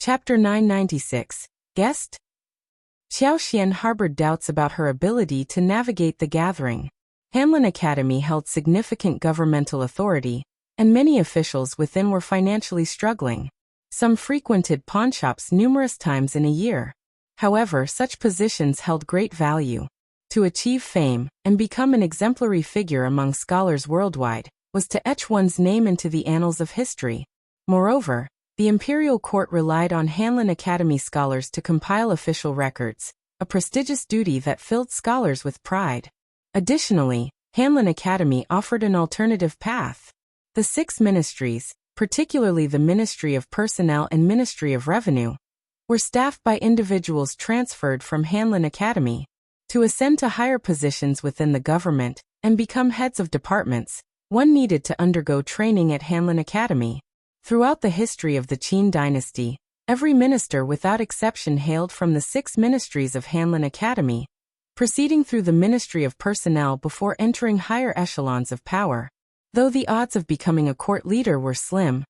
Chapter 996. Guest? Xiaoxian harbored doubts about her ability to navigate the gathering. Hanlin Academy held significant governmental authority, and many officials within were financially struggling. Some frequented pawnshops numerous times in a year. However, such positions held great value. To achieve fame and become an exemplary figure among scholars worldwide was to etch one's name into the annals of history. Moreover, the imperial court relied on Hanlin Academy scholars to compile official records, a prestigious duty that filled scholars with pride. Additionally, Hanlin Academy offered an alternative path. The 6 ministries, particularly the Ministry of Personnel and Ministry of Revenue, were staffed by individuals transferred from Hanlin Academy. To ascend to higher positions within the government and become heads of departments, one needed to undergo training at Hanlin Academy. Throughout the history of the Qin dynasty, every minister without exception hailed from the 6 ministries of Hanlin Academy, proceeding through the Ministry of Personnel before entering higher echelons of power. Though the odds of becoming a court leader were slim,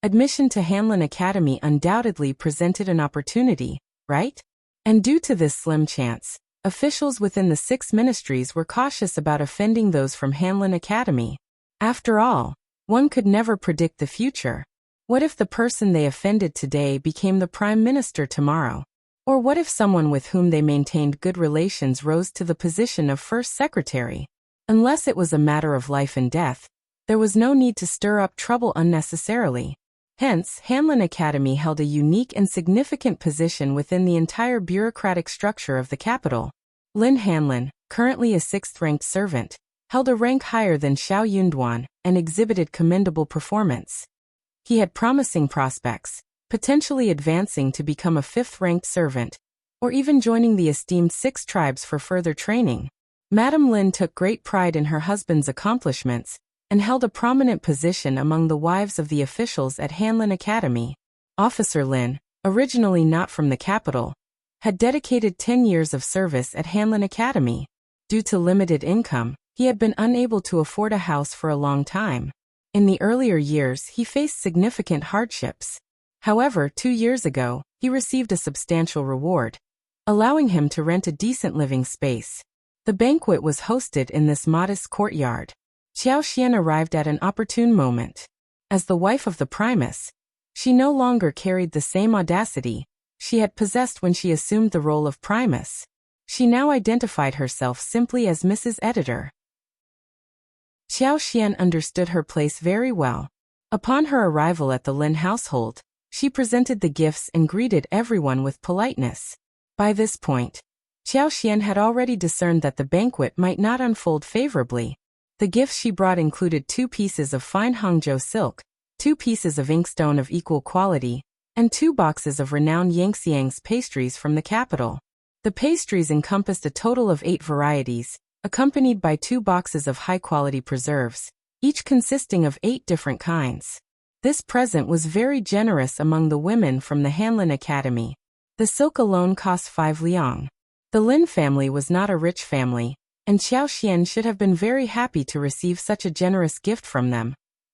admission to Hanlin Academy undoubtedly presented an opportunity, right? And due to this slim chance, officials within the 6 ministries were cautious about offending those from Hanlin Academy. After all, one could never predict the future. What if the person they offended today became the prime minister tomorrow? Or what if someone with whom they maintained good relations rose to the position of first secretary? Unless it was a matter of life and death, there was no need to stir up trouble unnecessarily. Hence, Hanlin Academy held a unique and significant position within the entire bureaucratic structure of the capital. Lin Hanlin, currently a 6th-ranked servant, held a rank higher than Xiao Yunduan and exhibited commendable performance. He had promising prospects, potentially advancing to become a 5th-ranked servant, or even joining the esteemed 6 tribes for further training. Madame Lin took great pride in her husband's accomplishments and held a prominent position among the wives of the officials at Hanlin Academy. Officer Lin, originally not from the capital, had dedicated 10 years of service at Hanlin Academy. Due to limited income, he had been unable to afford a house for a long time. In the earlier years, he faced significant hardships. However, 2 years ago, he received a substantial reward, allowing him to rent a decent living space. The banquet was hosted in this modest courtyard. Xiaoxian arrived at an opportune moment. As the wife of the Primus, she no longer carried the same audacity she had possessed when she assumed the role of Primus. She now identified herself simply as Mrs. Editor. Xiaoxian understood her place very well. Upon her arrival at the Lin household, she presented the gifts and greeted everyone with politeness. By this point, Xiaoxian had already discerned that the banquet might not unfold favorably. The gifts she brought included 2 pieces of fine Hangzhou silk, 2 pieces of inkstone of equal quality, and 2 boxes of renowned Yangxiang's pastries from the capital. The pastries encompassed a total of 8 varieties, accompanied by 2 boxes of high-quality preserves, each consisting of 8 different kinds. This present was very generous among the women from the Hanlin Academy. The silk alone cost 5 liang. The Lin family was not a rich family, and Xiaoxian should have been very happy to receive such a generous gift from them.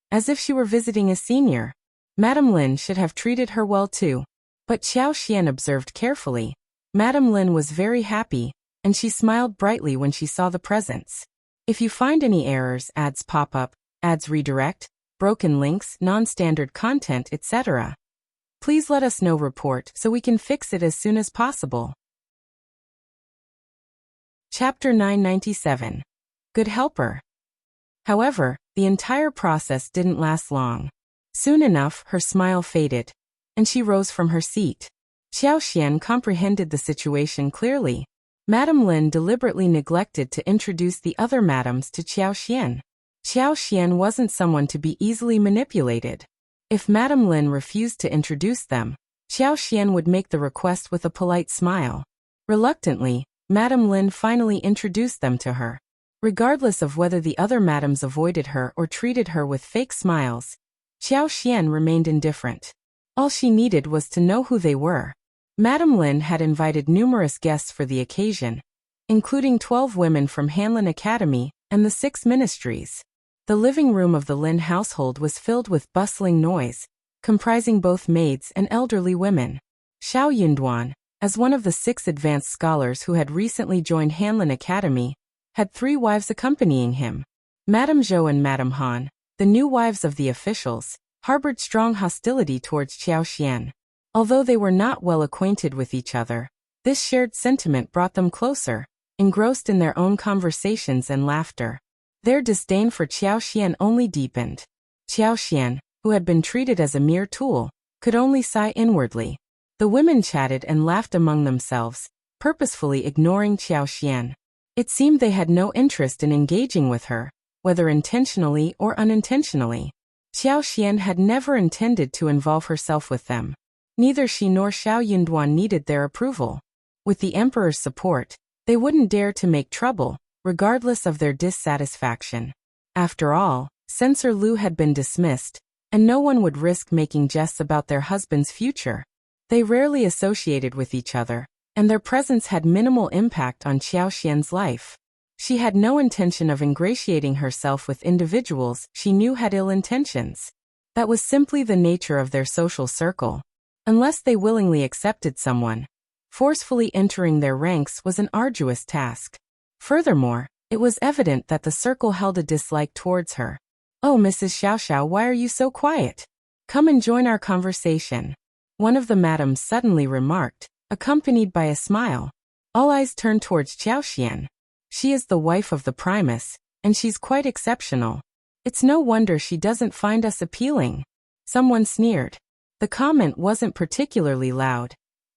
As if she were visiting a senior, Madame Lin should have treated her well too. But Xiaoxian observed carefully. Madame Lin was very happy, and she smiled brightly when she saw the presents. If you find any errors, ads pop up, ads redirect, broken links, non-standard content, etc., please let us know. Report so we can fix it as soon as possible. Chapter 997. Good Helper. However, the entire process didn't last long. Soon enough, her smile faded, and she rose from her seat. Xiaoxian comprehended the situation clearly. Madame Lin deliberately neglected to introduce the other madams to Xiaoxian. Xiaoxian wasn't someone to be easily manipulated. If Madame Lin refused to introduce them, Xiaoxian would make the request with a polite smile. Reluctantly, Madame Lin finally introduced them to her. Regardless of whether the other madams avoided her or treated her with fake smiles, Xiaoxian remained indifferent. All she needed was to know who they were. Madame Lin had invited numerous guests for the occasion, including 12 women from Hanlin Academy and the 6 ministries. The living room of the Lin household was filled with bustling noise, comprising both maids and elderly women. Xiao Yunduan, as one of the 6 advanced scholars who had recently joined Hanlin Academy, had 3 wives accompanying him. Madame Zhou and Madame Han, the new wives of the officials, harbored strong hostility towards Qiao Xian. Although they were not well acquainted with each other, this shared sentiment brought them closer, engrossed in their own conversations and laughter. Their disdain for Qiao Xian only deepened. Qiao Xian, who had been treated as a mere tool, could only sigh inwardly. The women chatted and laughed among themselves, purposefully ignoring Qiao Xian. It seemed they had no interest in engaging with her, whether intentionally or unintentionally. Qiao Xian had never intended to involve herself with them. Neither she nor Xiao Yunduan needed their approval. With the emperor's support, they wouldn't dare to make trouble, regardless of their dissatisfaction. After all, Censor Liu had been dismissed, and no one would risk making jests about their husband's future. They rarely associated with each other, and their presence had minimal impact on Qiao Xian's life. She had no intention of ingratiating herself with individuals she knew had ill intentions. That was simply the nature of their social circle. Unless they willingly accepted someone, forcefully entering their ranks was an arduous task. Furthermore, it was evident that the circle held a dislike towards her. "Oh, Mrs. Xiaoxiao, why are you so quiet? Come and join our conversation," one of the madams suddenly remarked, accompanied by a smile. All eyes turned towards Qiao Xian. She is the wife of the Primus, and she's quite exceptional. It's no wonder she doesn't find us appealing. Someone sneered. The comment wasn't particularly loud,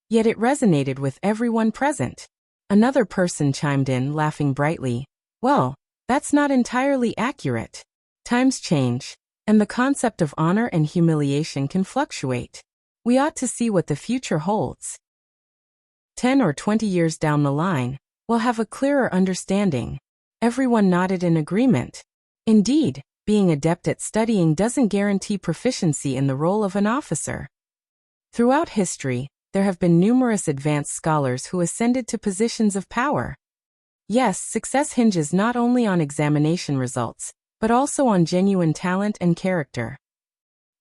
yet it resonated with everyone present. Another person chimed in, laughing brightly. "Well, that's not entirely accurate. Times change, and the concept of honor and humiliation can fluctuate. We ought to see what the future holds. 10 or 20 years down the line, we'll have a clearer understanding." Everyone nodded in agreement. Indeed, being adept at studying doesn't guarantee proficiency in the role of an officer. Throughout history, there have been numerous advanced scholars who ascended to positions of power. Yes, success hinges not only on examination results, but also on genuine talent and character.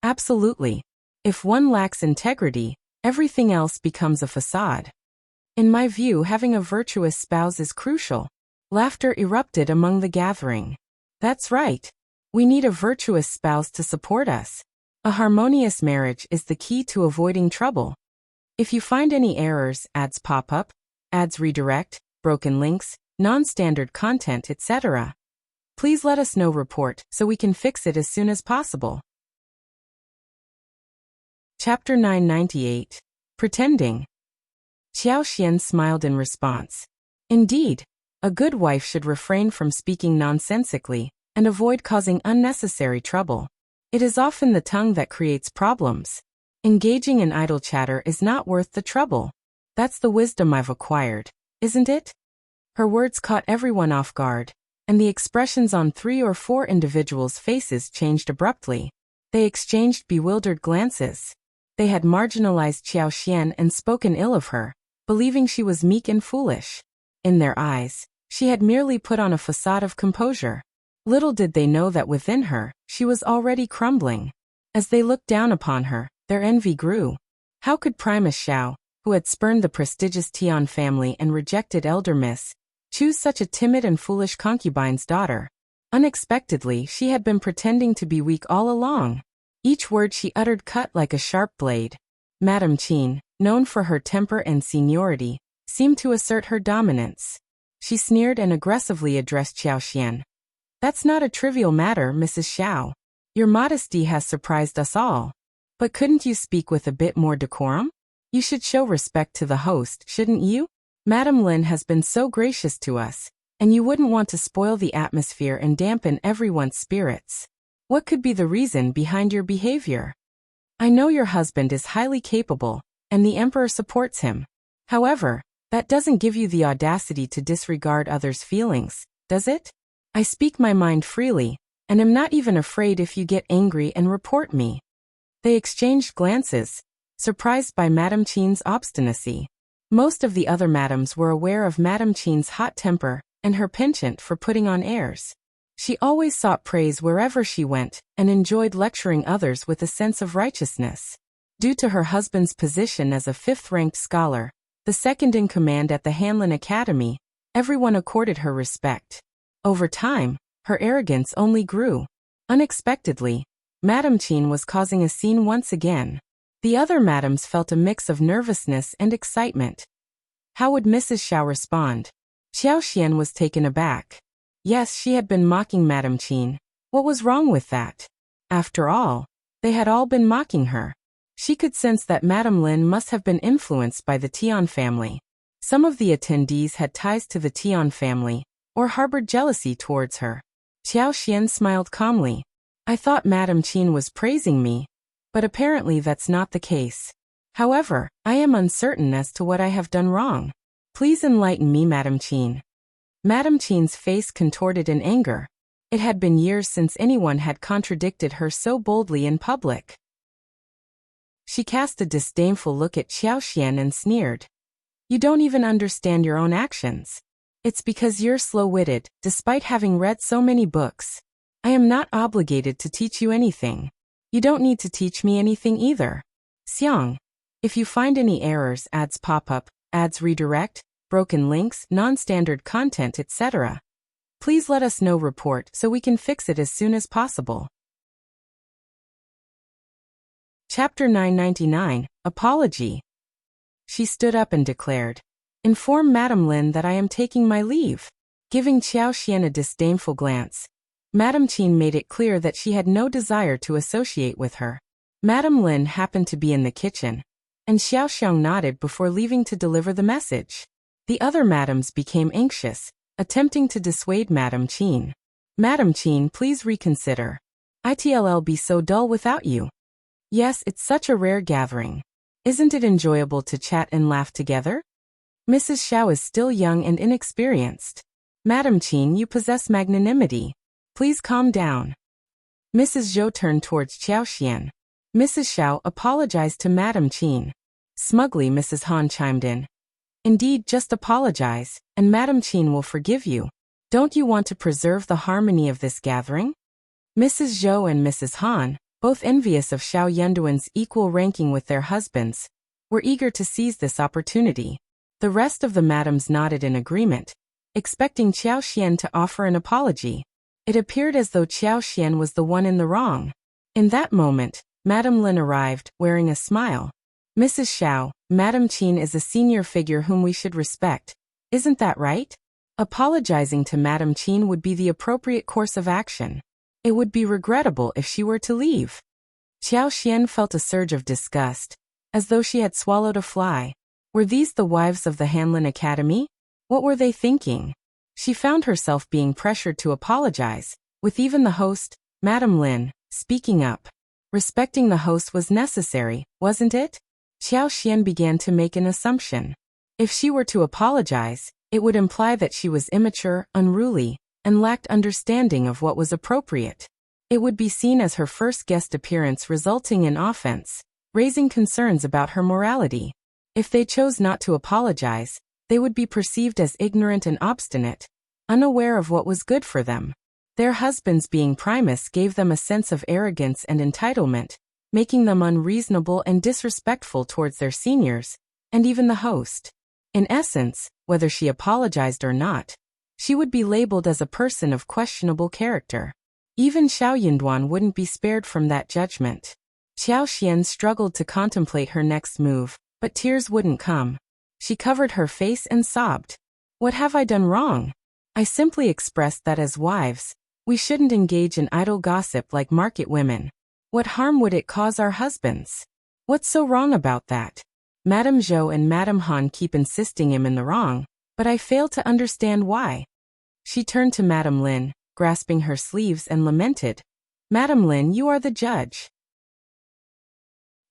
Absolutely. If one lacks integrity, everything else becomes a facade. In my view, having a virtuous spouse is crucial. Laughter erupted among the gathering. That's right. We need a virtuous spouse to support us. A harmonious marriage is the key to avoiding trouble. If you find any errors, ads pop up, ads redirect, broken links, non-standard content, etc., please let us know. Report so we can fix it as soon as possible. Chapter 998. Pretending. Qiao Xian smiled in response. Indeed, a good wife should refrain from speaking nonsensically and avoid causing unnecessary trouble. It is often the tongue that creates problems. Engaging in idle chatter is not worth the trouble. That's the wisdom I've acquired, isn't it? Her words caught everyone off guard, and the expressions on 3 or 4 individuals' faces changed abruptly. They exchanged bewildered glances. They had marginalized Qiao Xian and spoken ill of her, believing she was meek and foolish. In their eyes, she had merely put on a facade of composure. Little did they know that within her, she was already crumbling. As they looked down upon her, their envy grew. How could Primus Xiao, who had spurned the prestigious Tian family and rejected elder Miss, choose such a timid and foolish concubine's daughter? Unexpectedly, she had been pretending to be weak all along. Each word she uttered cut like a sharp blade. Madame Qin, known for her temper and seniority, seemed to assert her dominance. She sneered and aggressively addressed Qiao Xian. "That's not a trivial matter, Mrs. Xiao. Your modesty has surprised us all. But couldn't you speak with a bit more decorum? You should show respect to the host, shouldn't you? Madame Lin has been so gracious to us, and you wouldn't want to spoil the atmosphere and dampen everyone's spirits. What could be the reason behind your behavior? I know your husband is highly capable, and the emperor supports him. However, that doesn't give you the audacity to disregard others' feelings, does it? I speak my mind freely, and am not even afraid if you get angry and report me." They exchanged glances, surprised by Madame Qin's obstinacy. Most of the other madams were aware of Madame Qin's hot temper and her penchant for putting on airs. She always sought praise wherever she went and enjoyed lecturing others with a sense of righteousness. Due to her husband's position as a fifth-ranked scholar, the second in command at the Hanlin Academy, everyone accorded her respect. Over time, her arrogance only grew. Unexpectedly, Madame Qin was causing a scene once again. The other madams felt a mix of nervousness and excitement. How would Mrs. Xiao respond? Xiaoxian was taken aback. Yes, she had been mocking Madame Qin. What was wrong with that? After all, they had all been mocking her. She could sense that Madame Lin must have been influenced by the Tian family. Some of the attendees had ties to the Tian family, or harbored jealousy towards her. Xiaoxian smiled calmly. I thought Madame Qin was praising me, but apparently that's not the case. However, I am uncertain as to what I have done wrong. Please enlighten me, Madame Qin. Madame Qin's face contorted in anger. It had been years since anyone had contradicted her so boldly in public. She cast a disdainful look at Xiaoxian and sneered. You don't even understand your own actions. It's because you're slow-witted, despite having read so many books. I am not obligated to teach you anything. You don't need to teach me anything either. Xiang, if you find any errors, ads pop up, ads redirect, broken links, non-standard content, etc., please let us know. Report so we can fix it as soon as possible. Chapter 999, Apology. She stood up and declared, Inform Madame Lin that I am taking my leave. Giving Xiaoxian a disdainful glance, Madame Qin made it clear that she had no desire to associate with her. Madame Lin happened to be in the kitchen, and Xiaoxiang nodded before leaving to deliver the message. The other madams became anxious, attempting to dissuade Madame Qin. Madame Qin, please reconsider. It'll be so dull without you. Yes, it's such a rare gathering. Isn't it enjoyable to chat and laugh together? Mrs. Xiao is still young and inexperienced. Madame Qin, you possess magnanimity. Please calm down. Mrs. Zhou turned towards Xiaoxian. Mrs. Xiao apologized to Madame Qin. Smugly, Mrs. Han chimed in. Indeed, just apologize, and Madame Qin will forgive you. Don't you want to preserve the harmony of this gathering? Mrs. Zhou and Mrs. Han, both envious of Xiao Yenduan's equal ranking with their husbands, were eager to seize this opportunity. The rest of the madams nodded in agreement, expecting Xiaoxian to offer an apology. It appeared as though Xiaoxian was the one in the wrong. In that moment, Madame Lin arrived, wearing a smile. Mrs. Xiao, Madame Qin is a senior figure whom we should respect. Isn't that right? Apologizing to Madame Qin would be the appropriate course of action. It would be regrettable if she were to leave. Xiaoxian felt a surge of disgust, as though she had swallowed a fly. Were these the wives of the Hanlin Academy? What were they thinking? She found herself being pressured to apologize, with even the host, Madame Lin, speaking up. Respecting the host was necessary, wasn't it? Xiaoxian began to make an assumption. If she were to apologize, it would imply that she was immature, unruly, and lacked understanding of what was appropriate. It would be seen as her first guest appearance, resulting in offense, raising concerns about her morality. If they chose not to apologize, they would be perceived as ignorant and obstinate, unaware of what was good for them. Their husbands, being Primus, gave them a sense of arrogance and entitlement, making them unreasonable and disrespectful towards their seniors, and even the host. In essence, whether she apologized or not, she would be labeled as a person of questionable character. Even Xiao Yinduan wouldn't be spared from that judgment. Xiaoxian struggled to contemplate her next move, but tears wouldn't come. She covered her face and sobbed. What have I done wrong? I simply expressed that as wives, we shouldn't engage in idle gossip like market women. What harm would it cause our husbands? What's so wrong about that? Madame Zhou and Madame Han keep insisting I'm in the wrong, but I fail to understand why. She turned to Madame Lin, grasping her sleeves, and lamented. Madame Lin, you are the judge.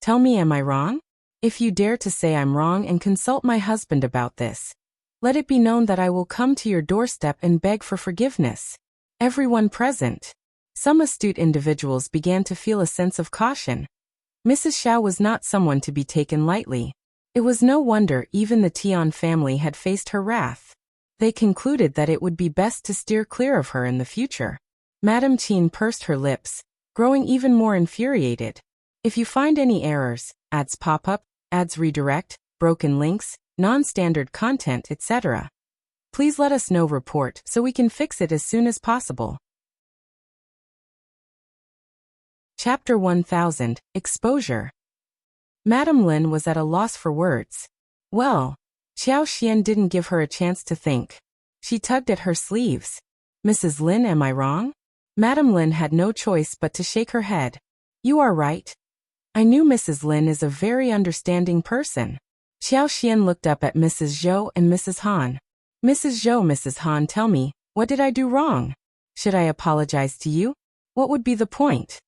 Tell me, am I wrong? If you dare to say I'm wrong and consult my husband about this, let it be known that I will come to your doorstep and beg for forgiveness. Everyone present. Some astute individuals began to feel a sense of caution. Mrs. Xiao was not someone to be taken lightly. It was no wonder even the Tian family had faced her wrath. They concluded that it would be best to steer clear of her in the future. Madame Qin pursed her lips, growing even more infuriated. If you find any errors, ads pop up, ads redirect, broken links, non-standard content, etc. Please let us know report so we can fix it as soon as possible. Chapter 1000, Exposure. Madame Lin was at a loss for words. Well, Xian didn't give her a chance to think. She tugged at her sleeves. Mrs. Lin, am I wrong? Madame Lin had no choice but to shake her head. You are right. I knew Mrs. Lin is a very understanding person. Xian looked up at Mrs. Zhou and Mrs. Han. Mrs. Zhou, Mrs. Han, tell me, what did I do wrong? Should I apologize to you? What would be the point?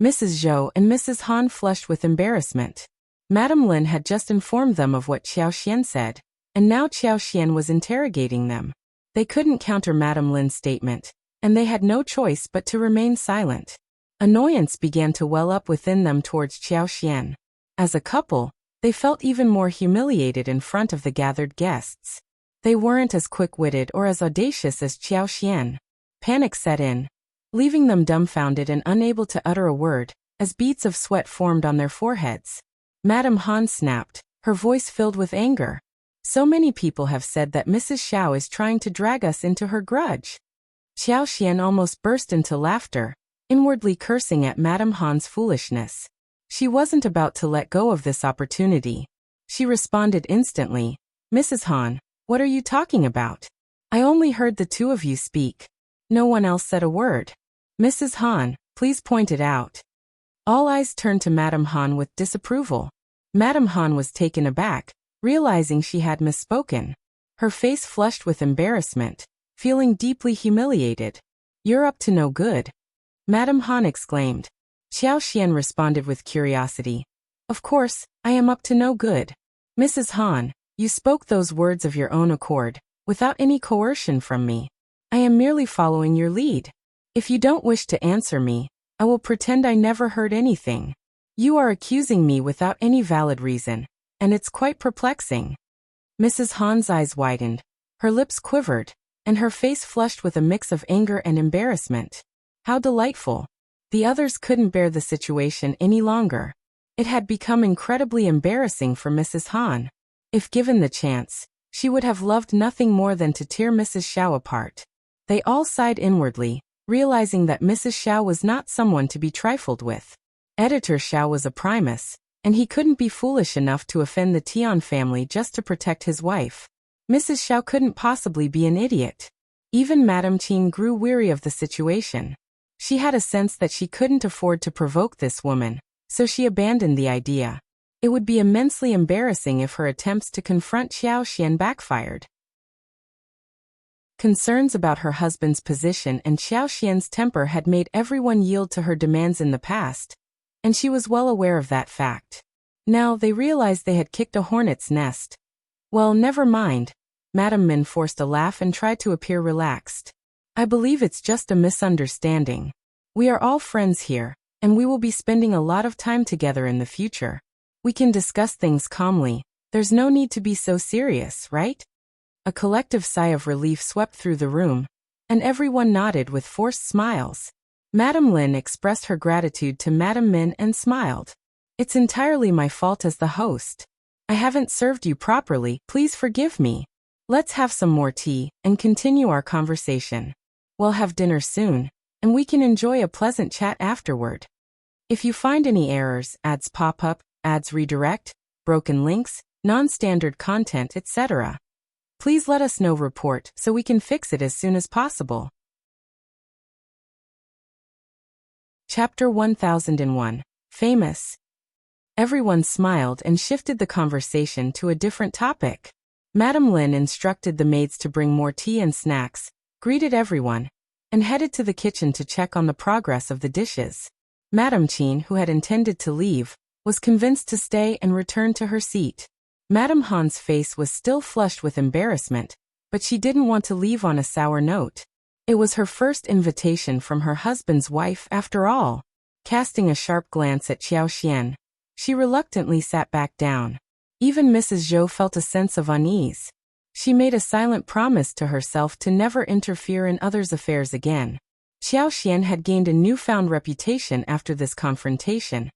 Mrs. Zhou and Mrs. Han flushed with embarrassment. Madame Lin had just informed them of what Xian said, and now Xian was interrogating them. They couldn't counter Madame Lin's statement, and they had no choice but to remain silent. Annoyance began to well up within them towards Xian. As a couple, they felt even more humiliated in front of the gathered guests. They weren't as quick-witted or as audacious as Xian. Panic set in, leaving them dumbfounded and unable to utter a word, as beads of sweat formed on their foreheads. Madame Han snapped, her voice filled with anger. So many people have said that Mrs. Xiao is trying to drag us into her grudge. Xian almost burst into laughter, inwardly cursing at Madame Han's foolishness. She wasn't about to let go of this opportunity. She responded instantly, Mrs. Han, what are you talking about? I only heard the two of you speak. No one else said a word. Mrs. Han, please point it out. All eyes turned to Madame Han with disapproval. Madame Han was taken aback, realizing she had misspoken. Her face flushed with embarrassment, feeling deeply humiliated. You're up to no good. Madame Han exclaimed. Xian responded with curiosity. Of course, I am up to no good. Mrs. Han, you spoke those words of your own accord, without any coercion from me. I am merely following your lead. If you don't wish to answer me, I will pretend I never heard anything. You are accusing me without any valid reason, and it's quite perplexing. Mrs. Han's eyes widened, her lips quivered, and her face flushed with a mix of anger and embarrassment. How delightful. The others couldn't bear the situation any longer. It had become incredibly embarrassing for Mrs. Han. If given the chance, she would have loved nothing more than to tear Mrs. Xiao apart. They all sighed inwardly, realizing that Mrs. Xiao was not someone to be trifled with. Editor Xiao was a Primus, and he couldn't be foolish enough to offend the Tian family just to protect his wife. Mrs. Xiao couldn't possibly be an idiot. Even Madame Qing grew weary of the situation. She had a sense that she couldn't afford to provoke this woman, so she abandoned the idea. It would be immensely embarrassing if her attempts to confront Xian backfired. Concerns about her husband's position and Xian's temper had made everyone yield to her demands in the past, and she was well aware of that fact. Now they realized they had kicked a hornet's nest. Well, never mind. Madame Min forced a laugh and tried to appear relaxed. I believe it's just a misunderstanding. We are all friends here, and we will be spending a lot of time together in the future. We can discuss things calmly. There's no need to be so serious, right? A collective sigh of relief swept through the room, and everyone nodded with forced smiles. Madame Lin expressed her gratitude to Madame Min and smiled. It's entirely my fault as the host. I haven't served you properly, please forgive me. Let's have some more tea and continue our conversation. We'll have dinner soon, and we can enjoy a pleasant chat afterward. If you find any errors, ads pop up, ads redirect, broken links, non-standard content, etc., please let us know report so we can fix it as soon as possible. Chapter 1001, Famous. Everyone smiled and shifted the conversation to a different topic. Madame Lin instructed the maids to bring more tea and snacks, greeted everyone, and headed to the kitchen to check on the progress of the dishes. Madame Qin, who had intended to leave, was convinced to stay and return to her seat. Madame Han's face was still flushed with embarrassment, but she didn't want to leave on a sour note. It was her first invitation from her husband's wife after all. Casting a sharp glance at Xian, she reluctantly sat back down. Even Mrs. Zhou felt a sense of unease. She made a silent promise to herself to never interfere in others' affairs again. Xian had gained a newfound reputation after this confrontation,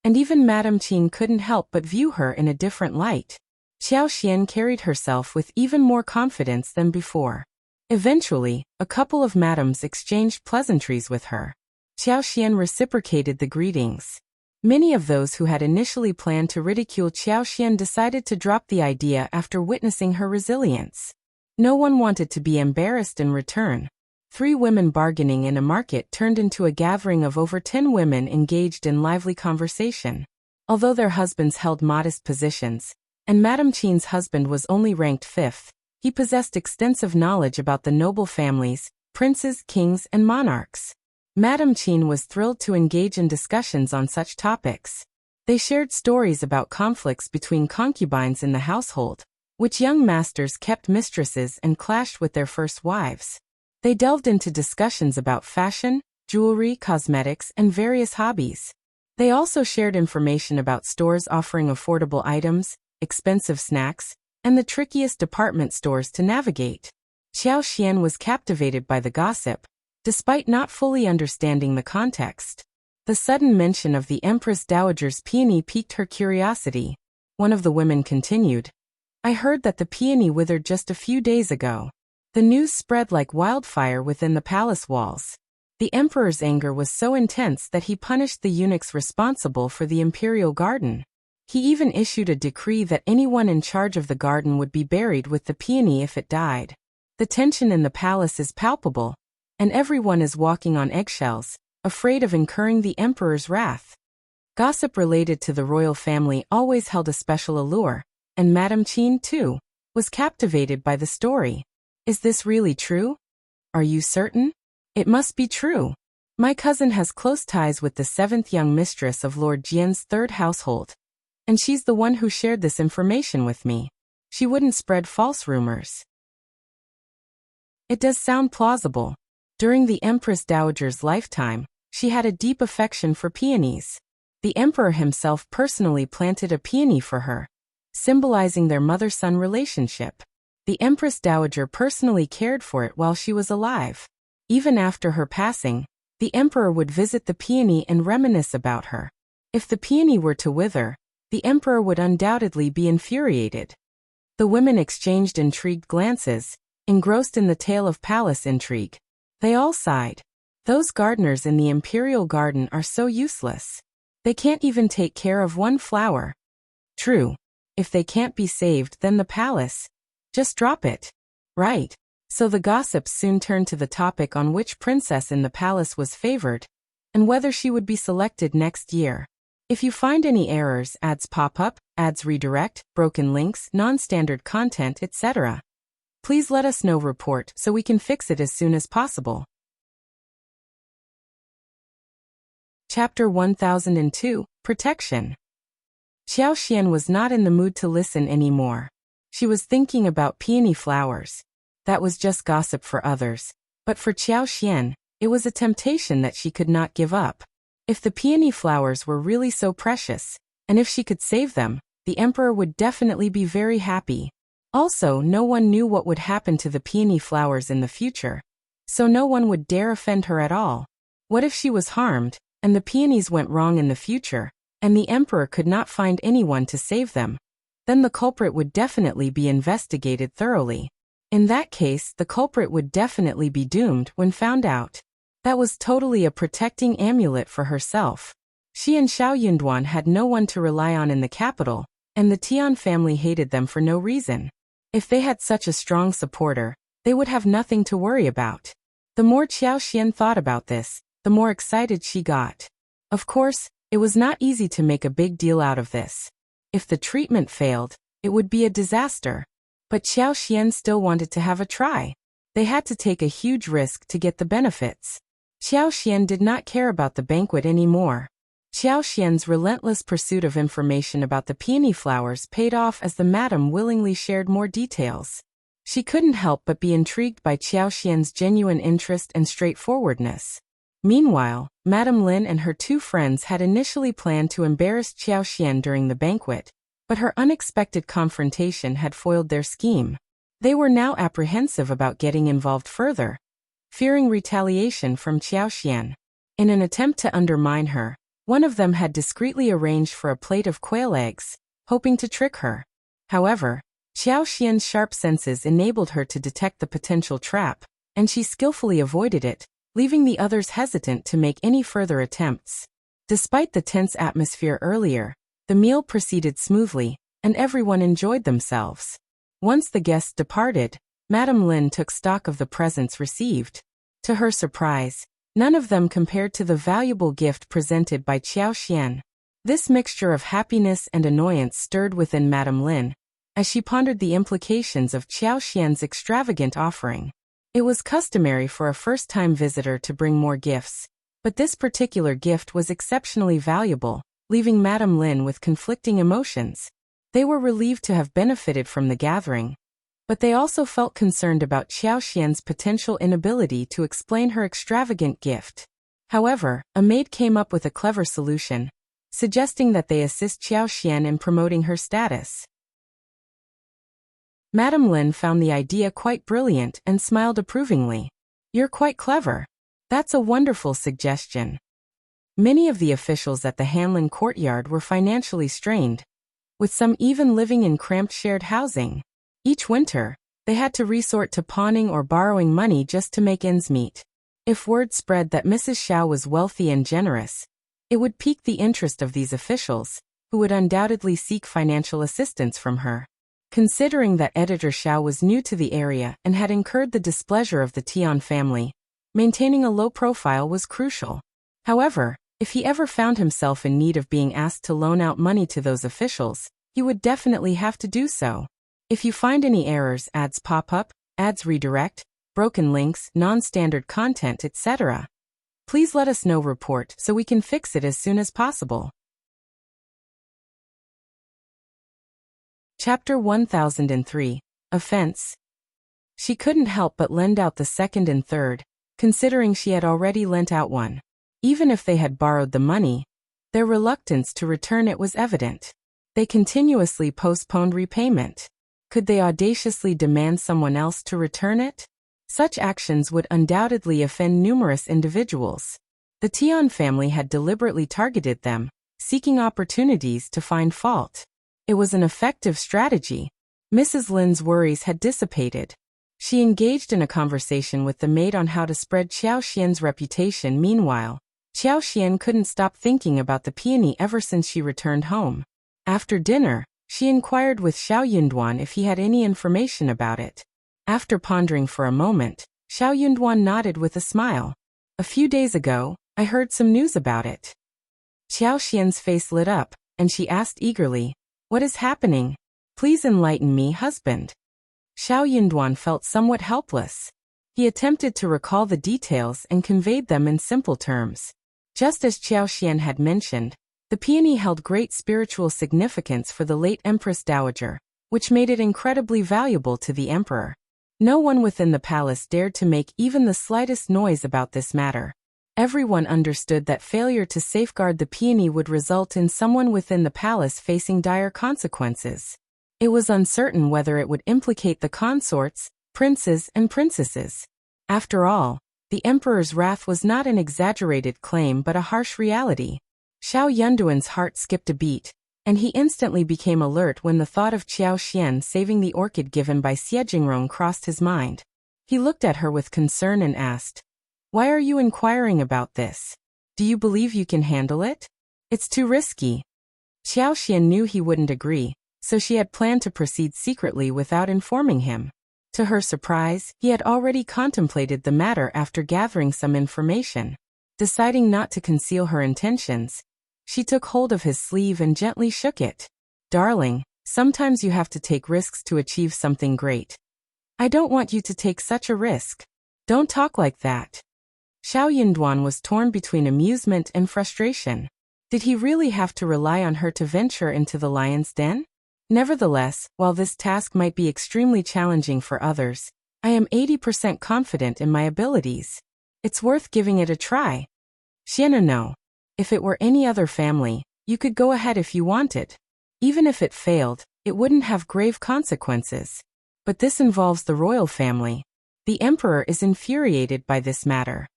and even Madame Qin couldn't help but view her in a different light. Xiao Xian carried herself with even more confidence than before. Eventually, a couple of madams exchanged pleasantries with her. Xiao Xian reciprocated the greetings. Many of those who had initially planned to ridicule Xiao Xian decided to drop the idea after witnessing her resilience. No one wanted to be embarrassed in return. 3 women bargaining in a market turned into a gathering of over 10 women engaged in lively conversation. Although their husbands held modest positions, and Madame Qin's husband was only ranked 5th, he possessed extensive knowledge about the noble families, princes, kings, and monarchs. Madame Qin was thrilled to engage in discussions on such topics. They shared stories about conflicts between concubines in the household, which young masters kept mistresses and clashed with their first wives. They delved into discussions about fashion, jewelry, cosmetics, and various hobbies. They also shared information about stores offering affordable items, expensive snacks, and the trickiest department stores to navigate. Xiao Xian was captivated by the gossip, despite not fully understanding the context. The sudden mention of the Empress Dowager's peony piqued her curiosity. One of the women continued, "I heard that the peony withered just a few days ago." The news spread like wildfire within the palace walls. The emperor's anger was so intense that he punished the eunuchs responsible for the imperial garden. He even issued a decree that anyone in charge of the garden would be buried with the peony if it died. The tension in the palace is palpable, and everyone is walking on eggshells, afraid of incurring the emperor's wrath. Gossip related to the royal family always held a special allure, and Madame Qin, too, was captivated by the story. "Is this really true? Are you certain?" "It must be true. My cousin has close ties with the 7th young mistress of Lord Jian's 3rd household, and she's the one who shared this information with me. She wouldn't spread false rumors." It does sound plausible. During the Empress Dowager's lifetime, she had a deep affection for peonies. The emperor himself personally planted a peony for her, symbolizing their mother-son relationship. The Empress Dowager personally cared for it while she was alive. Even after her passing, the emperor would visit the peony and reminisce about her. If the peony were to wither, the emperor would undoubtedly be infuriated. The women exchanged intrigued glances, engrossed in the tale of palace intrigue. They all sighed. Those gardeners in the imperial garden are so useless. They can't even take care of one flower. True. If they can't be saved, then the palace. Just drop it. Right. So the gossips soon turned to the topic on which princess in the palace was favored, and whether she would be selected next year. If you find any errors, ads pop up, ads redirect, broken links, non-standard content, etc., please let us know. Report so we can fix it as soon as possible. Chapter 1002, Protection. Xiao Xian was not in the mood to listen anymore. She was thinking about peony flowers. That was just gossip for others, but for Xiao Xian, it was a temptation that she could not give up. If the peony flowers were really so precious, and if she could save them, the emperor would definitely be very happy. Also, no one knew what would happen to the peony flowers in the future, so no one would dare offend her at all. What if she was harmed, and the peonies went wrong in the future, and the emperor could not find anyone to save them? Then the culprit would definitely be investigated thoroughly. In that case, the culprit would definitely be doomed when found out. That was totally a protecting amulet for herself. She and Xiao Yunduan had no one to rely on in the capital, and the Tian family hated them for no reason. If they had such a strong supporter, they would have nothing to worry about. The more Xiao Xian thought about this, the more excited she got. Of course, it was not easy to make a big deal out of this. If the treatment failed, it would be a disaster. But Xiao Xian still wanted to have a try. They had to take a huge risk to get the benefits. Xiao Xian did not care about the banquet anymore. Xiao Xian's relentless pursuit of information about the peony flowers paid off as the madam willingly shared more details. She couldn't help but be intrigued by Xiao Xian's genuine interest and straightforwardness. Meanwhile, Madame Lin and her 2 friends had initially planned to embarrass Xiao Xian during the banquet, but her unexpected confrontation had foiled their scheme. They were now apprehensive about getting involved further, fearing retaliation from Xiao Xian. In an attempt to undermine her, One of them had discreetly arranged for a plate of quail eggs, hoping to trick her. However, Xiao Xian's sharp senses enabled her to detect the potential trap, and she skillfully avoided it, leaving the others hesitant to make any further attempts. Despite the tense atmosphere earlier, the meal proceeded smoothly, and everyone enjoyed themselves. Once the guests departed, Madame Lin took stock of the presents received. To her surprise, none of them compared to the valuable gift presented by Xiao Xian. This mixture of happiness and annoyance stirred within Madame Lin, as she pondered the implications of Xiao Xian's extravagant offering. It was customary for a first-time visitor to bring more gifts, but this particular gift was exceptionally valuable, leaving Madame Lin with conflicting emotions. They were relieved to have benefited from the gathering, but they also felt concerned about Xiao Xian's potential inability to explain her extravagant gift. However, a maid came up with a clever solution, suggesting that they assist Xiao Xian in promoting her status. Madame Lin found the idea quite brilliant and smiled approvingly. "You're quite clever. That's a wonderful suggestion." Many of the officials at the Hanlin courtyard were financially strained, with some even living in cramped shared housing. Each winter, they had to resort to pawning or borrowing money just to make ends meet. If word spread that Mrs. Xiao was wealthy and generous, it would pique the interest of these officials, who would undoubtedly seek financial assistance from her. Considering that Editor Xiao was new to the area and had incurred the displeasure of the Tian family, maintaining a low profile was crucial. However, if he ever found himself in need of being asked to loan out money to those officials, he would definitely have to do so. If you find any errors, ads pop up, ads redirect, broken links, non-standard content, etc., please let us know. Report so we can fix it as soon as possible. Chapter 1003. Offence. She couldn't help but lend out the second and third, considering she had already lent out one. Even if they had borrowed the money, their reluctance to return it was evident. They continuously postponed repayment. Could they audaciously demand someone else to return it? Such actions would undoubtedly offend numerous individuals. The Tian family had deliberately targeted them, seeking opportunities to find fault. It was an effective strategy. Mrs. Lin's worries had dissipated. She engaged in a conversation with the maid on how to spread Xiao Xian's reputation. Meanwhile, Xiao Xian couldn't stop thinking about the peony ever since she returned home. After dinner, she inquired with Xiao Yunduan if he had any information about it. After pondering for a moment, Xiao Yunduan nodded with a smile. "A few days ago, I heard some news about it." Xiao Xian's face lit up, and she asked eagerly, "What is happening? Please enlighten me, husband." Xiao Yunduan felt somewhat helpless. He attempted to recall the details and conveyed them in simple terms. Just as Xiao Xian had mentioned, the peony held great spiritual significance for the late Empress Dowager, which made it incredibly valuable to the emperor. No one within the palace dared to make even the slightest noise about this matter. Everyone understood that failure to safeguard the peony would result in someone within the palace facing dire consequences. It was uncertain whether it would implicate the consorts, princes, and princesses. After all, the emperor's wrath was not an exaggerated claim but a harsh reality. Xiao Yunduan's heart skipped a beat, and he instantly became alert when the thought of Xiao Xian saving the orchid given by Xie Jingrong crossed his mind. He looked at her with concern and asked, "Why are you inquiring about this? Do you believe you can handle it? It's too risky." Xiao Xian knew he wouldn't agree, so she had planned to proceed secretly without informing him. To her surprise, he had already contemplated the matter after gathering some information. Deciding not to conceal her intentions, she took hold of his sleeve and gently shook it. "Darling, sometimes you have to take risks to achieve something great. I don't want you to take such a risk. Don't talk like that." Xiao Yunduan was torn between amusement and frustration. Did he really have to rely on her to venture into the lion's den? Nevertheless, while this task might be extremely challenging for others, I am 80% confident in my abilities. It's worth giving it a try. "No. If it were any other family, you could go ahead if you wanted. Even if it failed, it wouldn't have grave consequences. But this involves the royal family. The emperor is infuriated by this matter."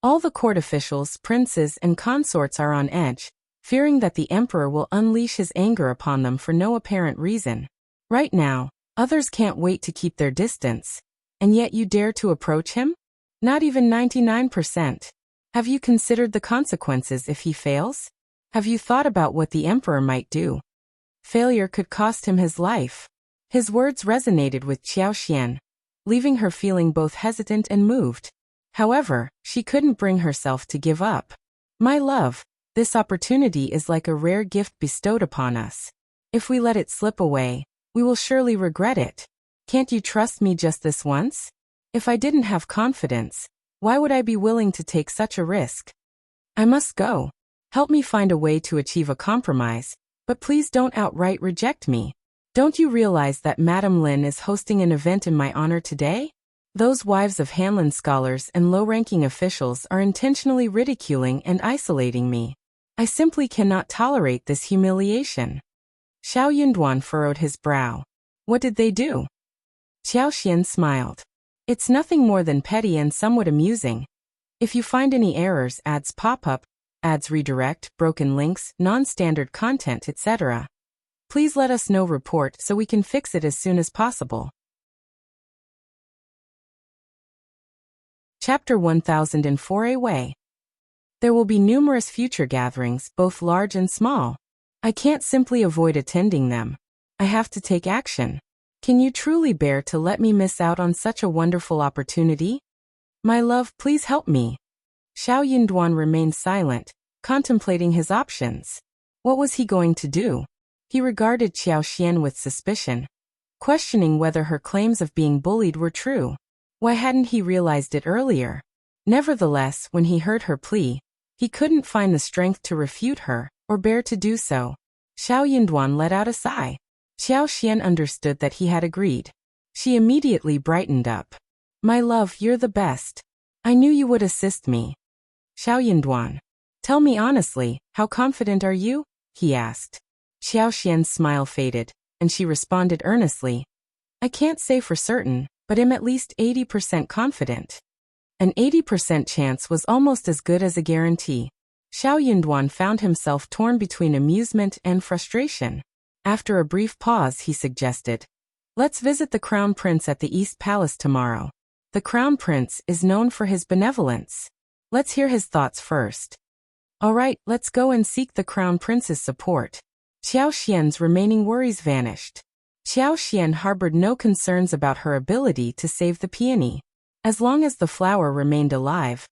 All the court officials, princes, and consorts are on edge, fearing that the emperor will unleash his anger upon them for no apparent reason. Right now, others can't wait to keep their distance. And yet you dare to approach him? Not even 99%. Have you considered the consequences if he fails? Have you thought about what the emperor might do? Failure could cost him his life. His words resonated with Xiaoxian, leaving her feeling both hesitant and moved. However, she couldn't bring herself to give up. My love, this opportunity is like a rare gift bestowed upon us. If we let it slip away, we will surely regret it. Can't you trust me just this once? If I didn't have confidence, why would I be willing to take such a risk? I must go. Help me find a way to achieve a compromise, but please don't outright reject me. Don't you realize that Madame Lin is hosting an event in my honor today? Those wives of Hanlin scholars and low-ranking officials are intentionally ridiculing and isolating me. I simply cannot tolerate this humiliation. Xiao Yunduan furrowed his brow. What did they do? Xiaoxian smiled. It's nothing more than petty and somewhat amusing. If you find any errors, ads pop up, ads redirect, broken links, non-standard content, etc., please let us know. Report so we can fix it as soon as possible. Chapter 1004 A Way. There will be numerous future gatherings, both large and small. I can't simply avoid attending them. I have to take action. Can you truly bear to let me miss out on such a wonderful opportunity? My love, please help me. Xiao Yunduan remained silent, contemplating his options. What was he going to do? He regarded Xiaoxian with suspicion, questioning whether her claims of being bullied were true. Why hadn't he realized it earlier? Nevertheless, when he heard her plea, he couldn't find the strength to refute her, or bear to do so. Xiao Yunduan let out a sigh. Xiaoxian understood that he had agreed. She immediately brightened up. My love, you're the best. I knew you would assist me. Xiao Yunduan. Tell me honestly, how confident are you? He asked. Xiaoxian's smile faded, and she responded earnestly. I can't say for certain, but I'm at least 80% confident. An 80% chance was almost as good as a guarantee. Xiao Yunduan found himself torn between amusement and frustration. After a brief pause, he suggested, let's visit the Crown Prince at the East Palace tomorrow. The Crown Prince is known for his benevolence. Let's hear his thoughts first. All right, let's go and seek the Crown Prince's support. Xiaoxian's remaining worries vanished. Xiaoxian harbored no concerns about her ability to save the peony. As long as the flower remained alive,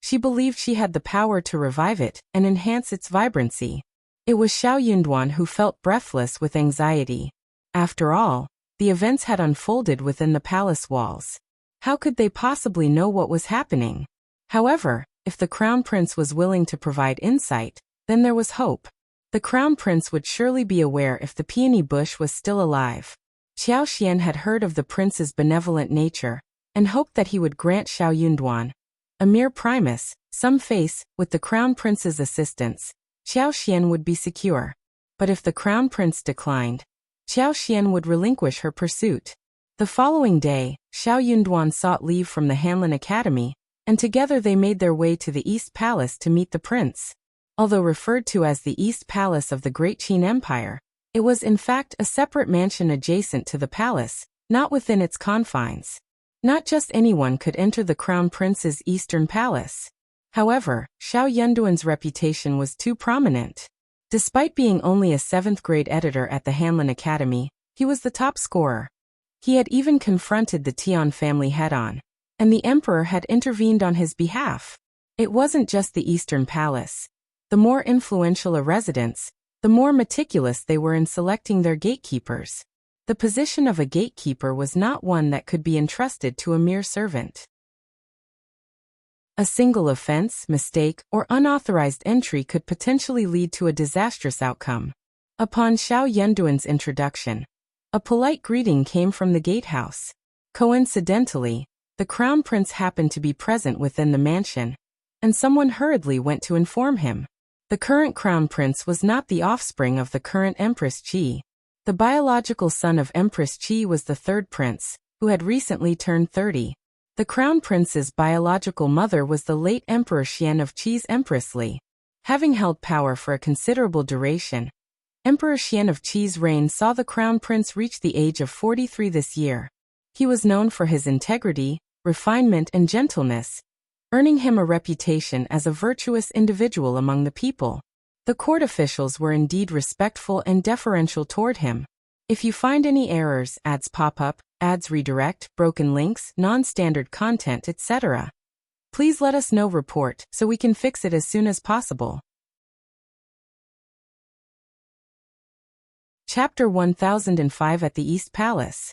she believed she had the power to revive it and enhance its vibrancy. It was Xiao Yunduan who felt breathless with anxiety. After all, the events had unfolded within the palace walls. How could they possibly know what was happening? However, if the Crown Prince was willing to provide insight, then there was hope. The Crown Prince would surely be aware if the peony bush was still alive. Xiaoxian had heard of the prince's benevolent nature, and hoped that he would grant Xiao Yunduan, a mere Primus, some face. With the Crown Prince's assistance, Xiaoxian would be secure. But if the Crown Prince declined, Xiaoxian would relinquish her pursuit. The following day, Xiao Yunduan sought leave from the Hanlin Academy, and together they made their way to the East Palace to meet the prince. Although referred to as the East Palace of the Great Qin Empire, it was in fact a separate mansion adjacent to the palace, not within its confines. Not just anyone could enter the Crown Prince's Eastern Palace. However, Xiao Yunduan's reputation was too prominent. Despite being only a 7th grade editor at the Hanlin Academy, he was the top scorer. He had even confronted the Tian family head-on, and the emperor had intervened on his behalf. It wasn't just the Eastern Palace. The more influential a residence, the more meticulous they were in selecting their gatekeepers. The position of a gatekeeper was not one that could be entrusted to a mere servant. A single offense, mistake, or unauthorized entry could potentially lead to a disastrous outcome. Upon Xiao Yunduan's introduction, a polite greeting came from the gatehouse. Coincidentally, the Crown Prince happened to be present within the mansion, and someone hurriedly went to inform him. The current Crown Prince was not the offspring of the current Empress Qi. The biological son of Empress Qi was the third prince, who had recently turned 30. The Crown Prince's biological mother was the late Emperor Xian of Qi's Empress Li. Having held power for a considerable duration, Emperor Xian of Qi's reign saw the Crown Prince reach the age of 43 this year. He was known for his integrity, refinement and gentleness, earning him a reputation as a virtuous individual among the people. The court officials were indeed respectful and deferential toward him. If you find any errors, ads pop up, ads redirect, broken links, non-standard content, etc., please let us know. Report so we can fix it as soon as possible. Chapter 1005 at the East Palace.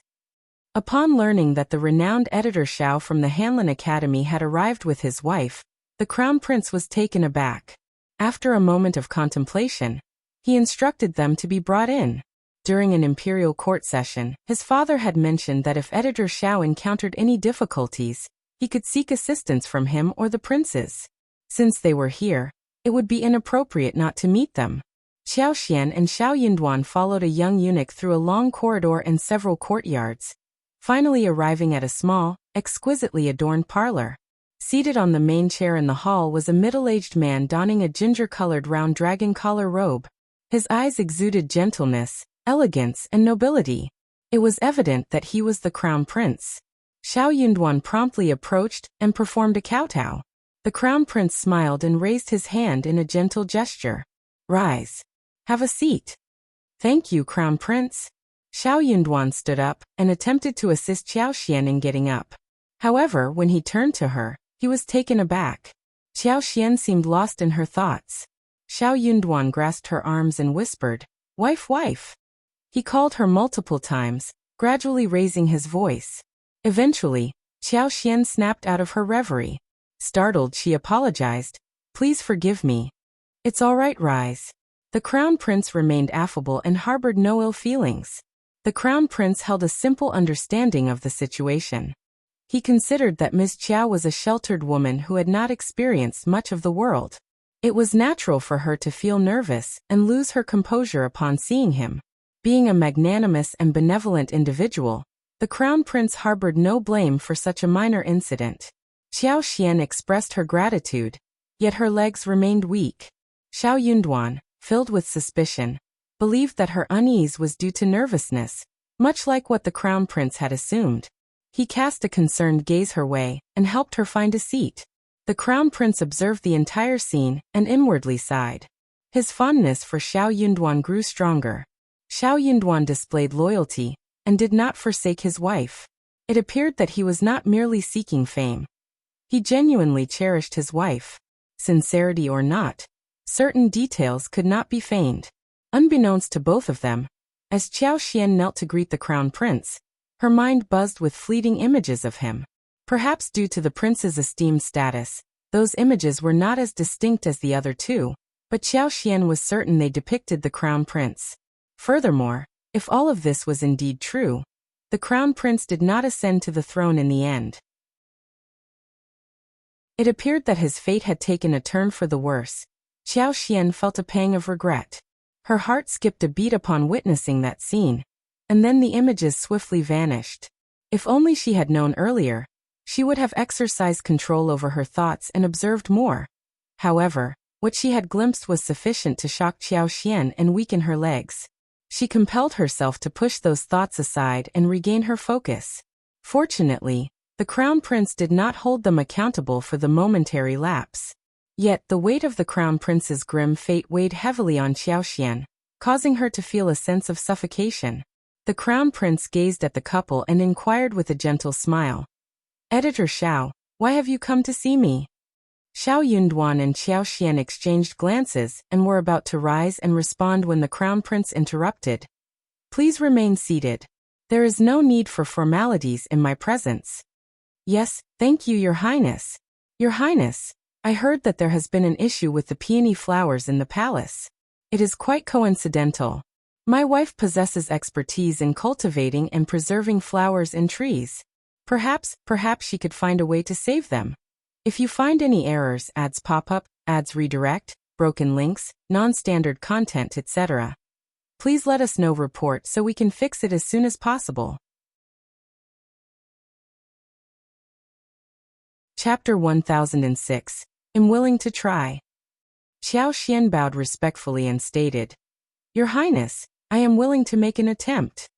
Upon learning that the renowned editor Xiao from the Hanlin Academy had arrived with his wife, the Crown Prince was taken aback. After a moment of contemplation, he instructed them to be brought in. During an imperial court session, his father had mentioned that if Editor Xiao encountered any difficulties, he could seek assistance from him or the princes. Since they were here, it would be inappropriate not to meet them. Xiao Xian and Xiao Yunduan followed a young eunuch through a long corridor and several courtyards, finally arriving at a small, exquisitely adorned parlor. Seated on the main chair in the hall was a middle-aged man donning a ginger-colored round dragon collar robe. His eyes exuded gentleness, elegance, and nobility. It was evident that he was the Crown Prince. Xiao Yunduan promptly approached and performed a kowtow. The Crown Prince smiled and raised his hand in a gentle gesture. "Rise. Have a seat." "Thank you, Crown Prince." Xiao Yunduan stood up and attempted to assist Xiao Xian in getting up. However, when he turned to her, he was taken aback. Xiao Xian seemed lost in her thoughts. Xiao Yunduan grasped her arms and whispered, "Wife, wife." He called her multiple times, gradually raising his voice. Eventually, Xiao Xian snapped out of her reverie. Startled, she apologized. "Please forgive me." "It's all right, rise." The Crown Prince remained affable and harbored no ill feelings. The Crown Prince held a simple understanding of the situation. He considered that Ms. Qiao was a sheltered woman who had not experienced much of the world. It was natural for her to feel nervous and lose her composure upon seeing him. Being a magnanimous and benevolent individual, the Crown Prince harbored no blame for such a minor incident. Xiao Xian expressed her gratitude, yet her legs remained weak. Xiao Yunduan, filled with suspicion, believed that her unease was due to nervousness, much like what the Crown Prince had assumed. He cast a concerned gaze her way and helped her find a seat. The Crown Prince observed the entire scene and inwardly sighed. His fondness for Xiao Yunduan grew stronger. Xiao Yunduan displayed loyalty and did not forsake his wife. It appeared that he was not merely seeking fame. He genuinely cherished his wife. Sincerity or not, certain details could not be feigned. Unbeknownst to both of them, as Xiao Xian knelt to greet the Crown Prince, her mind buzzed with fleeting images of him. Perhaps due to the prince's esteemed status, those images were not as distinct as the other two, but Xiao Xian was certain they depicted the Crown Prince. Furthermore, if all of this was indeed true, the Crown Prince did not ascend to the throne in the end. It appeared that his fate had taken a turn for the worse. Xiao Xian felt a pang of regret. Her heart skipped a beat upon witnessing that scene, and then the images swiftly vanished. If only she had known earlier, she would have exercised control over her thoughts and observed more. However, what she had glimpsed was sufficient to shock Xiao Xian and weaken her legs. She compelled herself to push those thoughts aside and regain her focus. Fortunately, the Crown Prince did not hold them accountable for the momentary lapse. Yet the weight of the Crown Prince's grim fate weighed heavily on Xiao Xian, causing her to feel a sense of suffocation. The Crown Prince gazed at the couple and inquired with a gentle smile, "Editor Xiao, why have you come to see me?" Xiao Yunduan and Xiao Xian exchanged glances and were about to rise and respond when the Crown Prince interrupted. "Please remain seated. There is no need for formalities in my presence." "Yes, thank you, Your Highness." "Your Highness, I heard that there has been an issue with the peony flowers in the palace. It is quite coincidental. My wife possesses expertise in cultivating and preserving flowers and trees. Perhaps she could find a way to save them. If you find any errors, ads pop up, ads redirect, broken links, non-standard content, etc., please let us know. Report so we can fix it as soon as possible. Chapter 1006. Am willing to try. Xiao Xian bowed respectfully and stated, Your Highness, I am willing to make an attempt.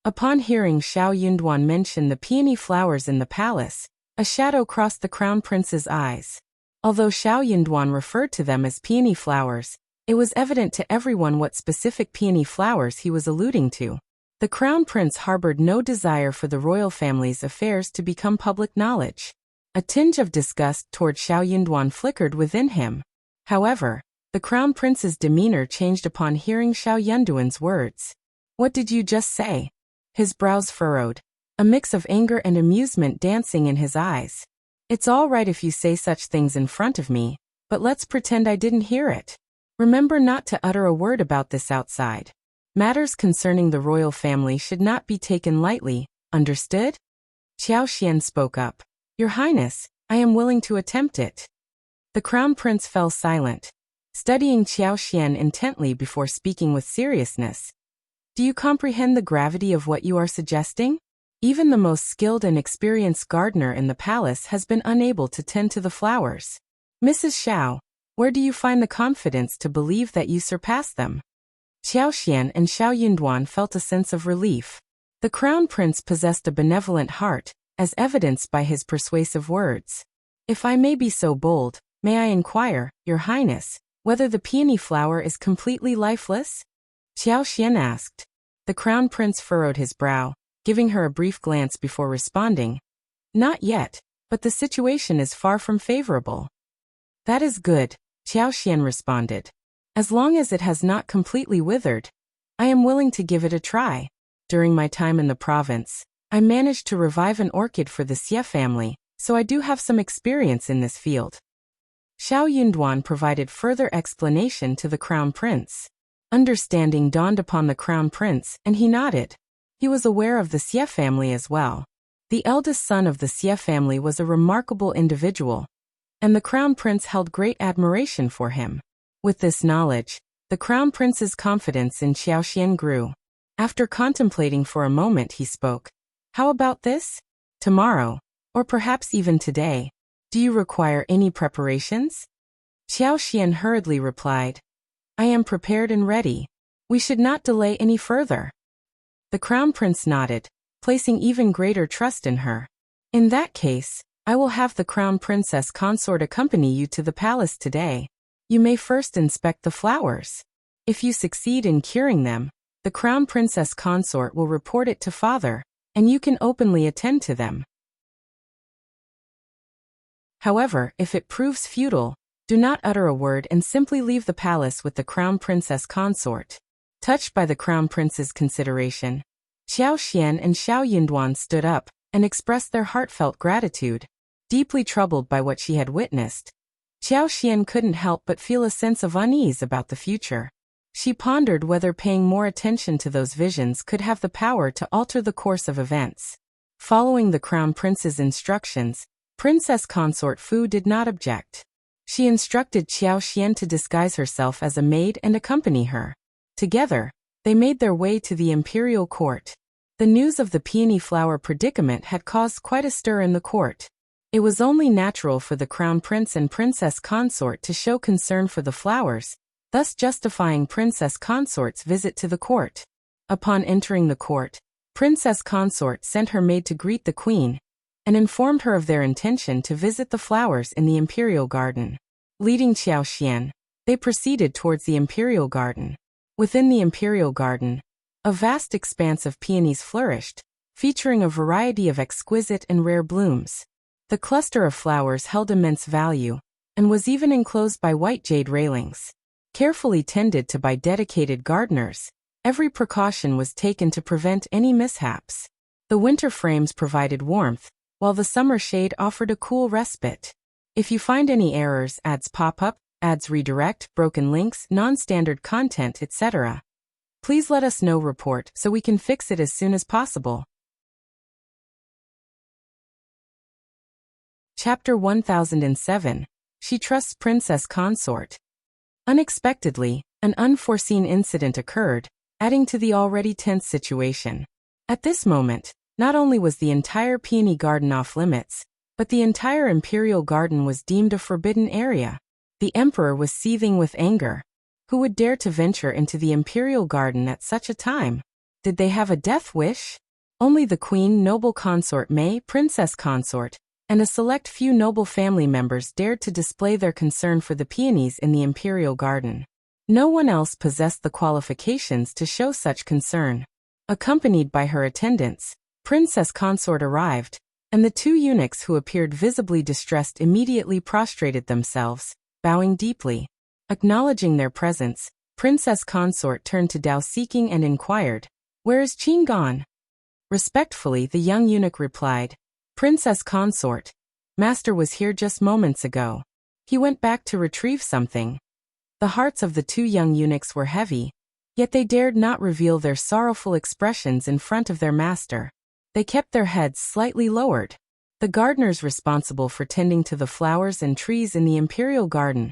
Upon hearing Xiao Yunduan mention the peony flowers in the palace, a shadow crossed the crown prince's eyes. Although Xiao Yunduan referred to them as peony flowers, it was evident to everyone what specific peony flowers he was alluding to. The crown prince harbored no desire for the royal family's affairs to become public knowledge. A tinge of disgust toward Xiao Yunduan flickered within him. However, the crown prince's demeanor changed upon hearing Xiao Yunduan's words. What did you just say? His brows furrowed, a mix of anger and amusement dancing in his eyes. It's all right if you say such things in front of me, but let's pretend I didn't hear it. Remember not to utter a word about this outside. Matters concerning the royal family should not be taken lightly, understood? Xiao Xian spoke up. Your Highness, I am willing to attempt it. The crown prince fell silent, studying Xiao Xian intently before speaking with seriousness. Do you comprehend the gravity of what you are suggesting? Even the most skilled and experienced gardener in the palace has been unable to tend to the flowers. Mrs. Xiao, where do you find the confidence to believe that you surpass them? Xiao Xian and Xiao Yunduan felt a sense of relief. The crown prince possessed a benevolent heart, as evidenced by his persuasive words. If I may be so bold, may I inquire, Your Highness, whether the peony flower is completely lifeless? Xiao Xian asked. The crown prince furrowed his brow, giving her a brief glance before responding. Not yet, but the situation is far from favorable. That is good, Xiao Xian responded. As long as it has not completely withered, I am willing to give it a try. During my time in the province, I managed to revive an orchid for the Xie family, so I do have some experience in this field. Xiao Yunduan provided further explanation to the crown prince. Understanding dawned upon the crown prince, and he nodded. He was aware of the Xie family as well. The eldest son of the Xie family was a remarkable individual, and the crown prince held great admiration for him. With this knowledge, the crown prince's confidence in Xiao Xian grew. After contemplating for a moment, he spoke. How about this? Tomorrow, or perhaps even today. Do you require any preparations? Xiao Xian hurriedly replied. I am prepared and ready. We should not delay any further. The crown prince nodded, placing even greater trust in her. In that case, I will have the crown princess consort accompany you to the palace today. You may first inspect the flowers. If you succeed in curing them, the crown princess consort will report it to father, and you can openly attend to them. However, if it proves futile, do not utter a word and simply leave the palace with the crown princess consort. Touched by the crown prince's consideration, Xiao Xian and Xiao Yunduan stood up and expressed their heartfelt gratitude. Deeply troubled by what she had witnessed, Xiao Xian couldn't help but feel a sense of unease about the future. She pondered whether paying more attention to those visions could have the power to alter the course of events. Following the crown prince's instructions, Princess Consort Fu did not object. She instructed Xiao Xian to disguise herself as a maid and accompany her. Together, they made their way to the imperial court. The news of the peony flower predicament had caused quite a stir in the court. It was only natural for the crown prince and princess consort to show concern for the flowers, thus justifying Princess Consort's visit to the court. Upon entering the court, Princess Consort sent her maid to greet the queen, and informed her of their intention to visit the flowers in the imperial garden. Leading Xiao Xian, they proceeded towards the imperial garden. Within the imperial garden, a vast expanse of peonies flourished, featuring a variety of exquisite and rare blooms. The cluster of flowers held immense value, and was even enclosed by white jade railings. Carefully tended to by dedicated gardeners, every precaution was taken to prevent any mishaps. The winter frames provided warmth, while the summer shade offered a cool respite. If you find any errors, ads pop up, ads redirect, broken links, non-standard content, etc., please let us know. Report so we can fix it as soon as possible. Chapter 1007. She trusts Princess Consort. Unexpectedly, an unforeseen incident occurred, adding to the already tense situation. At this moment, not only was the entire peony garden off limits, But the entire imperial garden was deemed a forbidden area. The emperor was seething with anger. Who would dare to venture into the imperial garden at such a time? Did they have a death wish? Only the queen, noble consort May, princess consort, and a select few noble family members dared to display their concern for the peonies in the imperial garden. No one else possessed the qualifications to show such concern. Accompanied by her attendants, Princess Consort arrived, and the two eunuchs who appeared visibly distressed immediately prostrated themselves, bowing deeply. Acknowledging their presence, Princess Consort turned to Dao Seeking and inquired, "Where is Qin gone?" Respectfully, the young eunuch replied, "Princess Consort, Master was here just moments ago. He went back to retrieve something." The hearts of the two young eunuchs were heavy, yet they dared not reveal their sorrowful expressions in front of their master. They kept their heads slightly lowered. The gardeners responsible for tending to the flowers and trees in the imperial garden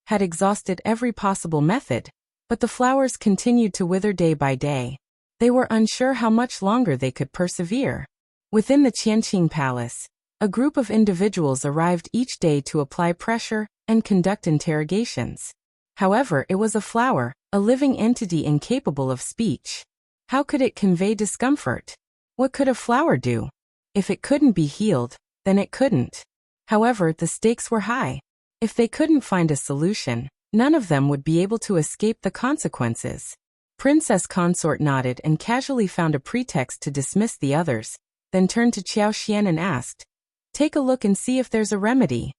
had exhausted every possible method, but the flowers continued to wither day by day. They were unsure how much longer they could persevere. Within the Qianqing Palace, a group of individuals arrived each day to apply pressure and conduct interrogations. However, it was a flower, a living entity incapable of speech. How could it convey discomfort? What could a flower do? If it couldn't be healed, then it couldn't. However, the stakes were high. If they couldn't find a solution, none of them would be able to escape the consequences. Princess Consort nodded and casually found a pretext to dismiss the others, then turned to Xian and asked, "Take a look and see if there's a remedy."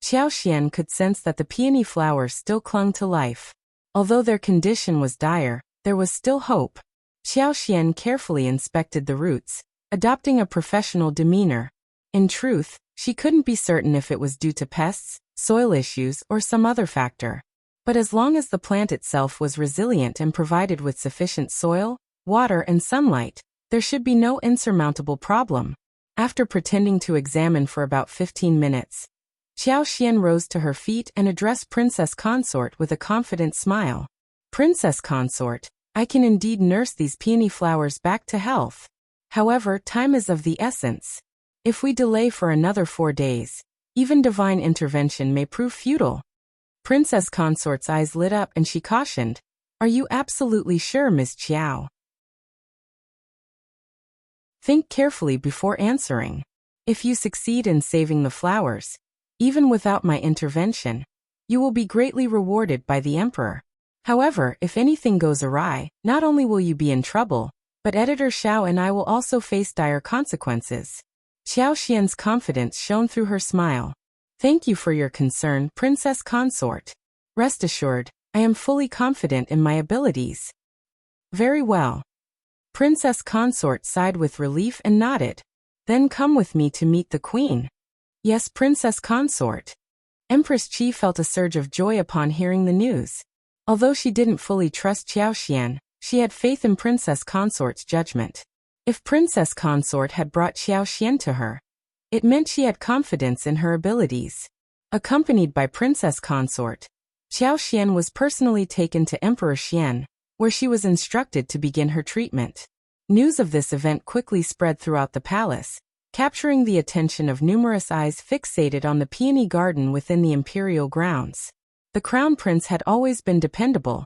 Xian could sense that the peony flowers still clung to life. Although their condition was dire, there was still hope. Xian carefully inspected the roots, adopting a professional demeanor. In truth, she couldn't be certain if it was due to pests, soil issues, or some other factor. But as long as the plant itself was resilient and provided with sufficient soil, water, and sunlight, there should be no insurmountable problem. After pretending to examine for about 15 minutes, Xian rose to her feet and addressed Princess Consort with a confident smile. "Princess Consort, I can indeed nurse these peony flowers back to health. However, time is of the essence. If we delay for another 4 days, even divine intervention may prove futile." Princess Consort's eyes lit up and she cautioned, "Are you absolutely sure, Ms. Qiao? Think carefully before answering. If you succeed in saving the flowers, even without my intervention, you will be greatly rewarded by the emperor. However, if anything goes awry, not only will you be in trouble, but Editor Xiao and I will also face dire consequences." Xian's confidence shone through her smile. "Thank you for your concern, Princess Consort. Rest assured, I am fully confident in my abilities." "Very well." Princess Consort sighed with relief and nodded. "Then come with me to meet the queen." "Yes, Princess Consort." Empress Qi felt a surge of joy upon hearing the news. Although she didn't fully trust Xian, she had faith in Princess Consort's judgment. If Princess Consort had brought Xian to her, it meant she had confidence in her abilities. Accompanied by Princess Consort, Xian was personally taken to Emperor Xian, where she was instructed to begin her treatment. News of this event quickly spread throughout the palace, capturing the attention of numerous eyes fixated on the peony garden within the imperial grounds. The crown prince had always been dependable,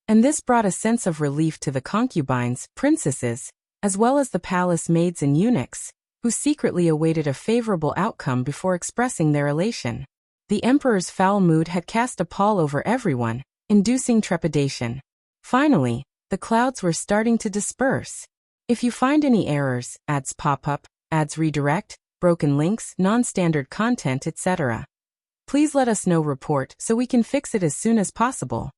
and this brought a sense of relief to the concubines, princesses, as well as the palace maids and eunuchs, who secretly awaited a favorable outcome before expressing their elation. The emperor's foul mood had cast a pall over everyone, inducing trepidation. Finally, the clouds were starting to disperse. If you find any errors, ads pop up, ads redirect, broken links, non-standard content, etc., please let us know. Report so we can fix it as soon as possible.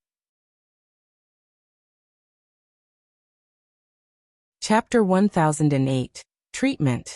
Chapter 1008. Treatment.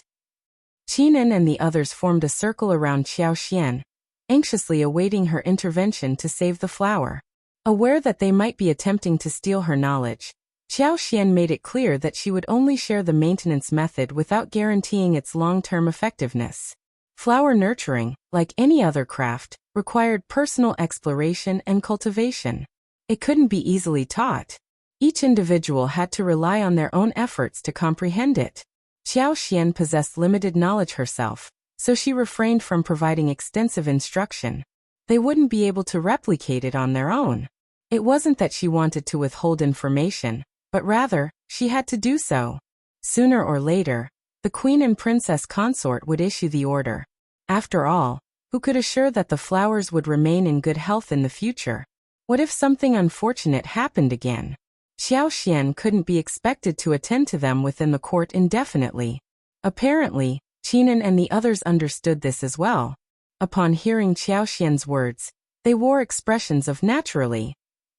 Qinan and the others formed a circle around Xian, anxiously awaiting her intervention to save the flower. Aware that they might be attempting to steal her knowledge, Xian made it clear that she would only share the maintenance method without guaranteeing its long-term effectiveness. Flower nurturing, like any other craft, required personal exploration and cultivation. It couldn't be easily taught. Each individual had to rely on their own efforts to comprehend it. Xian possessed limited knowledge herself, so she refrained from providing extensive instruction. They wouldn't be able to replicate it on their own. It wasn't that she wanted to withhold information, but rather, she had to do so. Sooner or later, the Queen and Princess Consort would issue the order. After all, who could assure that the flowers would remain in good health in the future? What if something unfortunate happened again? Xiao Xian couldn't be expected to attend to them within the court indefinitely. Apparently, Qinan and the others understood this as well. Upon hearing Xiao Xian's words, they wore expressions of naturally,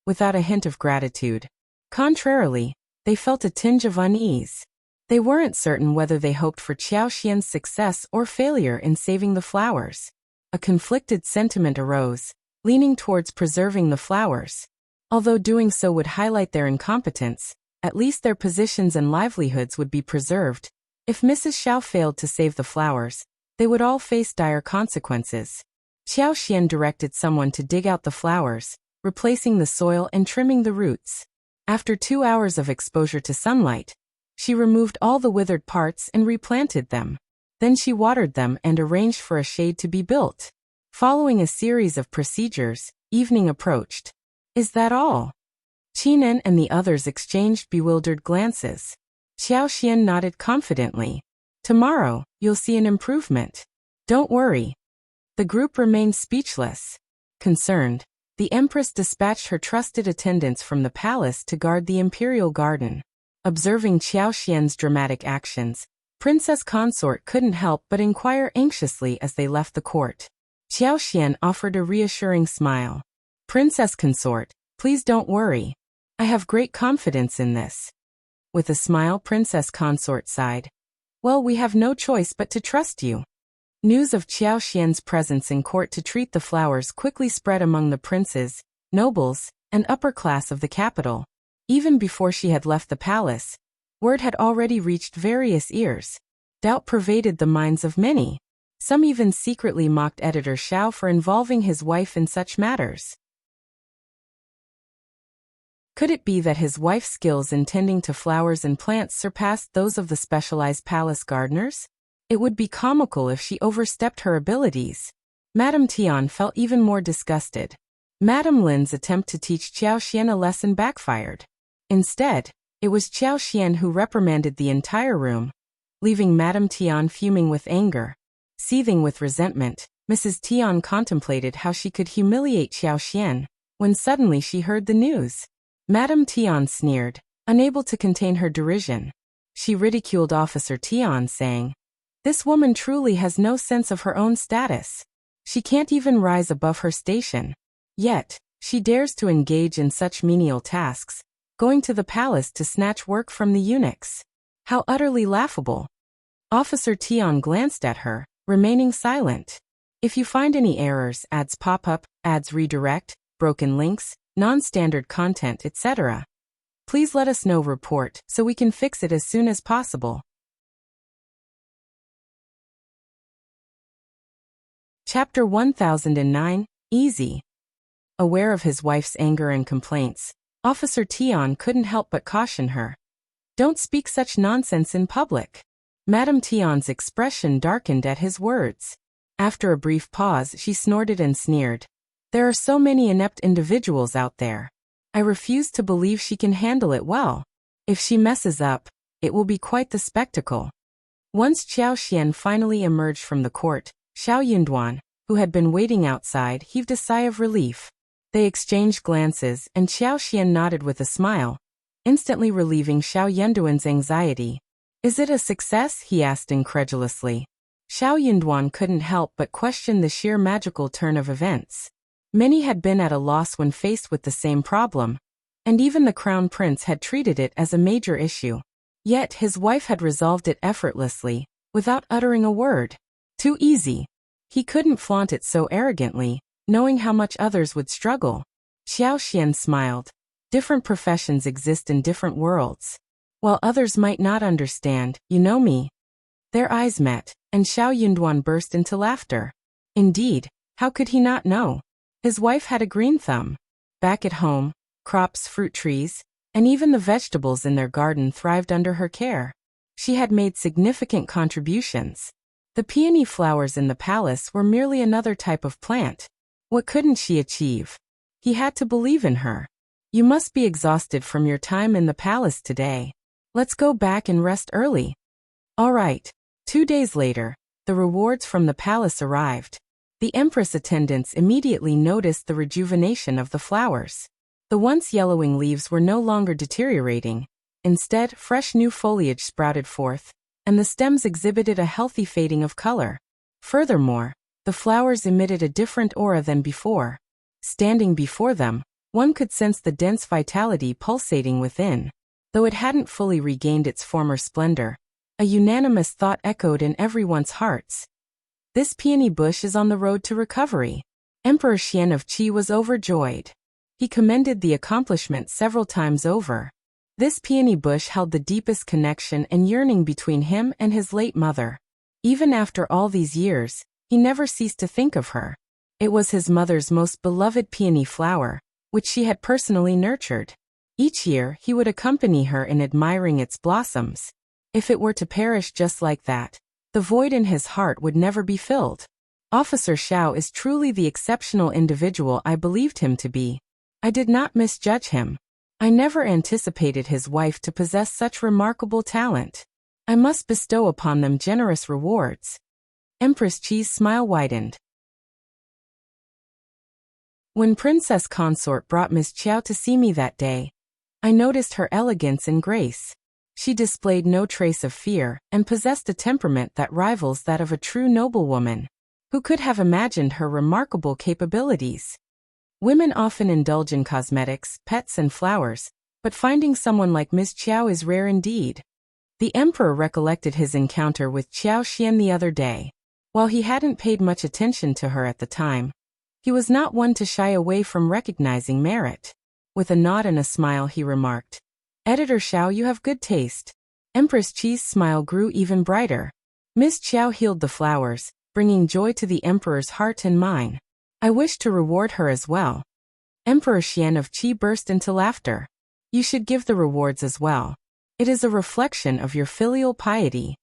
without a hint of gratitude. Contrarily, they felt a tinge of unease. They weren't certain whether they hoped for Xiao Xian's success or failure in saving the flowers. A conflicted sentiment arose, leaning towards preserving the flowers. Although doing so would highlight their incompetence, at least their positions and livelihoods would be preserved. If Mrs. Xiao failed to save the flowers, they would all face dire consequences. Xiao Xian directed someone to dig out the flowers, replacing the soil and trimming the roots. After 2 hours of exposure to sunlight, she removed all the withered parts and replanted them. Then she watered them and arranged for a shade to be built. Following a series of procedures, evening approached. Is that all? Qinan and the others exchanged bewildered glances. Xiao Xian nodded confidently. Tomorrow, you'll see an improvement. Don't worry. The group remained speechless. Concerned, the Empress dispatched her trusted attendants from the palace to guard the imperial garden. Observing Xiao Xian's dramatic actions, Princess Consort couldn't help but inquire anxiously as they left the court. Xiao Xian offered a reassuring smile. Princess Consort, please don't worry. I have great confidence in this. With a smile, Princess Consort sighed. Well, we have no choice but to trust you. News of Xiao Xian's presence in court to treat the flowers quickly spread among the princes, nobles, and upper class of the capital. Even before she had left the palace, word had already reached various ears. Doubt pervaded the minds of many. Some even secretly mocked editor Xiao for involving his wife in such matters. Could it be that his wife's skills in tending to flowers and plants surpassed those of the specialized palace gardeners? It would be comical if she overstepped her abilities. Madame Tian felt even more disgusted. Madame Lin's attempt to teach Xiao Xian a lesson backfired. Instead, it was Xiao Xian who reprimanded the entire room, leaving Madame Tian fuming with anger. Seething with resentment, Mrs. Tian contemplated how she could humiliate Xiao Xian, when suddenly she heard the news. Madame Tian sneered, unable to contain her derision. She ridiculed Officer Tian, saying, "This woman truly has no sense of her own status. She can't even rise above her station. Yet, she dares to engage in such menial tasks, going to the palace to snatch work from the eunuchs. How utterly laughable." Officer Tian glanced at her, remaining silent. If you find any errors, ads pop up, ads redirect, broken links, non-standard content, etc., please let us know. Report so we can fix it as soon as possible. Chapter 1009, Easy. Aware of his wife's anger and complaints, Officer Tian couldn't help but caution her. Don't speak such nonsense in public. Madame Tian's expression darkened at his words. After a brief pause, she snorted and sneered. There are so many inept individuals out there. I refuse to believe she can handle it well. If she messes up, it will be quite the spectacle. Once Xiao Xian finally emerged from the court, Xiao Yunduan, who had been waiting outside, heaved a sigh of relief. They exchanged glances, and Xiao Xian nodded with a smile, instantly relieving Xiao Yunduan's anxiety. Is it a success? He asked incredulously. Xiao Yunduan couldn't help but question the sheer magical turn of events. Many had been at a loss when faced with the same problem, and even the crown prince had treated it as a major issue. Yet his wife had resolved it effortlessly, without uttering a word. Too easy. He couldn't flaunt it so arrogantly, knowing how much others would struggle. Xiao Xian smiled. Different professions exist in different worlds. While others might not understand, you know me. Their eyes met, and Xiao Yunduan burst into laughter. Indeed, how could he not know? His wife had a green thumb. Back at home, crops, fruit trees, and even the vegetables in their garden thrived under her care. She had made significant contributions. The peony flowers in the palace were merely another type of plant. What couldn't she achieve? He had to believe in her. You must be exhausted from your time in the palace today. Let's go back and rest early. All right. 2 days later, the rewards from the palace arrived. The Empress attendants immediately noticed the rejuvenation of the flowers. The once yellowing leaves were no longer deteriorating. Instead, fresh new foliage sprouted forth, and the stems exhibited a healthy fading of color. Furthermore, the flowers emitted a different aura than before. Standing before them, one could sense the dense vitality pulsating within. Though it hadn't fully regained its former splendor, a unanimous thought echoed in everyone's hearts. This peony bush is on the road to recovery. Emperor Xian of Qi was overjoyed. He commended the accomplishment several times over. This peony bush held the deepest connection and yearning between him and his late mother. Even after all these years, he never ceased to think of her. It was his mother's most beloved peony flower, which she had personally nurtured. Each year, he would accompany her in admiring its blossoms. If it were to perish just like that, the void in his heart would never be filled. Officer Xiao is truly the exceptional individual I believed him to be. I did not misjudge him. I never anticipated his wife to possess such remarkable talent. I must bestow upon them generous rewards. Empress Qi's smile widened. When Princess Consort brought Miss Qiao to see me that day, I noticed her elegance and grace. She displayed no trace of fear and possessed a temperament that rivals that of a true noblewoman. Who could have imagined her remarkable capabilities? Women often indulge in cosmetics, pets and flowers, but finding someone like Miss Qiao is rare indeed. The emperor recollected his encounter with Qiao Xian the other day. While he hadn't paid much attention to her at the time, he was not one to shy away from recognizing merit. With a nod and a smile he remarked, "Editor Xiao, you have good taste." Empress Qi's smile grew even brighter. Miss Qiao healed the flowers, bringing joy to the emperor's heart and mind. I wish to reward her as well. Emperor Xian of Qi burst into laughter. You should give the rewards as well. It is a reflection of your filial piety.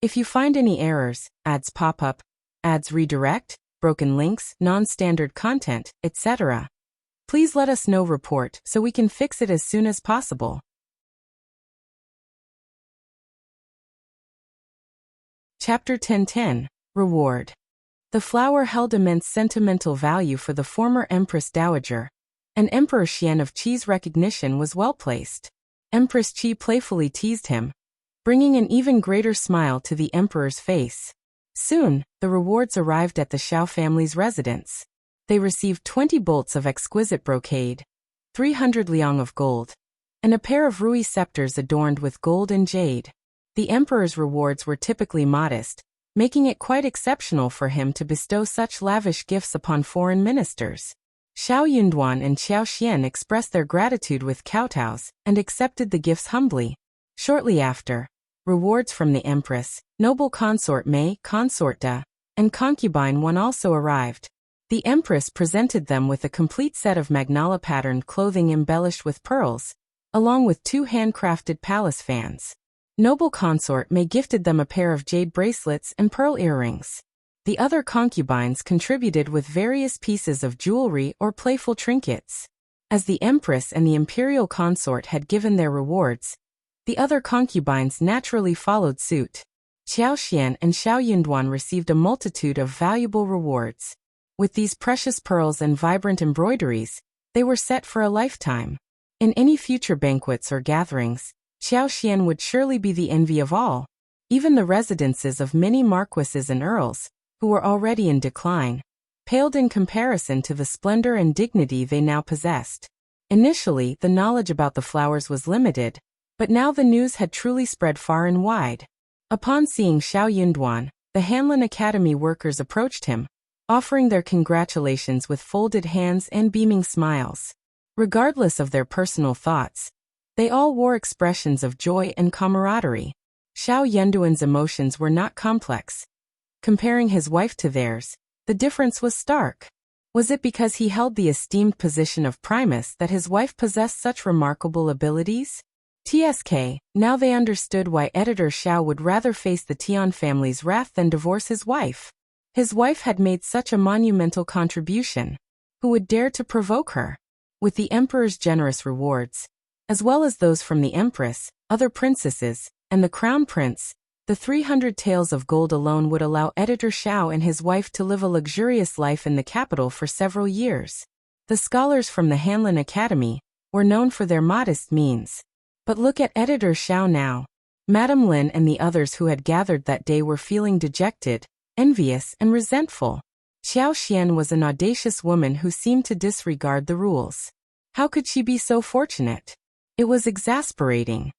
If you find any errors, ads pop up, ads redirect, broken links, non-standard content, etc., please let us know report so we can fix it as soon as possible. Chapter 1010, Reward. The flower held immense sentimental value for the former Empress Dowager, and Emperor Xian of Qi's recognition was well placed. Empress Qi playfully teased him, bringing an even greater smile to the emperor's face. Soon, the rewards arrived at the Xiao family's residence. They received 20 bolts of exquisite brocade, 300 liang of gold, and a pair of Rui scepters adorned with gold and jade. The emperor's rewards were typically modest, making it quite exceptional for him to bestow such lavish gifts upon foreign ministers. Xiao Yunduan and Xiao Xian expressed their gratitude with kowtows and accepted the gifts humbly. Shortly after, rewards from the empress, noble consort Mei, consort Da, and concubine One also arrived. The empress presented them with a complete set of magnolia-patterned clothing embellished with pearls, along with 2 handcrafted palace fans. Noble consort Mei gifted them a pair of jade bracelets and pearl earrings. The other concubines contributed with various pieces of jewelry or playful trinkets. As the empress and the imperial consort had given their rewards, the other concubines naturally followed suit. Xiao Xian and Xiao Yunduan received a multitude of valuable rewards. With these precious pearls and vibrant embroideries, they were set for a lifetime. In any future banquets or gatherings, Xiao Xian would surely be the envy of all. Even the residences of many marquises and earls, who were already in decline, paled in comparison to the splendor and dignity they now possessed. Initially, the knowledge about the flowers was limited, but now the news had truly spread far and wide. Upon seeing Xiao Yunduan, the Hanlin Academy workers approached him, offering their congratulations with folded hands and beaming smiles. Regardless of their personal thoughts, they all wore expressions of joy and camaraderie. Xiao Yunduan's emotions were not complex. Comparing his wife to theirs, the difference was stark. Was it because he held the esteemed position of Primus that his wife possessed such remarkable abilities? TSK, now they understood why editor Xiao would rather face the Tian family's wrath than divorce his wife. His wife had made such a monumental contribution. Who would dare to provoke her? With the emperor's generous rewards, as well as those from the empress, other princesses, and the crown prince, the 300 taels of gold alone would allow editor Xiao and his wife to live a luxurious life in the capital for several years. The scholars from the Hanlin Academy were known for their modest means. But look at editor Xiao now. Madame Lin and the others who had gathered that day were feeling dejected, envious, and resentful. Xiao Xian was an audacious woman who seemed to disregard the rules. How could she be so fortunate? It was exasperating.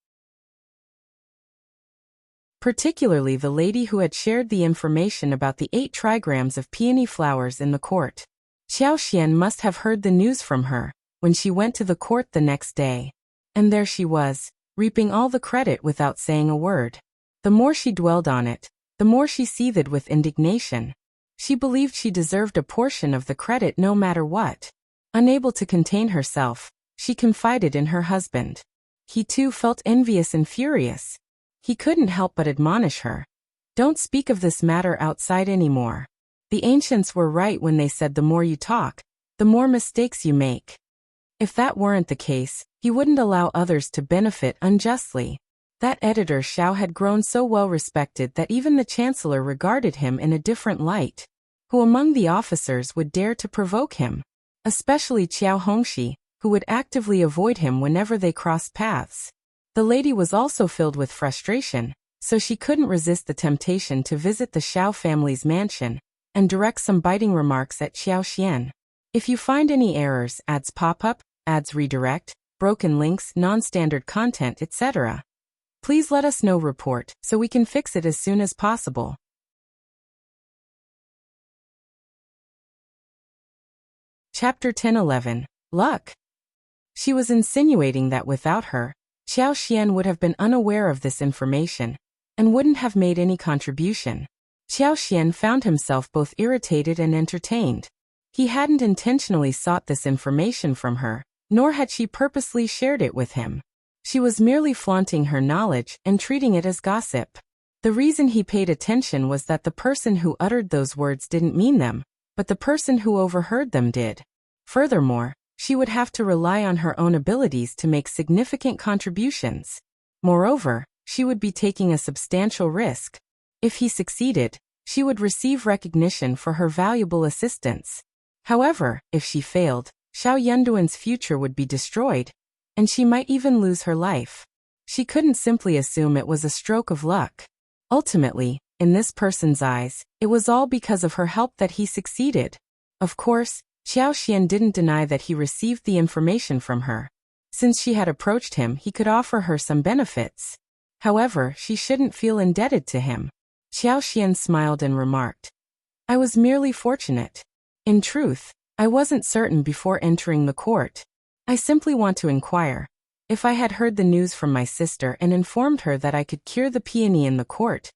Particularly the lady who had shared the information about the 8 trigrams of peony flowers in the court. Xiao Xian must have heard the news from her when she went to the court the next day. And there she was, reaping all the credit without saying a word. The more she dwelled on it, the more she seethed with indignation. She believed she deserved a portion of the credit no matter what. Unable to contain herself, she confided in her husband. He too felt envious and furious. He couldn't help but admonish her. Don't speak of this matter outside anymore. The ancients were right when they said the more you talk, the more mistakes you make. If that weren't the case, he wouldn't allow others to benefit unjustly. That editor Xiao had grown so well respected that even the chancellor regarded him in a different light. Who among the officers would dare to provoke him? Especially Qiao Hongxi, who would actively avoid him whenever they crossed paths. The lady was also filled with frustration, so she couldn't resist the temptation to visit the Xiao family's mansion and direct some biting remarks at Xiao Xian. If you find any errors, ads pop up, ads redirect, broken links, non-standard content, etc., please let us know. Report so we can fix it as soon as possible. Chapter 10-11. Luck. She was insinuating that without her, Xiao Xian would have been unaware of this information and wouldn't have made any contribution. Xiao Xian found himself both irritated and entertained. He hadn't intentionally sought this information from her, nor had she purposely shared it with him. She was merely flaunting her knowledge and treating it as gossip. The reason he paid attention was that the person who uttered those words didn't mean them, but the person who overheard them did. Furthermore, she would have to rely on her own abilities to make significant contributions. Moreover, she would be taking a substantial risk. If he succeeded, she would receive recognition for her valuable assistance. However, if she failed, Xiao Yunduan's future would be destroyed, and she might even lose her life. She couldn't simply assume it was a stroke of luck. Ultimately, in this person's eyes, it was all because of her help that he succeeded. Of course, Xiao Xian didn't deny that he received the information from her. Since she had approached him, he could offer her some benefits. However, she shouldn't feel indebted to him. Xiao Xian smiled and remarked, "I was merely fortunate. In truth, I wasn't certain before entering the court. I simply want to inquire. If I had heard the news from my sister and informed her that I could cure the peony in the court,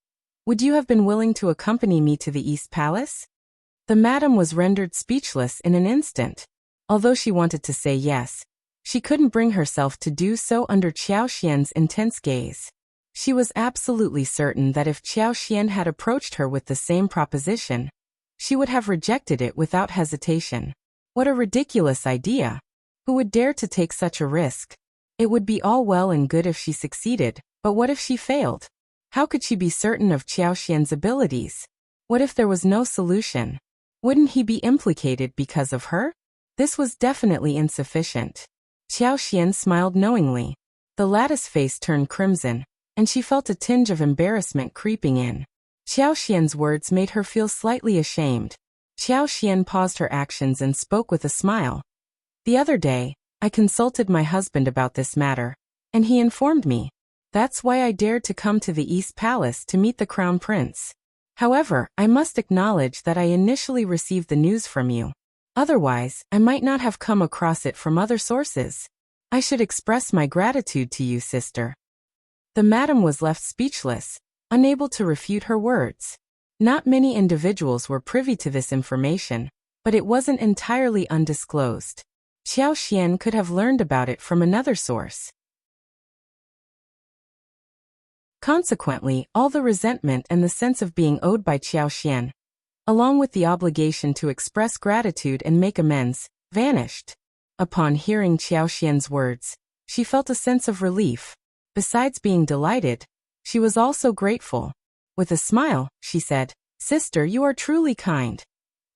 would you have been willing to accompany me to the East Palace?" The madam was rendered speechless in an instant. Although she wanted to say yes, she couldn't bring herself to do so under Xiao Xian's intense gaze. She was absolutely certain that if Xiao Xian had approached her with the same proposition, she would have rejected it without hesitation. What a ridiculous idea! Who would dare to take such a risk? It would be all well and good if she succeeded, but what if she failed? How could she be certain of Xiao Xian's abilities? What if there was no solution? Wouldn't he be implicated because of her? This was definitely insufficient. Xiao Xian smiled knowingly. The lattice face turned crimson, and she felt a tinge of embarrassment creeping in. Xiao Xian's words made her feel slightly ashamed. Xiao Xian paused her actions and spoke with a smile. "The other day, I consulted my husband about this matter, and he informed me. That's why I dared to come to the East Palace to meet the Crown Prince. However, I must acknowledge that I initially received the news from you. Otherwise, I might not have come across it from other sources. I should express my gratitude to you, sister." The madam was left speechless, unable to refute her words. Not many individuals were privy to this information, but it wasn't entirely undisclosed. Xiao Xian could have learned about it from another source. Consequently, all the resentment and the sense of being owed by Xiaoxian, along with the obligation to express gratitude and make amends, vanished. Upon hearing Xiaoxian's words, she felt a sense of relief. Besides being delighted, she was also grateful. With a smile, she said, "Sister, you are truly kind."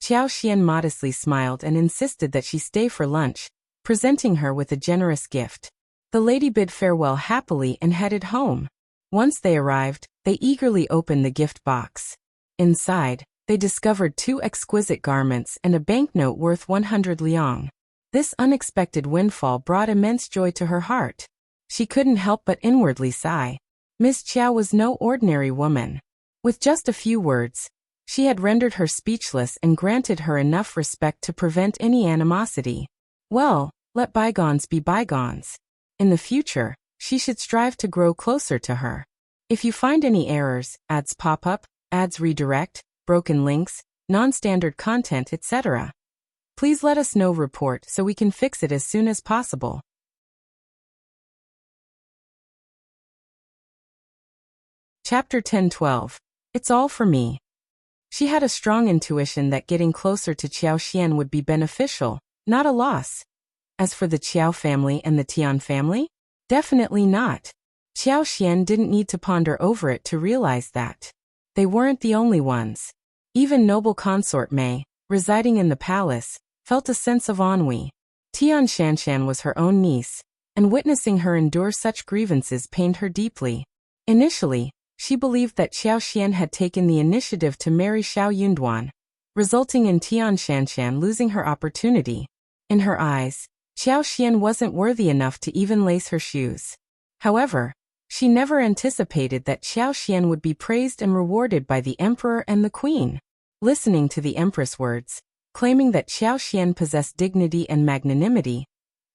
Xiaoxian modestly smiled and insisted that she stay for lunch, presenting her with a generous gift. The lady bid farewell happily and headed home. Once they arrived, they eagerly opened the gift box. Inside, they discovered 2 exquisite garments and a banknote worth 100 liang. This unexpected windfall brought immense joy to her heart. She couldn't help but inwardly sigh. Miss Chiao was no ordinary woman. With just a few words, she had rendered her speechless and granted her enough respect to prevent any animosity. Well, let bygones be bygones. In the future, she should strive to grow closer to her. If you find any errors, ads pop up, ads redirect, broken links, non-standard content, etc., please let us know. Report so we can fix it as soon as possible. Chapter 10-12. It's all for me. She had a strong intuition that getting closer to Xiaoxian would be beneficial, not a loss. As for the Qiao family and the Tian family, definitely not. Xiaoxian didn't need to ponder over it to realize that. They weren't the only ones. Even noble consort Mei, residing in the palace, felt a sense of ennui. Tian Shanshan was her own niece, and witnessing her endure such grievances pained her deeply. Initially, she believed that Xiaoxian had taken the initiative to marry Xiao Yunduan, resulting in Tian Shanshan losing her opportunity. In her eyes, Xiaoxian wasn't worthy enough to even lace her shoes. However, she never anticipated that Xiaoxian would be praised and rewarded by the emperor and the queen. Listening to the empress words, claiming that Xiaoxian possessed dignity and magnanimity,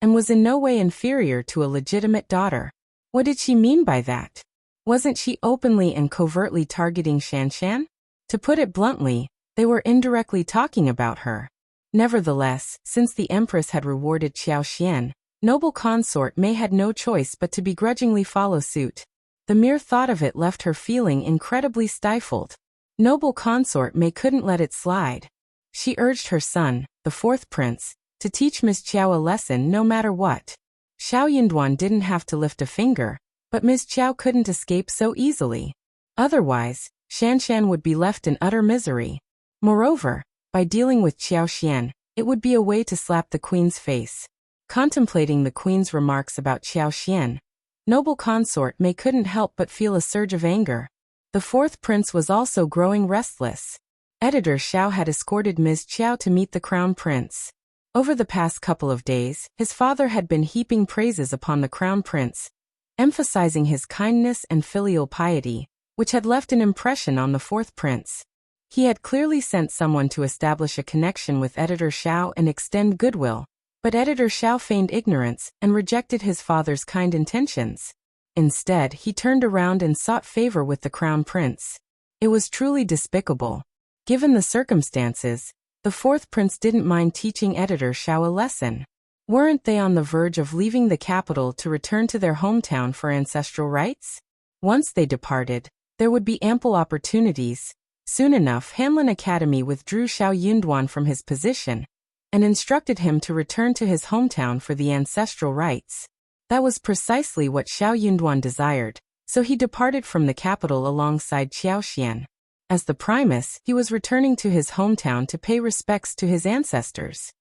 and was in no way inferior to a legitimate daughter. What did she mean by that? Wasn't she openly and covertly targeting Shanshan? To put it bluntly, they were indirectly talking about her. Nevertheless, since the empress had rewarded Xiaoxian, noble consort Mei had no choice but to begrudgingly follow suit. The mere thought of it left her feeling incredibly stifled. Noble consort Mei couldn't let it slide. She urged her son, the 4th prince, to teach Ms. Chiao a lesson no matter what. Xiao Yunduan didn't have to lift a finger, but Ms. Chiao couldn't escape so easily. Otherwise, Shanshan would be left in utter misery. Moreover, by dealing with Xiaoxian, it would be a way to slap the queen's face. Contemplating the queen's remarks about Xiaoxian, noble consort Mei couldn't help but feel a surge of anger. The 4th prince was also growing restless. Editor Xiao had escorted Ms. Chiao to meet the crown prince. Over the past couple of days, his father had been heaping praises upon the crown prince, emphasizing his kindness and filial piety, which had left an impression on the 4th prince. He had clearly sent someone to establish a connection with Editor Xiao and extend goodwill, but Editor Xiao feigned ignorance and rejected his father's kind intentions. Instead, he turned around and sought favor with the crown prince. It was truly despicable. Given the circumstances, the 4th prince didn't mind teaching Editor Xiao a lesson. Weren't they on the verge of leaving the capital to return to their hometown for ancestral rites? Once they departed, there would be ample opportunities. Soon enough, Hanlin Academy withdrew Xiao Yunduan from his position and instructed him to return to his hometown for the ancestral rites. That was precisely what Xiao Yunduan desired, so he departed from the capital alongside Xiaoxian. As the Primus, he was returning to his hometown to pay respects to his ancestors.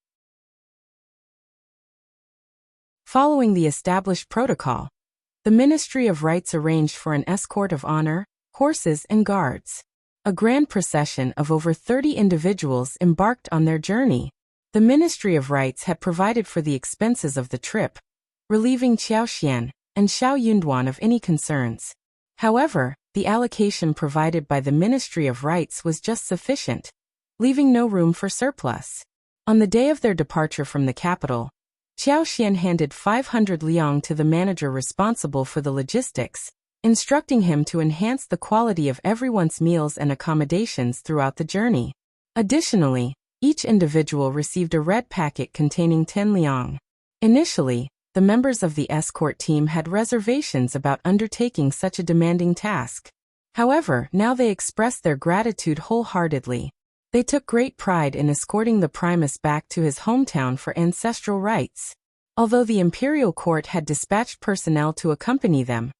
Following the established protocol, the Ministry of Rites arranged for an escort of honor, horses and guards. A grand procession of over 30 individuals embarked on their journey. The Ministry of Rites had provided for the expenses of the trip, relieving Xiaoxian and Xiao Yunduan of any concerns. However, the allocation provided by the Ministry of Rites was just sufficient, leaving no room for surplus. On the day of their departure from the capital, Xiaoxian handed 500 liang to the manager responsible for the logistics, instructing him to enhance the quality of everyone's meals and accommodations throughout the journey. Additionally, each individual received a red packet containing 10 liang. Initially, the members of the escort team had reservations about undertaking such a demanding task. However, now they expressed their gratitude wholeheartedly. They took great pride in escorting the Primus back to his hometown for ancestral rites. Although the imperial court had dispatched personnel to accompany them,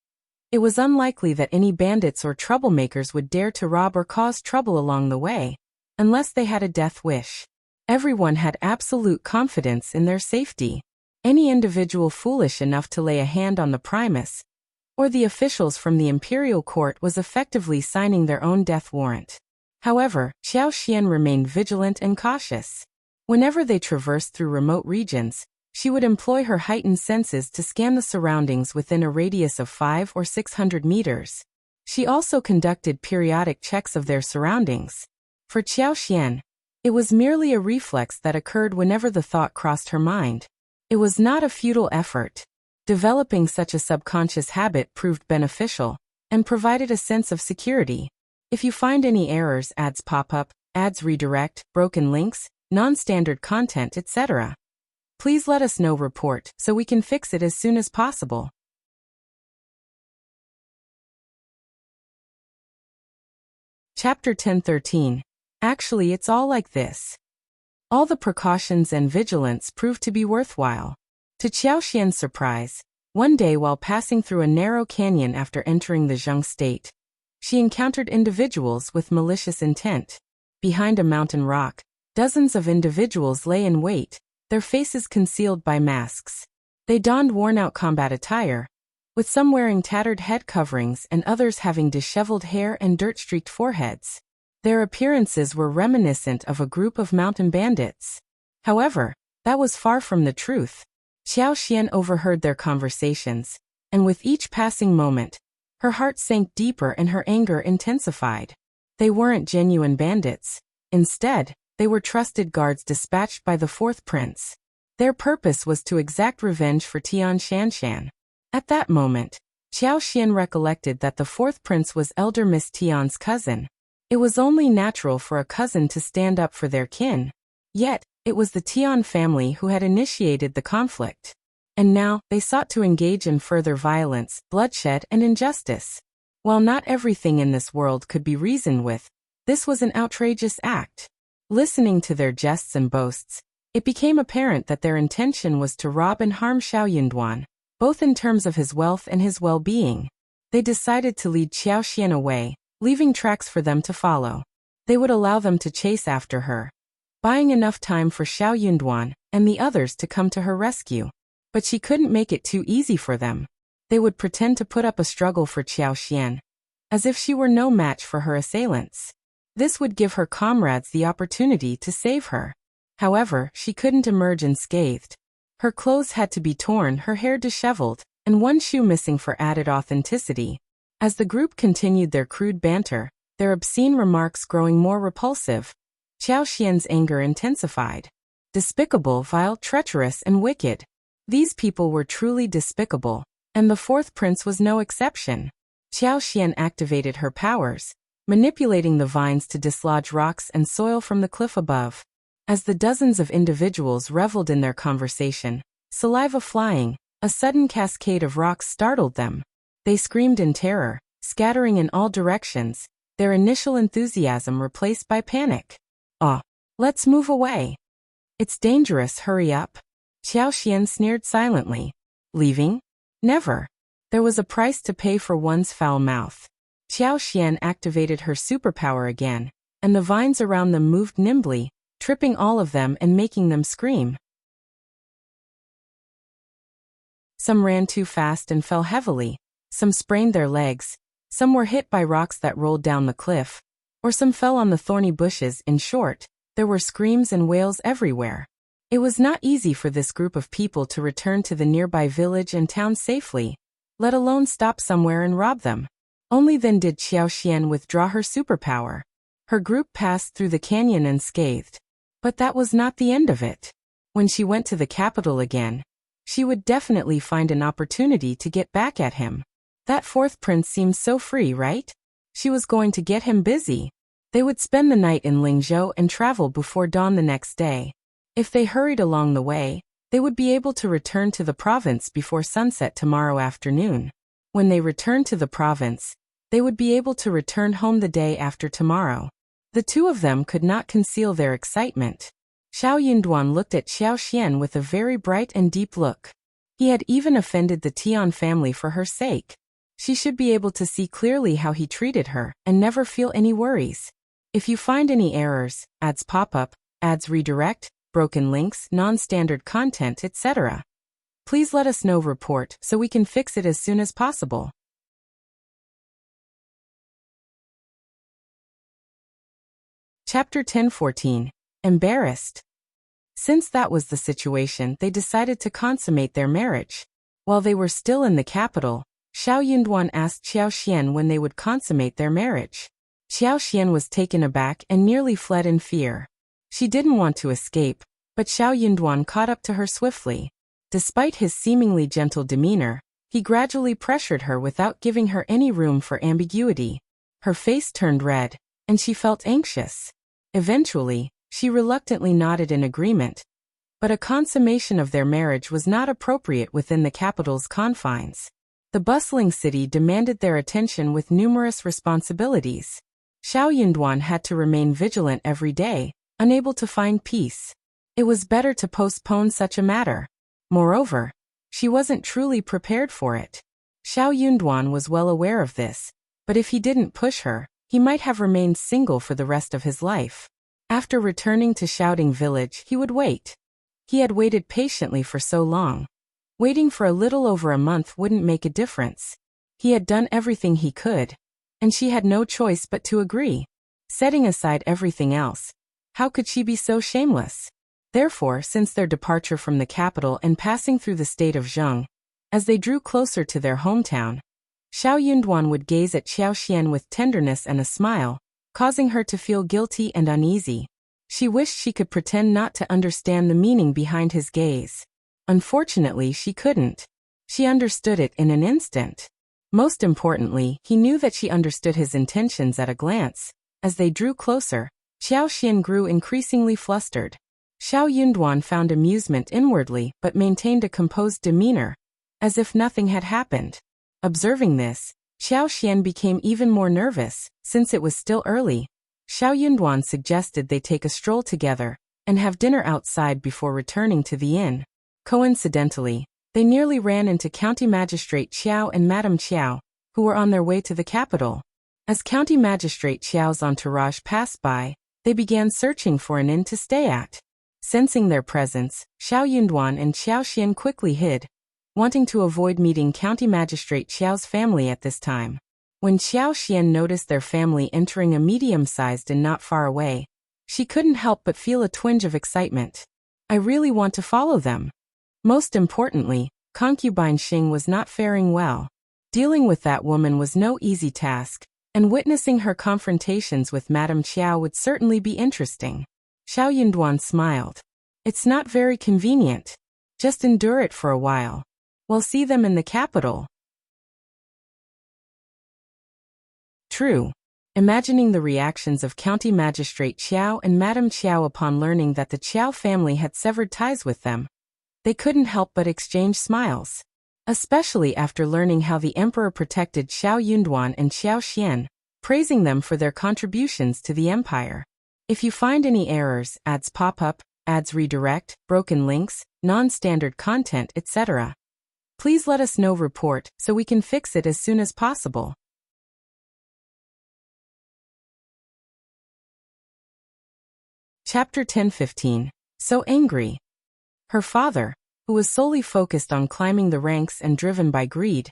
it was unlikely that any bandits or troublemakers would dare to rob or cause trouble along the way, unless they had a death wish. Everyone had absolute confidence in their safety. Any individual foolish enough to lay a hand on the Primus, or the officials from the imperial court, was effectively signing their own death warrant. However, Xian remained vigilant and cautious. Whenever they traversed through remote regions, she would employ her heightened senses to scan the surroundings within a radius of 500 or 600 meters. She also conducted periodic checks of their surroundings. For Xian, it was merely a reflex that occurred whenever the thought crossed her mind. It was not a futile effort. Developing such a subconscious habit proved beneficial and provided a sense of security. If you find any errors, ads pop up, ads redirect, broken links, non-standard content, etc., please let us know. Report so we can fix it as soon as possible. Chapter 10:13. Actually, it's all like this. All the precautions and vigilance proved to be worthwhile. To Xian's surprise, one day while passing through a narrow canyon after entering the Zheng state, she encountered individuals with malicious intent. Behind a mountain rock, dozens of individuals lay in wait, their faces concealed by masks. They donned worn-out combat attire, with some wearing tattered head coverings and others having disheveled hair and dirt-streaked foreheads. Their appearances were reminiscent of a group of mountain bandits. However, that was far from the truth. Xian overheard their conversations, and with each passing moment, her heart sank deeper and her anger intensified. They weren't genuine bandits. Instead, they were trusted guards dispatched by the fourth prince. Their purpose was to exact revenge for Tian Shanshan. At that moment, Xian recollected that the fourth prince was elder Miss Tian's cousin. It was only natural for a cousin to stand up for their kin. Yet, it was the Tian family who had initiated the conflict. And now, they sought to engage in further violence, bloodshed, and injustice. While not everything in this world could be reasoned with, this was an outrageous act. Listening to their jests and boasts, it became apparent that their intention was to rob and harm Xiaoyunduan, both in terms of his wealth and his well-being. They decided to lead Xian away, leaving tracks for them to follow. They would allow them to chase after her, buying enough time for Xiaoyunduan and the others to come to her rescue. But she couldn't make it too easy for them. They would pretend to put up a struggle for Xian, as if she were no match for her assailants. This would give her comrades the opportunity to save her. However, she couldn't emerge unscathed. Her clothes had to be torn, her hair disheveled, and one shoe missing for added authenticity. As the group continued their crude banter, their obscene remarks growing more repulsive, Xian's anger intensified. Despicable, vile, treacherous, and wicked. These people were truly despicable, and the fourth prince was no exception. Xian activated her powers, manipulating the vines to dislodge rocks and soil from the cliff above. As the dozens of individuals reveled in their conversation, saliva flying, a sudden cascade of rocks startled them. They screamed in terror, scattering in all directions, their initial enthusiasm replaced by panic. "Oh, let's move away. It's dangerous, hurry up." Xian sneered silently. Leaving? Never. There was a price to pay for one's foul mouth. Xian activated her superpower again, and the vines around them moved nimbly, tripping all of them and making them scream. Some ran too fast and fell heavily, some sprained their legs, some were hit by rocks that rolled down the cliff, or some fell on the thorny bushes. In short, there were screams and wails everywhere. It was not easy for this group of people to return to the nearby village and town safely, let alone stop somewhere and rob them. Only then did Xian withdraw her superpower. Her group passed through the canyon unscathed. But that was not the end of it. When she went to the capital again, she would definitely find an opportunity to get back at him. That fourth prince seemed so free, right? She was going to get him busy. They would spend the night in Lingzhou and travel before dawn the next day. If they hurried along the way, they They would be able to return to the province before sunset tomorrow afternoon. When they returned to the province, they would be able to return home the day after tomorrow. The two of them could not conceal their excitement. Xiao Yunduan looked at Xiao Xian with a very bright and deep look. He had even offended the Tian family for her sake. She should be able to see clearly how he treated her and never feel any worries. If you find any errors, ads pop up, ads redirect, broken links, non-standard content, etc., please let us know. Report so we can fix it as soon as possible. Chapter 10:14. Embarrassed. Since that was the situation, they decided to consummate their marriage. While they were still in the capital, Xiao Yunduan asked Xiao Xian when they would consummate their marriage. Xiao Xian was taken aback and nearly fled in fear. She didn't want to escape, but Xiao Yunduan caught up to her swiftly. Despite his seemingly gentle demeanor, he gradually pressured her without giving her any room for ambiguity. Her face turned red, and she felt anxious. Eventually, she reluctantly nodded in agreement. But a consummation of their marriage was not appropriate within the capital's confines. The bustling city demanded their attention with numerous responsibilities. Xiao Yunduan had to remain vigilant every day, unable to find peace. It was better to postpone such a matter. Moreover, she wasn't truly prepared for it. Xiao Yunduan was well aware of this, but if he didn't push her, he might have remained single for the rest of his life. After returning to Shouting Village, he would wait. He had waited patiently for so long. Waiting for a little over a month wouldn't make a difference. He had done everything he could, and she had no choice but to agree. Setting aside everything else, how could she be so shameless? Therefore, since their departure from the capital and passing through the state of Zheng, as they drew closer to their hometown, Xiao Yunduan would gaze at Xiao Xian with tenderness and a smile, causing her to feel guilty and uneasy. She wished she could pretend not to understand the meaning behind his gaze. Unfortunately, she couldn't. She understood it in an instant. Most importantly, he knew that she understood his intentions at a glance. As they drew closer, Xiao Xian grew increasingly flustered. Xiao Yunduan found amusement inwardly but maintained a composed demeanor, as if nothing had happened. Observing this, Xiao Xian became even more nervous. Since it was still early, Xiao Yunduan suggested they take a stroll together and have dinner outside before returning to the inn. Coincidentally, they nearly ran into County Magistrate Qiao and Madame Qiao, who were on their way to the capital. As County Magistrate Qiao's entourage passed by, they began searching for an inn to stay at. Sensing their presence, Xiao Yunduan and Xiao Xian quickly hid, wanting to avoid meeting County Magistrate Qiao's family at this time. When Xiao Xian noticed their family entering a medium-sized inn not far away, she couldn't help but feel a twinge of excitement. I really want to follow them. Most importantly, concubine Xing was not faring well. Dealing with that woman was no easy task, and witnessing her confrontations with Madame Qiao would certainly be interesting. Xiao Yunduan smiled. It's not very convenient. Just endure it for a while. We'll see them in the capital. True. Imagining the reactions of County Magistrate Qiao and Madame Qiao upon learning that the Qiao family had severed ties with them, they couldn't help but exchange smiles. Especially after learning how the Emperor protected Xiao Yunduan and Xiao Xian, praising them for their contributions to the empire. If you find any errors, ads pop up, ads redirect, broken links, non-standard content, etc., please let us know. Report so we can fix it as soon as possible. Chapter 10:15. So angry. Her father, who was solely focused on climbing the ranks and driven by greed,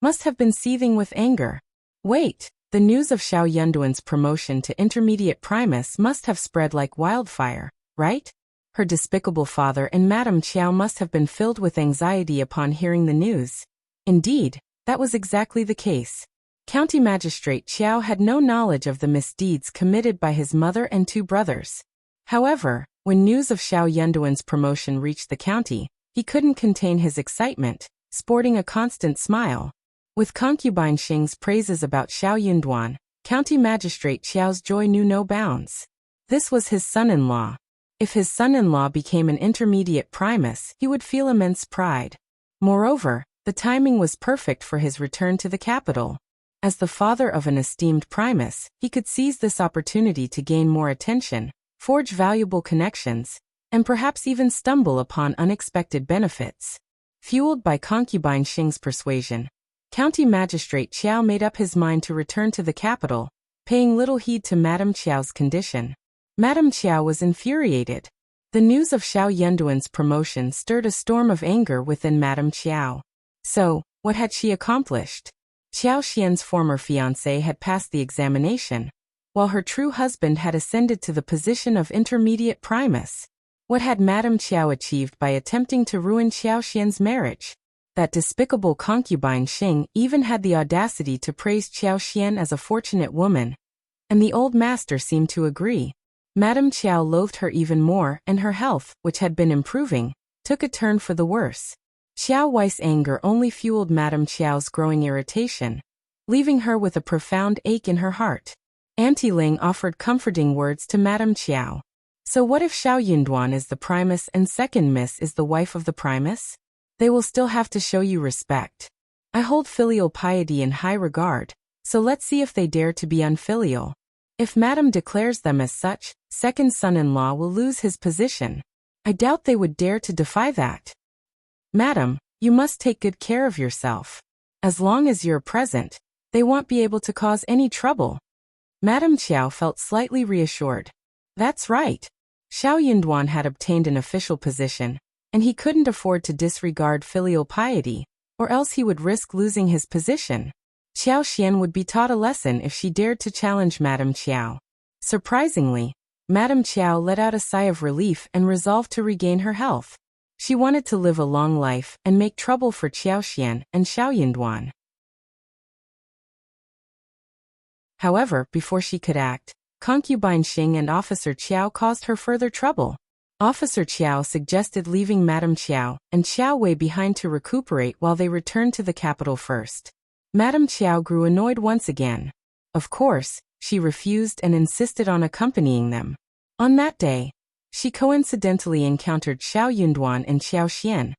must have been seething with anger. Wait, the news of Xiao Yunduan's promotion to intermediate Primus must have spread like wildfire, right? Her despicable father and Madame Qiao must have been filled with anxiety upon hearing the news. Indeed, that was exactly the case. County Magistrate Qiao had no knowledge of the misdeeds committed by his mother and two brothers. However, when news of Xiao Yunduan's promotion reached the county, he couldn't contain his excitement, sporting a constant smile. With concubine Xing's praises about Xiao Yunduan, County Magistrate Qiao's joy knew no bounds. This was his son-in-law. If his son-in-law became an intermediate Primus, he would feel immense pride. Moreover, the timing was perfect for his return to the capital. As the father of an esteemed Primus, he could seize this opportunity to gain more attention, forge valuable connections, and perhaps even stumble upon unexpected benefits. Fueled by concubine Xing's persuasion, County Magistrate Qiao made up his mind to return to the capital, paying little heed to Madame Qiao's condition. Madame Qiao was infuriated. The news of Xiao Yunduan's promotion stirred a storm of anger within Madame Qiao. So, what had she accomplished? Qiao Xian's former fiancé had passed the examination, while her true husband had ascended to the position of intermediate Primus. What had Madame Qiao achieved by attempting to ruin Qiao Xian's marriage? That despicable concubine Xing even had the audacity to praise Qiao Xian as a fortunate woman, and the old master seemed to agree. Madame Qiao loathed her even more, and her health, which had been improving, took a turn for the worse. Xiao Wei's anger only fueled Madame Qiao's growing irritation, leaving her with a profound ache in her heart. Auntie Ling offered comforting words to Madame Qiao. So what if Xiao Yunduan is the Primus and second Miss is the wife of the Primus? They will still have to show you respect. I hold filial piety in high regard, so let's see if they dare to be unfilial. If Madame declares them as such, second son-in-law will lose his position. I doubt they would dare to defy that. Madam, you must take good care of yourself. As long as you're present, they won't be able to cause any trouble. Madame Qiao felt slightly reassured. That's right. Xiao Yunduan had obtained an official position, and he couldn't afford to disregard filial piety, or else he would risk losing his position. Qiao Xian would be taught a lesson if she dared to challenge Madame Qiao. Surprisingly, Madame Qiao let out a sigh of relief and resolved to regain her health. She wanted to live a long life and make trouble for Qiao Xian and Xiao Yunduan. However, before she could act, concubine Xing and Officer Qiao caused her further trouble. Officer Qiao suggested leaving Madame Qiao and Xiao Wei behind to recuperate while they returned to the capital first. Madame Qiao grew annoyed once again. Of course, she refused and insisted on accompanying them. On that day, she coincidentally encountered Xiao Yunduan and Xiao Xian,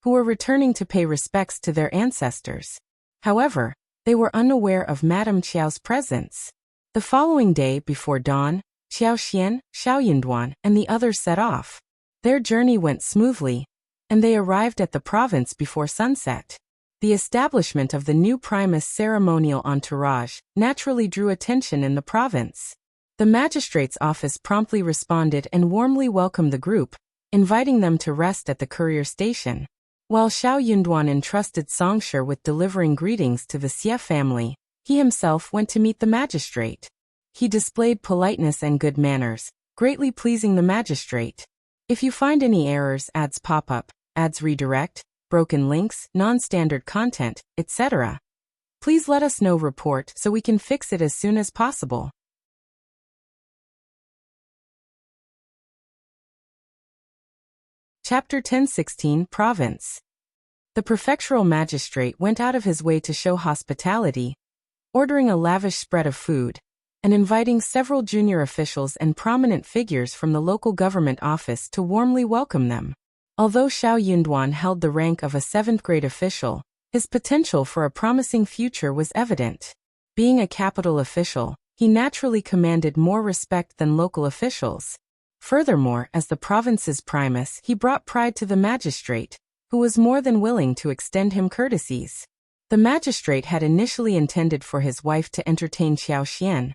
who were returning to pay respects to their ancestors. However, they were unaware of Madame Qiao's presence. The following day before dawn, Xiao Xian, Xiao Yunduan, and the others set off. Their journey went smoothly, and they arrived at the province before sunset. The establishment of the new Primus ceremonial entourage naturally drew attention in the province. The magistrate's office promptly responded and warmly welcomed the group, inviting them to rest at the courier station. While Xiao Yunduan entrusted Songshi with delivering greetings to the Xie family, he himself went to meet the magistrate. He displayed politeness and good manners, greatly pleasing the magistrate. If you find any errors, ads pop up, ads redirect, broken links, non-standard content, etc., please let us know. Report so we can fix it as soon as possible. Chapter 1016 Province. The prefectural magistrate went out of his way to show hospitality, ordering a lavish spread of food, and inviting several junior officials and prominent figures from the local government office to warmly welcome them. Although Xiao Yunduan held the rank of a 7th-grade official, his potential for a promising future was evident. Being a capital official, he naturally commanded more respect than local officials. Furthermore, as the province's Primus, he brought pride to the magistrate, who was more than willing to extend him courtesies. The magistrate had initially intended for his wife to entertain Xiao Xian,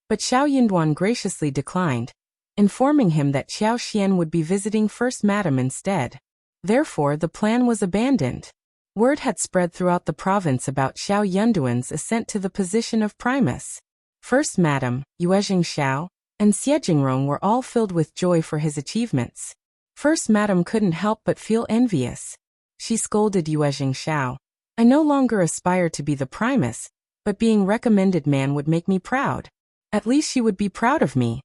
but Xiao Yunduan graciously declined, informing him that Xiao Xian would be visiting First Madam instead. Therefore, the plan was abandoned. Word had spread throughout the province about Xiao Yunduan's ascent to the position of Primus. First Madam, Yuezhing Xiao, and Xie Jingrong were all filled with joy for his achievements. First Madam couldn't help but feel envious. She scolded Yuezhing Xiao. I no longer aspire to be the Primus, but being recommended man would make me proud. At least she would be proud of me.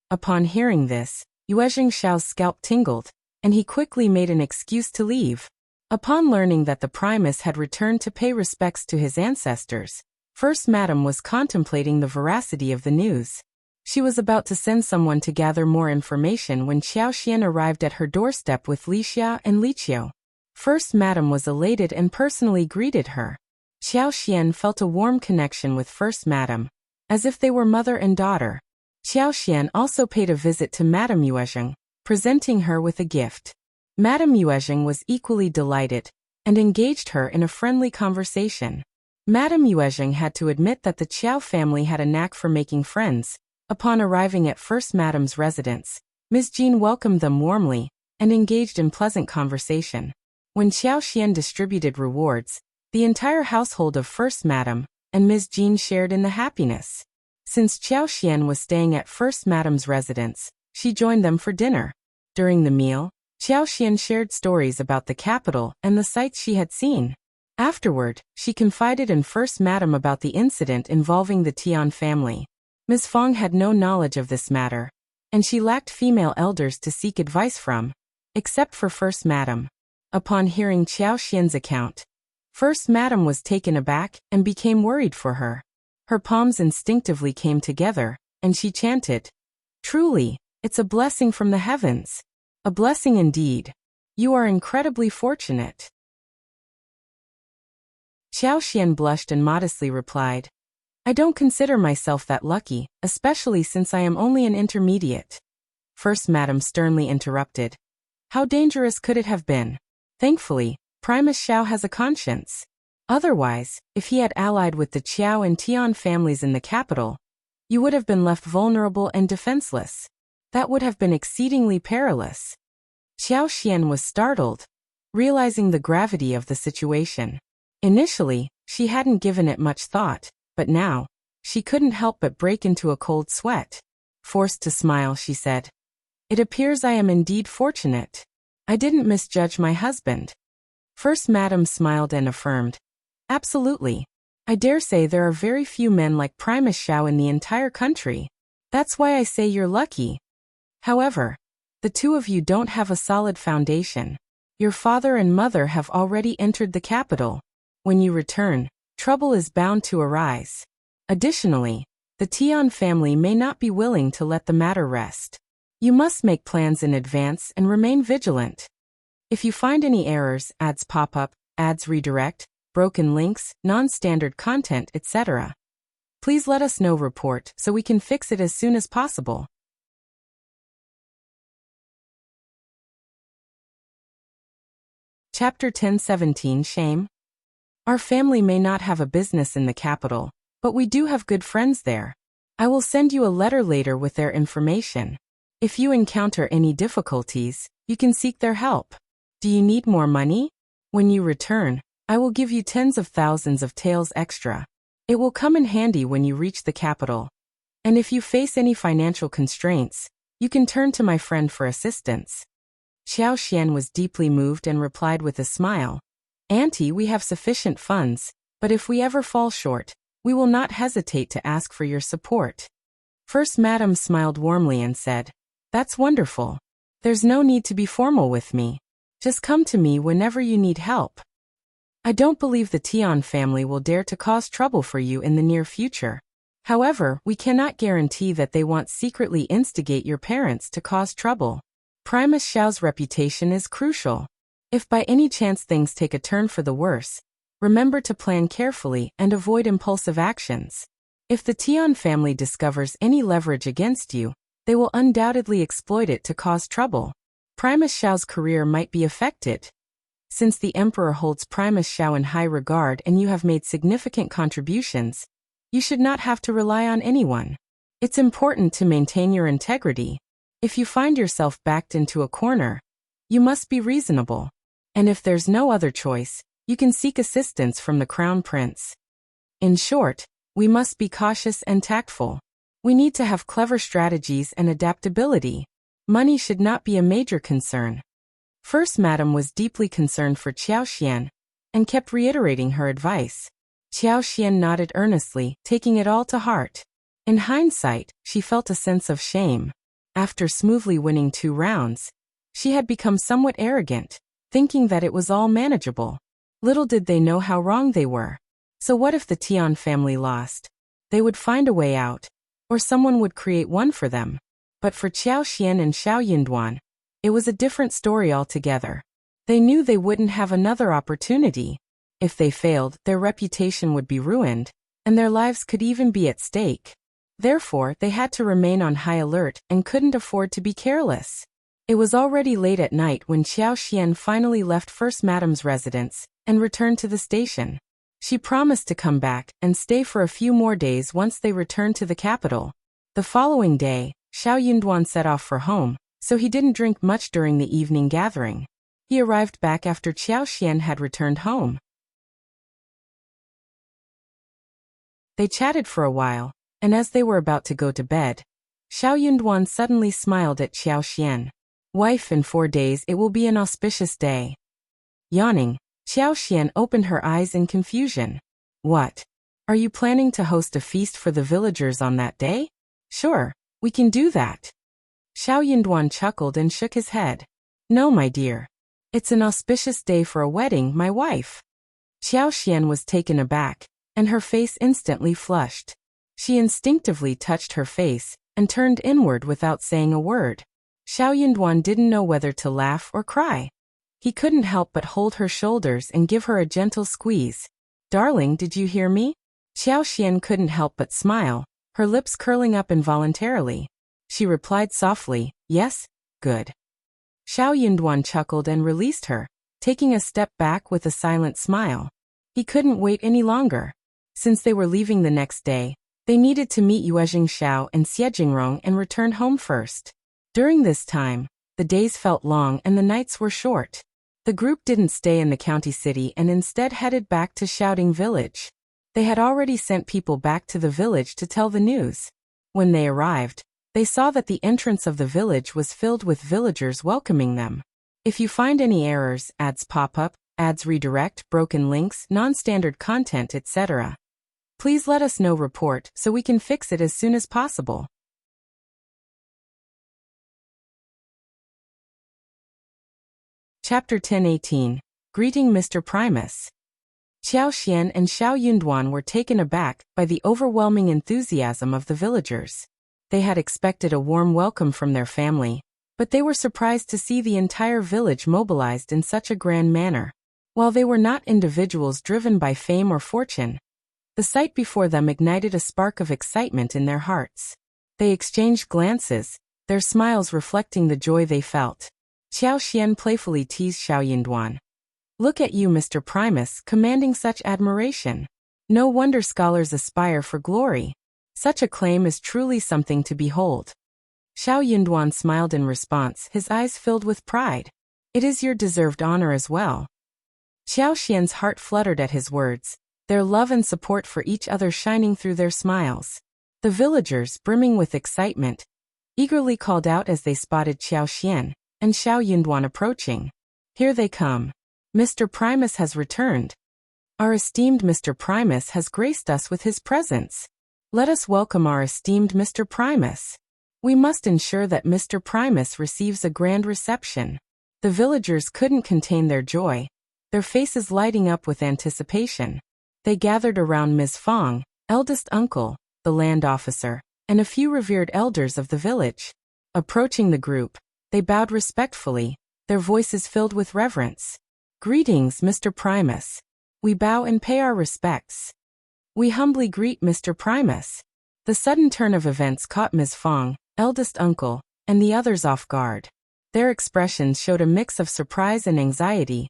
Upon hearing this, Yuezhing Xiao's scalp tingled, and he quickly made an excuse to leave. Upon learning that the Primus had returned to pay respects to his ancestors, First Madam was contemplating the veracity of the news. She was about to send someone to gather more information when Xiaoxian arrived at her doorstep with Wuxia and Liqiu. First Madam was elated and personally greeted her. Xiaoxian felt a warm connection with First Madam, as if they were mother and daughter. Xiaoxian also paid a visit to Madame Yuezheng, presenting her with a gift. Madame Yuezheng was equally delighted, and engaged her in a friendly conversation. Madame Yuezheng had to admit that the Qiao family had a knack for making friends. Upon arriving at First Madam's residence, Ms.Yan welcomed them warmly, and engaged in pleasant conversation. When Xiaoxian distributed rewards, the entire household of First Madam and Ms.Yan shared in the happiness. Since Xiaoxian was staying at First Madam's residence, she joined them for dinner. During the meal, Xiaoxian shared stories about the capital and the sights she had seen. Afterward, she confided in First Madam about the incident involving the Tian family. Ms. Fong had no knowledge of this matter, and she lacked female elders to seek advice from, except for First Madam. Upon hearing Xiaoxian's account, First Madam was taken aback and became worried for her. Her palms instinctively came together, and she chanted, "Truly, it's a blessing from the heavens. A blessing indeed. You are incredibly fortunate." Xiaoxian blushed and modestly replied, "I don't consider myself that lucky, especially since I am only an intermediate." First Madam sternly interrupted. "How dangerous could it have been? Thankfully, Primus Xiao has a conscience. Otherwise, if he had allied with the Qiao and Tian families in the capital, you would have been left vulnerable and defenseless. That would have been exceedingly perilous." Xiaoxian was startled, realizing the gravity of the situation. Initially, she hadn't given it much thought, but now, she couldn't help but break into a cold sweat. Forced to smile, she said, "It appears I am indeed fortunate. I didn't misjudge my husband." First Madam smiled and affirmed, "Absolutely. I dare say there are very few men like Primus Xiao in the entire country. That's why I say you're lucky. However, the two of you don't have a solid foundation. Your father and mother have already entered the capital. When you return, trouble is bound to arise. Additionally, the Tian family may not be willing to let the matter rest. You must make plans in advance and remain vigilant. If you find any errors, ads pop up, ads redirect, broken links, non-standard content, etc., please let us know. Report so we can fix it as soon as possible." Chapter 10:17 Shame. Our family may not have a business in the capital, but we do have good friends there. I will send you a letter later with their information. If you encounter any difficulties, you can seek their help. Do you need more money? When you return, I will give you tens of thousands of taels extra. It will come in handy when you reach the capital. And if you face any financial constraints, you can turn to my friend for assistance." Xiaoxian was deeply moved and replied with a smile, "Auntie, we have sufficient funds, but if we ever fall short, we will not hesitate to ask for your support." First Madam smiled warmly and said, "That's wonderful. There's no need to be formal with me. Just come to me whenever you need help. I don't believe the Tian family will dare to cause trouble for you in the near future. However, we cannot guarantee that they won't secretly instigate your parents to cause trouble. Primus Xiao's reputation is crucial. If by any chance things take a turn for the worse, remember to plan carefully and avoid impulsive actions. If the Tian family discovers any leverage against you, they will undoubtedly exploit it to cause trouble. Primus Xiao's career might be affected. Since the Emperor holds Primus Xiao in high regard and you have made significant contributions, you should not have to rely on anyone. It's important to maintain your integrity. If you find yourself backed into a corner, you must be reasonable. And if there's no other choice, you can seek assistance from the Crown Prince. In short, we must be cautious and tactful. We need to have clever strategies and adaptability. Money should not be a major concern." First Madam was deeply concerned for Xiaoxian, and kept reiterating her advice. Xiaoxian nodded earnestly, taking it all to heart. In hindsight, she felt a sense of shame. After smoothly winning 2 rounds, she had become somewhat arrogant, thinking that it was all manageable. Little did they know how wrong they were. So what if the Tian family lost? They would find a way out. or someone would create one for them. But for Qiao Xian and Xiao Yunduan, it was a different story altogether. They knew they wouldn't have another opportunity. If they failed, their reputation would be ruined, and their lives could even be at stake. Therefore, they had to remain on high alert and couldn't afford to be careless. It was already late at night when Qiao Xian finally left First Madam's residence and returned to the station. She promised to come back and stay for a few more days once they returned to the capital. The following day, Xiao Yunduan set off for home, so he didn't drink much during the evening gathering. He arrived back after Qiao Xian had returned home. They chatted for a while, and as they were about to go to bed, Xiao Yunduan suddenly smiled at Qiao Xian. Wife, in 4 days it will be an auspicious day. Yawning, Qiao Xian opened her eyes in confusion. What? Are you planning to host a feast for the villagers on that day? Sure, we can do that. Xiao Yunduan chuckled and shook his head. No, my dear. It's an auspicious day for a wedding, my wife. Qiao Xian was taken aback, and her face instantly flushed. She instinctively touched her face and turned inward without saying a word. Xiao Yunduan didn't know whether to laugh or cry. He couldn't help but hold her shoulders and give her a gentle squeeze. Darling, did you hear me? Qiao Xian couldn't help but smile, her lips curling up involuntarily. She replied softly, yes, good. Xiao Yunduan chuckled and released her, taking a step back with a silent smile. He couldn't wait any longer. Since they were leaving the next day, they needed to meet Yuezhing Xiao and Xie Jingrong and return home first. During this time, the days felt long and the nights were short. The group didn't stay in the county city and instead headed back to Shouting Village. They had already sent people back to the village to tell the news. When they arrived, they saw that the entrance of the village was filled with villagers welcoming them. If you find any errors, ads pop up, ads redirect, broken links, non-standard content, etc., please let us know. Report so we can fix it as soon as possible. Chapter 10:18. Greeting Mr. Primus. Qiao Xian and Xiao Yunduan were taken aback by the overwhelming enthusiasm of the villagers. They had expected a warm welcome from their family, but they were surprised to see the entire village mobilized in such a grand manner. While they were not individuals driven by fame or fortune, the sight before them ignited a spark of excitement in their hearts. They exchanged glances, their smiles reflecting the joy they felt. Qiao Xian playfully teased Xiao Yunduan. Look at you, Mr. Primus, commanding such admiration. No wonder scholars aspire for glory. Such acclaim is truly something to behold. Xiao Yunduan smiled in response, his eyes filled with pride. It is your deserved honor as well. Qiao Xian's heart fluttered at his words, their love and support for each other shining through their smiles. The villagers, brimming with excitement, eagerly called out as they spotted Qiao Xian and Xiao Yunduan approaching. Here they come. Mr. Primus has returned. Our esteemed Mr. Primus has graced us with his presence. Let us welcome our esteemed Mr. Primus. We must ensure that Mr. Primus receives a grand reception. The villagers couldn't contain their joy, their faces lighting up with anticipation. They gathered around Ms. Fong, eldest uncle, the land officer, and a few revered elders of the village. Approaching the group, they bowed respectfully, their voices filled with reverence. Greetings, Mr. Primus. We bow and pay our respects. We humbly greet Mr. Primus. The sudden turn of events caught Ms. Fong, eldest uncle, and the others off guard. Their expressions showed a mix of surprise and anxiety,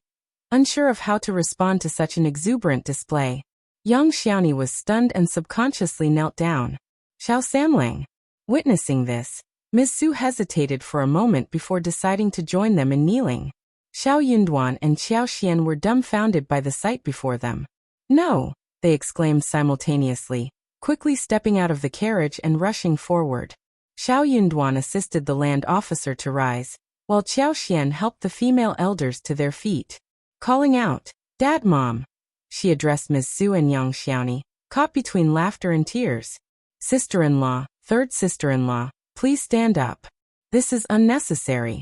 unsure of how to respond to such an exuberant display. Young Xiaoni was stunned and subconsciously knelt down. Xiao Samlang. Witnessing this, Ms. Su hesitated for a moment before deciding to join them in kneeling. Xiao Yunduan and Qiao Xian were dumbfounded by the sight before them. No, they exclaimed simultaneously, quickly stepping out of the carriage and rushing forward. Xiao Yunduan assisted the land officer to rise, while Qiao Xian helped the female elders to their feet. Calling out, Dad, Mom, she addressed Ms. Su and young Xiaoni, caught between laughter and tears. Sister-in-law, third sister-in-law, please stand up. This is unnecessary.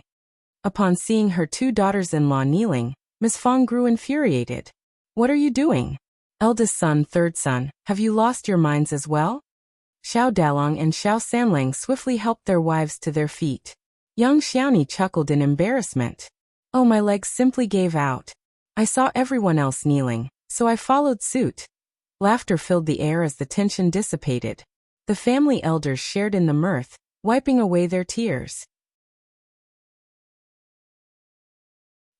Upon seeing her two daughters-in-law kneeling, Ms. Fong grew infuriated. What are you doing? Eldest son, third son, have you lost your minds as well? Xiao Dalong and Xiao Sanlang swiftly helped their wives to their feet. Young Xiaoni chuckled in embarrassment. Oh, my legs simply gave out. I saw everyone else kneeling, so I followed suit. Laughter filled the air as the tension dissipated. The family elders shared in the mirth, wiping away their tears.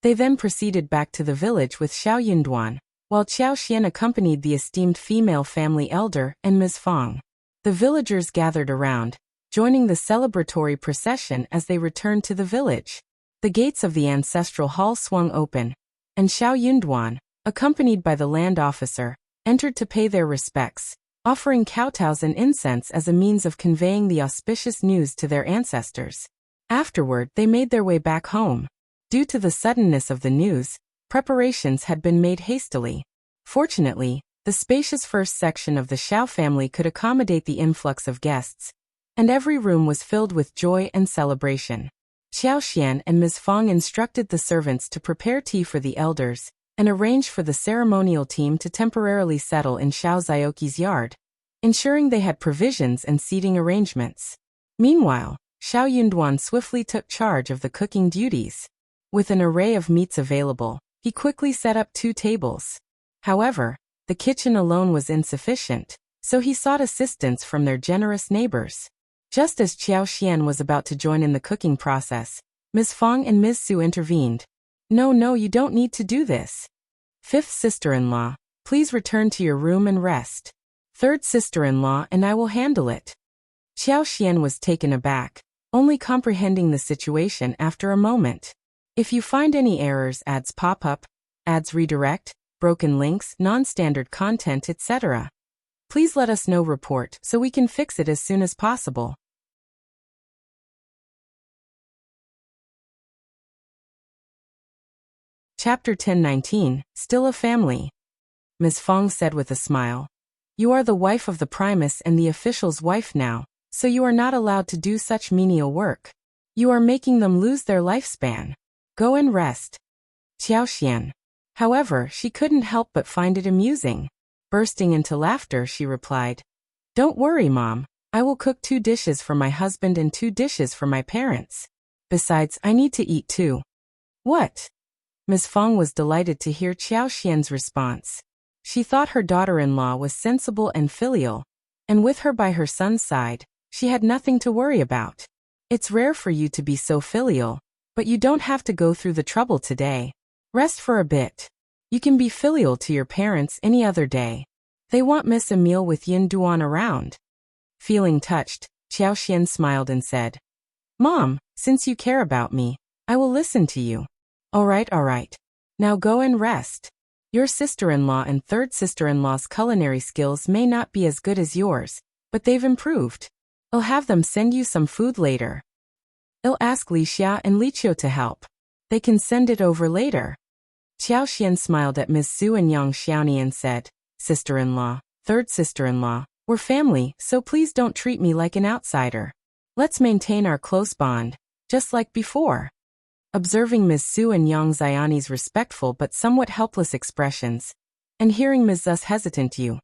They then proceeded back to the village with Xiao Yunduan, while Qiao Xian accompanied the esteemed female family elder and Ms. Fang. The villagers gathered around, joining the celebratory procession as they returned to the village. The gates of the ancestral hall swung open, and Xiao Yunduan, accompanied by the land officer, entered to pay their respects, offering kowtows and incense as a means of conveying the auspicious news to their ancestors. Afterward, they made their way back home. Due to the suddenness of the news, preparations had been made hastily. Fortunately, the spacious first section of the Xiao family could accommodate the influx of guests, and every room was filled with joy and celebration. Xiao Xian and Ms. Fang instructed the servants to prepare tea for the elders, and arranged for the ceremonial team to temporarily settle in Xiao Zioki's yard, ensuring they had provisions and seating arrangements. Meanwhile, Xiao Yunduan swiftly took charge of the cooking duties. With an array of meats available, he quickly set up 2 tables. However, the kitchen alone was insufficient, so he sought assistance from their generous neighbors. Just as Qiao Xian was about to join in the cooking process, Ms. Fang and Ms. Su intervened. No, you don't need to do this. 5th sister-in-law, please return to your room and rest. 3rd sister-in-law and I will handle it. Qiao Xian was taken aback, only comprehending the situation after a moment. If you find any errors, ads pop up, ads redirect, broken links, non-standard content, etc., please let us know. Report so we can fix it as soon as possible. Chapter 1019, Still a Family. Ms. Fang said with a smile. You are the wife of the Primus and the official's wife now, so you are not allowed to do such menial work. You are making them lose their lifespan. Go and rest. Qiao Xian. However, she couldn't help but find it amusing. Bursting into laughter, she replied, Don't worry, Mom. I will cook 2 dishes for my husband and 2 dishes for my parents. Besides, I need to eat too. What? Ms. Fang was delighted to hear Qiao Xian's response. She thought her daughter-in-law was sensible and filial, and with her by her son's side, she had nothing to worry about. It's rare for you to be so filial, but you don't have to go through the trouble today. Rest for a bit. You can be filial to your parents any other day. They won't miss a meal with Yin Duan around. Feeling touched, Qiao Xian smiled and said, Mom, since you care about me, I will listen to you. All right. Now go and rest. Your sister-in-law and 3rd sister-in-law's culinary skills may not be as good as yours, but they've improved. I'll have them send you some food later. I'll ask Li Xia and Li Qiu to help. They can send it over later. Qiao Xian smiled at Ms. Su and Yang Xiaoni and said, Sister-in-law, 3rd sister-in-law, we're family, so please don't treat me like an outsider. Let's maintain our close bond, just like before. Observing Ms. Su and Yang Xiaoni's respectful but somewhat helpless expressions, and hearing Ms. Zu's hesitant you,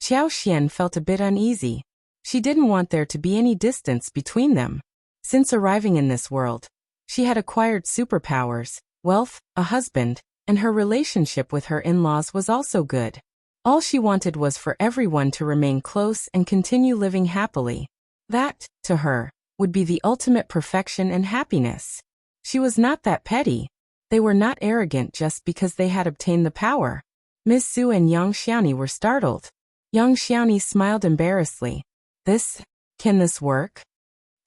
Qiao Xian felt a bit uneasy. She didn't want there to be any distance between them. Since arriving in this world, she had acquired superpowers, wealth, a husband, and her relationship with her in-laws was also good. All she wanted was for everyone to remain close and continue living happily. That, to her, would be the ultimate perfection and happiness. She was not that petty. They were not arrogant just because they had obtained the power. Ms. Su and Yang Xiaoni were startled. Yang Xiaoni smiled embarrassedly. Can this work?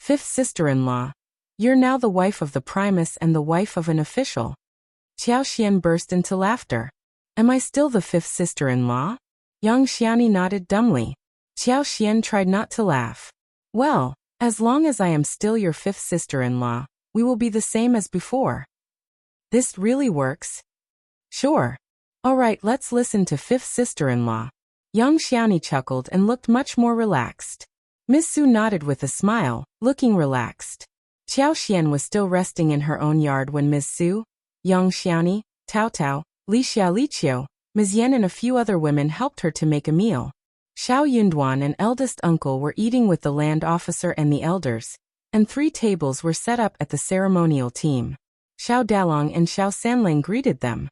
5th sister-in-law. You're now the wife of the Primus and the wife of an official. Qiao Xian burst into laughter. Am I still the 5th sister-in-law? Yang Xiaoni nodded dumbly. Qiao Xian tried not to laugh. Well, as long as I am still your 5th sister-in-law, we will be the same as before. This really works? Sure. All right, let's listen to 5th sister-in-law. Yang Xiaoni chuckled and looked much more relaxed. Ms. Su nodded with a smile, looking relaxed. Qiao Xian was still resting in her own yard when Ms. Su, Yang Xiaoni, Tao Tao, Li Xia Li Qiu, Ms.Yan and a few other women helped her to make a meal. Xiao Yunduan and eldest uncle were eating with the land officer and the elders, and 3 tables were set up at the ceremonial team. Xiao Dalong and Xiao Sanlang greeted them.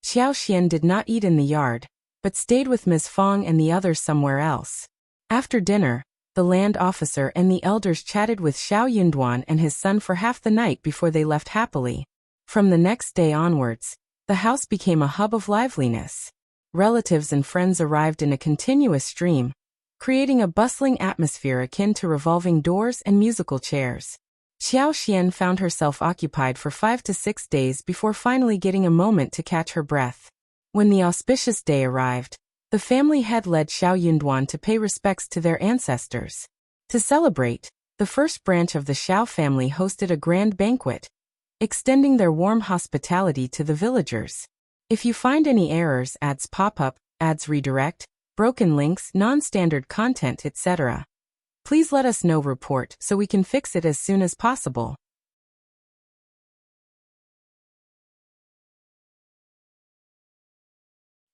Xiao Xian did not eat in the yard, but stayed with Ms. Fong and the others somewhere else. After dinner, the land officer and the elders chatted with Xiao Yunduan and his son for half the night before they left happily. From the next day onwards, the house became a hub of liveliness. Relatives and friends arrived in a continuous stream, creating a bustling atmosphere akin to revolving doors and musical chairs. Xiao Xian found herself occupied for 5 to 6 days before finally getting a moment to catch her breath. When the auspicious day arrived, the family head led Xiao Yunduan to pay respects to their ancestors. To celebrate, the first branch of the Xiao family hosted a grand banquet, extending their warm hospitality to the villagers. If you find any errors, ads pop up, ads redirect, broken links, non-standard content, etc., please let us know. Report so we can fix it as soon as possible.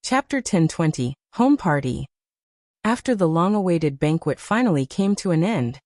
Chapter 1020, Home Party. After the long-awaited banquet finally came to an end,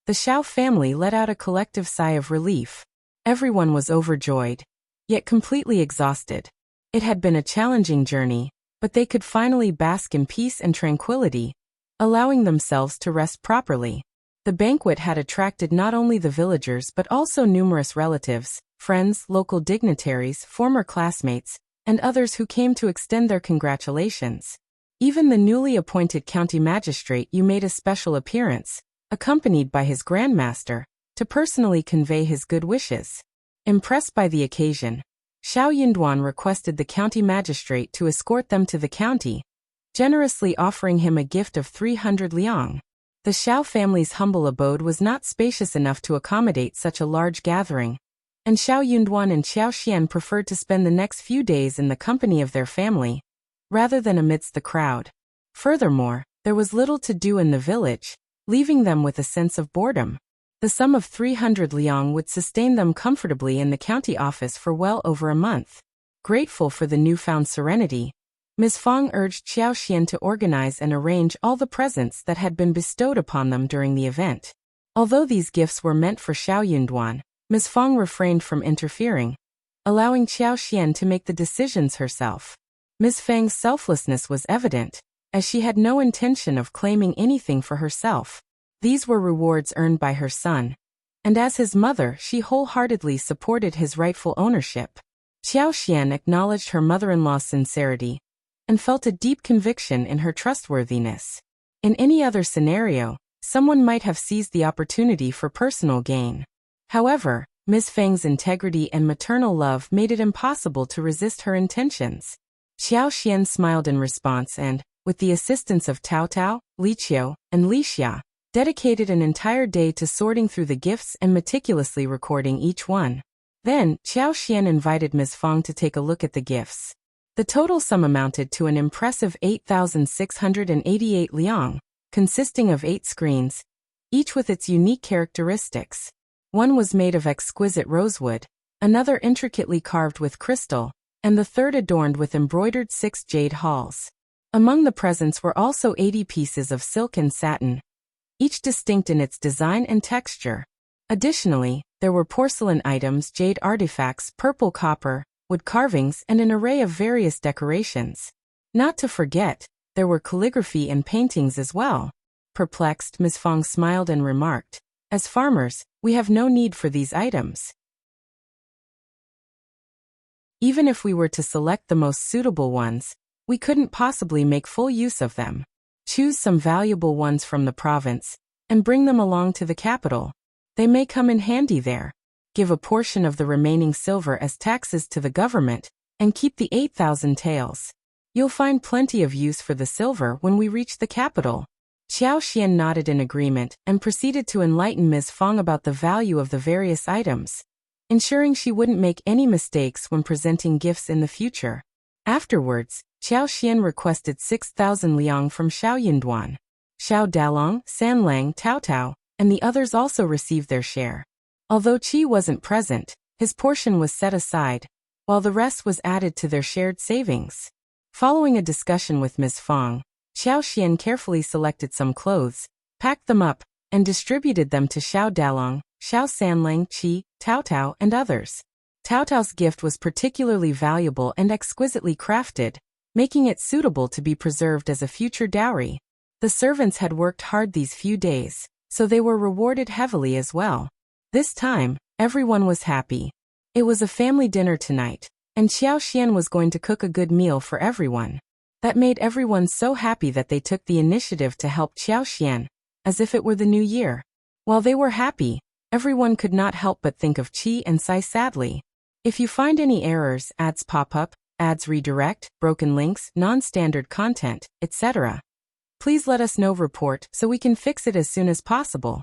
the Xiao family let out a collective sigh of relief. Everyone was overjoyed, yet completely exhausted. It had been a challenging journey, but they could finally bask in peace and tranquility, allowing themselves to rest properly. The banquet had attracted not only the villagers but also numerous relatives, friends, local dignitaries, former classmates, and others who came to extend their congratulations. Even the newly appointed county magistrate made a special appearance, accompanied by his grandmaster, to personally convey his good wishes. Impressed by the occasion, Xiao Yunduan requested the county magistrate to escort them to the county, generously offering him a gift of 300 liang. The Xiao family's humble abode was not spacious enough to accommodate such a large gathering, and Xiao Yunduan and Xiao Xian preferred to spend the next few days in the company of their family, rather than amidst the crowd. Furthermore, there was little to do in the village, leaving them with a sense of boredom. The sum of 300 liang would sustain them comfortably in the county office for well over a month. Grateful for the newfound serenity, Ms. Fong urged Xiao Xian to organize and arrange all the presents that had been bestowed upon them during the event. Although these gifts were meant for Xiao Yunduan, Ms. Fong refrained from interfering, allowing Xiao Xian to make the decisions herself. Ms. Feng's selflessness was evident, as she had no intention of claiming anything for herself. These were rewards earned by her son, and as his mother she wholeheartedly supported his rightful ownership. Xiao Xian acknowledged her mother-in-law's sincerity, and felt a deep conviction in her trustworthiness. In any other scenario, someone might have seized the opportunity for personal gain. However, Ms. Feng's integrity and maternal love made it impossible to resist her intentions. Xiao Xian smiled in response and, with the assistance of Tao Tao, Li Qiu, and Li Xia, dedicated an entire day to sorting through the gifts and meticulously recording each one. Then, Xiao Xian invited Ms. Fong to take a look at the gifts. The total sum amounted to an impressive 8,688 liang, consisting of 8 screens, each with its unique characteristics. One was made of exquisite rosewood, another intricately carved with crystal, and the third adorned with embroidered 6 jade halls. Among the presents were also 80 pieces of silk and satin, each distinct in its design and texture. Additionally, there were porcelain items, jade artifacts, purple copper, wood carvings, and an array of various decorations. Not to forget, there were calligraphy and paintings as well. Perplexed, Ms. Fong smiled and remarked, "As farmers, we have no need for these items. Even if we were to select the most suitable ones, we couldn't possibly make full use of them. Choose some valuable ones from the province, and bring them along to the capital. They may come in handy there. Give a portion of the remaining silver as taxes to the government, and keep the 8,000 taels. You'll find plenty of use for the silver when we reach the capital." Xiao Xian nodded in agreement and proceeded to enlighten Ms. Fong about the value of the various items, ensuring she wouldn't make any mistakes when presenting gifts in the future. Afterwards, Xiao Xian requested 6,000 liang from Xiao Yunduan. Xiao Dalong, Sanlang, Tao Tao, and the others also received their share. Although Qi wasn't present, his portion was set aside, while the rest was added to their shared savings. Following a discussion with Ms. Fong, Xiaoxian carefully selected some clothes, packed them up, and distributed them to Xiao Dalong, Xiao Sanlang, Qi, Tao Tao, and others. Tao Tao's gift was particularly valuable and exquisitely crafted, making it suitable to be preserved as a future dowry. The servants had worked hard these few days, so they were rewarded heavily as well. This time, everyone was happy. It was a family dinner tonight, and Xiaoxian was going to cook a good meal for everyone. That made everyone so happy that they took the initiative to help Xiaoxian, as if it were the new year. While they were happy, everyone could not help but think of Qi and sigh sadly. If you find any errors, ads pop up, ads redirect, broken links, non-standard content, etc., please let us know. Report so we can fix it as soon as possible.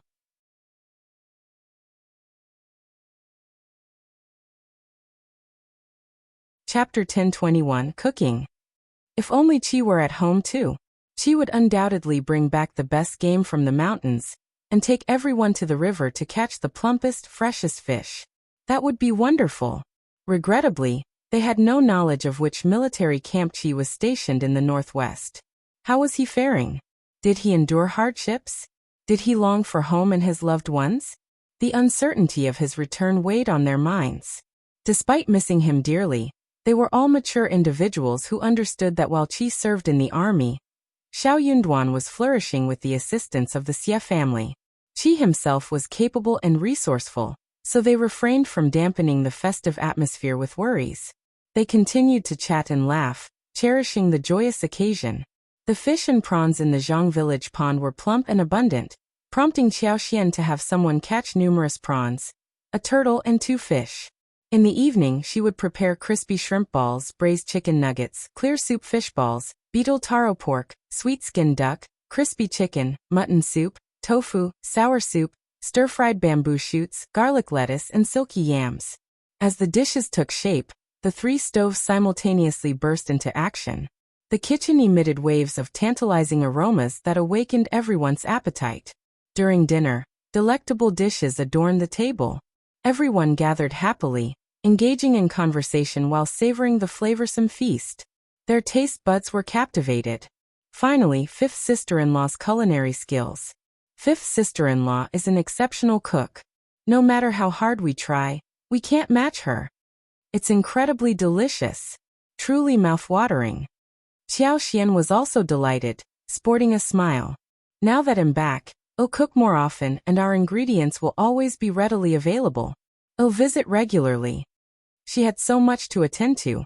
Chapter 1021 Cooking. If only Qi were at home too. Qi would undoubtedly bring back the best game from the mountains and take everyone to the river to catch the plumpest, freshest fish. That would be wonderful. Regrettably, they had no knowledge of which military camp Qi was stationed in the northwest. How was he faring? Did he endure hardships? Did he long for home and his loved ones? The uncertainty of his return weighed on their minds. Despite missing him dearly, they were all mature individuals who understood that while Qi served in the army, Xiao Yunduan was flourishing with the assistance of the Xie family. Qi himself was capable and resourceful, so they refrained from dampening the festive atmosphere with worries. They continued to chat and laugh, cherishing the joyous occasion. The fish and prawns in the Zhang village pond were plump and abundant, prompting Xiaoxian to have someone catch numerous prawns, a turtle and 2 fish. In the evening she would prepare crispy shrimp balls, braised chicken nuggets, clear soup fish balls, beetle taro pork, sweet skin duck, crispy chicken, mutton soup, tofu, sour soup, stir-fried bamboo shoots, garlic lettuce, and silky yams. As the dishes took shape, the 3 stoves simultaneously burst into action. The kitchen emitted waves of tantalizing aromas that awakened everyone's appetite. During dinner, delectable dishes adorned the table. Everyone gathered happily, engaging in conversation while savoring the flavorsome feast. Their taste buds were captivated. Finally, 5th sister-in-law's culinary skills. 5th sister-in-law is an exceptional cook. No matter how hard we try, we can't match her. It's incredibly delicious. Truly mouth-watering. Xiaoxian was also delighted, sporting a smile. Now that I'm back, I'll cook more often and our ingredients will always be readily available. I'll visit regularly. She had so much to attend to.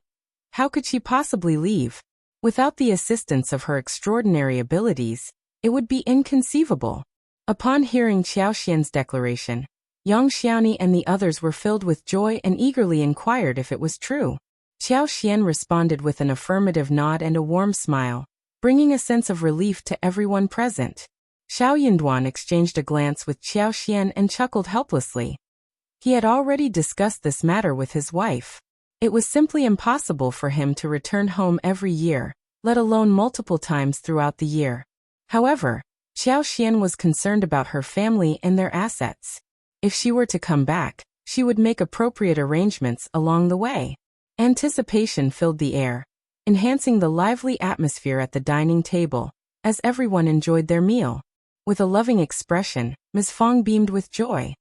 How could she possibly leave? Without the assistance of her extraordinary abilities, it would be inconceivable. Upon hearing Xiaoxian's declaration, Yang Xiaoni and the others were filled with joy and eagerly inquired if it was true. Xiaoxian responded with an affirmative nod and a warm smile, bringing a sense of relief to everyone present. Xiao Yunduan exchanged a glance with Xiaoxian and chuckled helplessly. He had already discussed this matter with his wife. It was simply impossible for him to return home every year, let alone multiple times throughout the year. However, Xiaoxian was concerned about her family and their assets. If she were to come back, she would make appropriate arrangements along the way. Anticipation filled the air, enhancing the lively atmosphere at the dining table, as everyone enjoyed their meal. With a loving expression, Ms. Fong beamed with joy.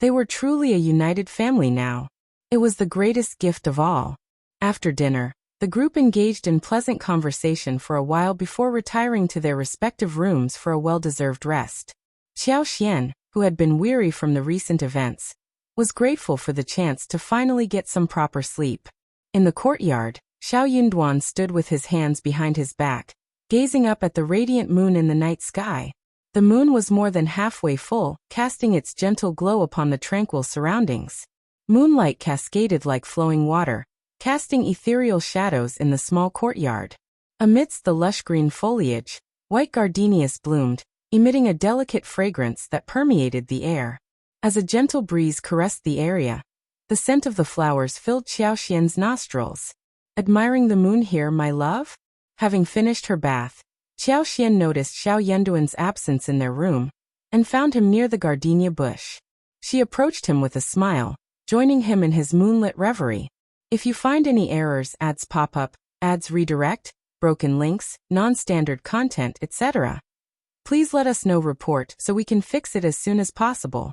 They were truly a united family now. It was the greatest gift of all. After dinner, the group engaged in pleasant conversation for a while before retiring to their respective rooms for a well-deserved rest. Xiaoxian, who had been weary from the recent events, was grateful for the chance to finally get some proper sleep. In the courtyard, Xiao Yunduan stood with his hands behind his back, gazing up at the radiant moon in the night sky. The moon was more than halfway full, casting its gentle glow upon the tranquil surroundings. Moonlight cascaded like flowing water, casting ethereal shadows in the small courtyard. Amidst the lush green foliage, white gardenias bloomed, emitting a delicate fragrance that permeated the air. As a gentle breeze caressed the area, the scent of the flowers filled Xiaoxian's nostrils. Admiring the moon here, my love? Having finished her bath, Xiaoxian noticed Xiao Yunduan's absence in their room, and found him near the gardenia bush. She approached him with a smile, joining him in his moonlit reverie. If you find any errors, ads pop up, ads redirect, broken links, non-standard content, etc., please let us know. Report so we can fix it as soon as possible.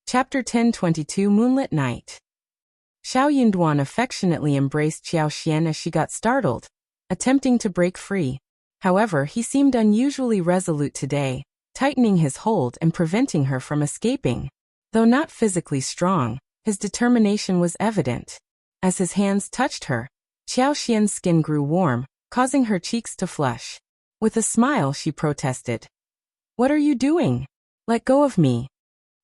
Chapter 1022 Moonlit Night. Xiao Yunduan affectionately embraced Xiaoxian as she got startled, attempting to break free. However, he seemed unusually resolute today, tightening his hold and preventing her from escaping. Though not physically strong, his determination was evident. As his hands touched her, Xiaoxian's skin grew warm, causing her cheeks to flush. With a smile, she protested. "What are you doing? Let go of me.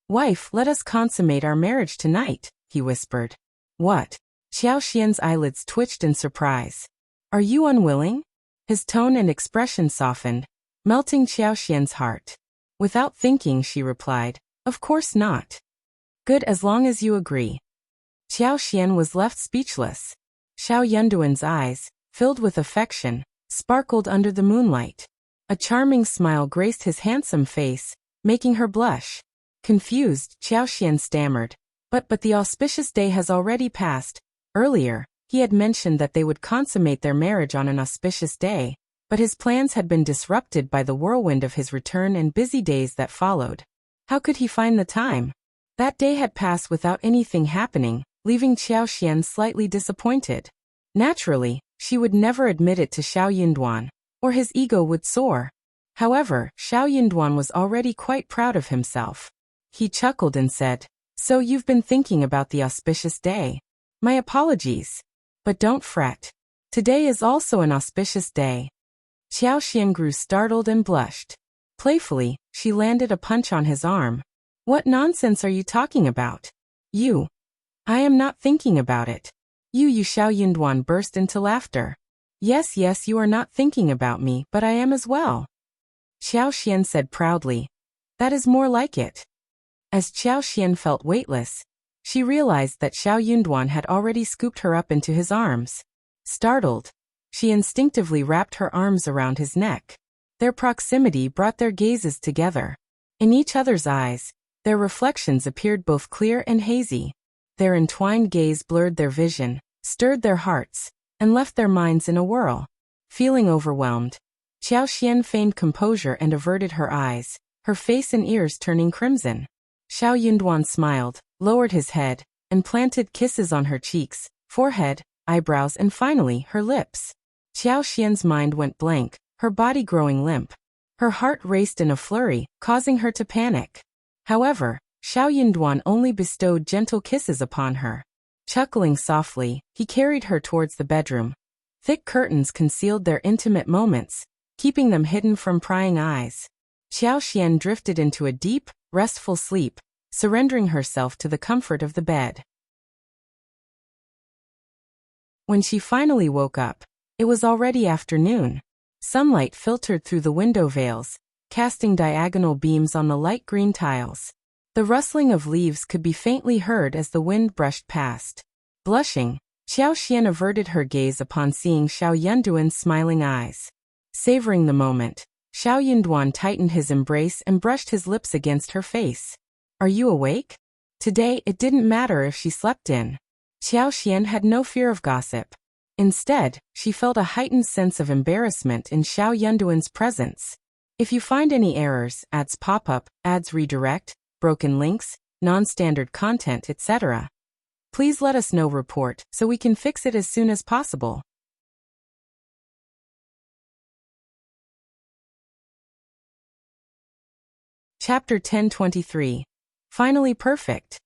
Wife, let us consummate our marriage tonight," he whispered. "What?" Xiaoxian's eyelids twitched in surprise. "Are you unwilling?" His tone and expression softened, melting Xiaoxian's heart. Without thinking, she replied, "Of course not." "Good, as long as you agree." Xiaoxian was left speechless. Xiao Yunduan's eyes, filled with affection, sparkled under the moonlight. A charming smile graced his handsome face, making her blush. Confused, Xiaoxian stammered, But the auspicious day has already passed. Earlier, he had mentioned that they would consummate their marriage on an auspicious day, but his plans had been disrupted by the whirlwind of his return and busy days that followed. How could he find the time? That day had passed without anything happening, leaving Xiaoxian slightly disappointed. Naturally, she would never admit it to Xiao Yunduan, or his ego would soar. However, Xiao Yunduan was already quite proud of himself. He chuckled and said, "So you've been thinking about the auspicious day. My apologies. But don't fret. Today is also an auspicious day." Xiaoxian grew startled and blushed. Playfully, she landed a punch on his arm. "What nonsense are you talking about? You. I am not thinking about it. You Xiao Yunduan burst into laughter. Yes, you are not thinking about me, but I am as well." Xiaoxian said proudly. "That is more like it." As Xiaoxian felt weightless, she realized that Xiao Yunduan had already scooped her up into his arms. Startled, she instinctively wrapped her arms around his neck. Their proximity brought their gazes together. In each other's eyes, their reflections appeared both clear and hazy. Their entwined gaze blurred their vision, stirred their hearts, and left their minds in a whirl. Feeling overwhelmed, Xiaoxian feigned composure and averted her eyes, her face and ears turning crimson. Xiao Yunduan smiled, lowered his head, and planted kisses on her cheeks, forehead, eyebrows, and finally, her lips. Xiaoxian's mind went blank, her body growing limp. Her heart raced in a flurry, causing her to panic. However, Xiao Yunduan only bestowed gentle kisses upon her. Chuckling softly, he carried her towards the bedroom. Thick curtains concealed their intimate moments, keeping them hidden from prying eyes. Xiaoxian drifted into a deep, restful sleep, surrendering herself to the comfort of the bed. When she finally woke up, it was already afternoon. Sunlight filtered through the window veils, casting diagonal beams on the light green tiles. The rustling of leaves could be faintly heard as the wind brushed past. Blushing, Xiaoxian averted her gaze upon seeing Xiao Yunduan's smiling eyes. Savoring the moment, Xiao Yunduan tightened his embrace and brushed his lips against her face. "Are you awake?" Today, it didn't matter if she slept in. Xiaoxian had no fear of gossip. Instead, she felt a heightened sense of embarrassment in Xiao Yunduan's presence. If you find any errors, ads pop up, ads redirect, broken links, non-standard content, etc., please let us know. Report so we can fix it as soon as possible. Chapter 1023. Finally perfect.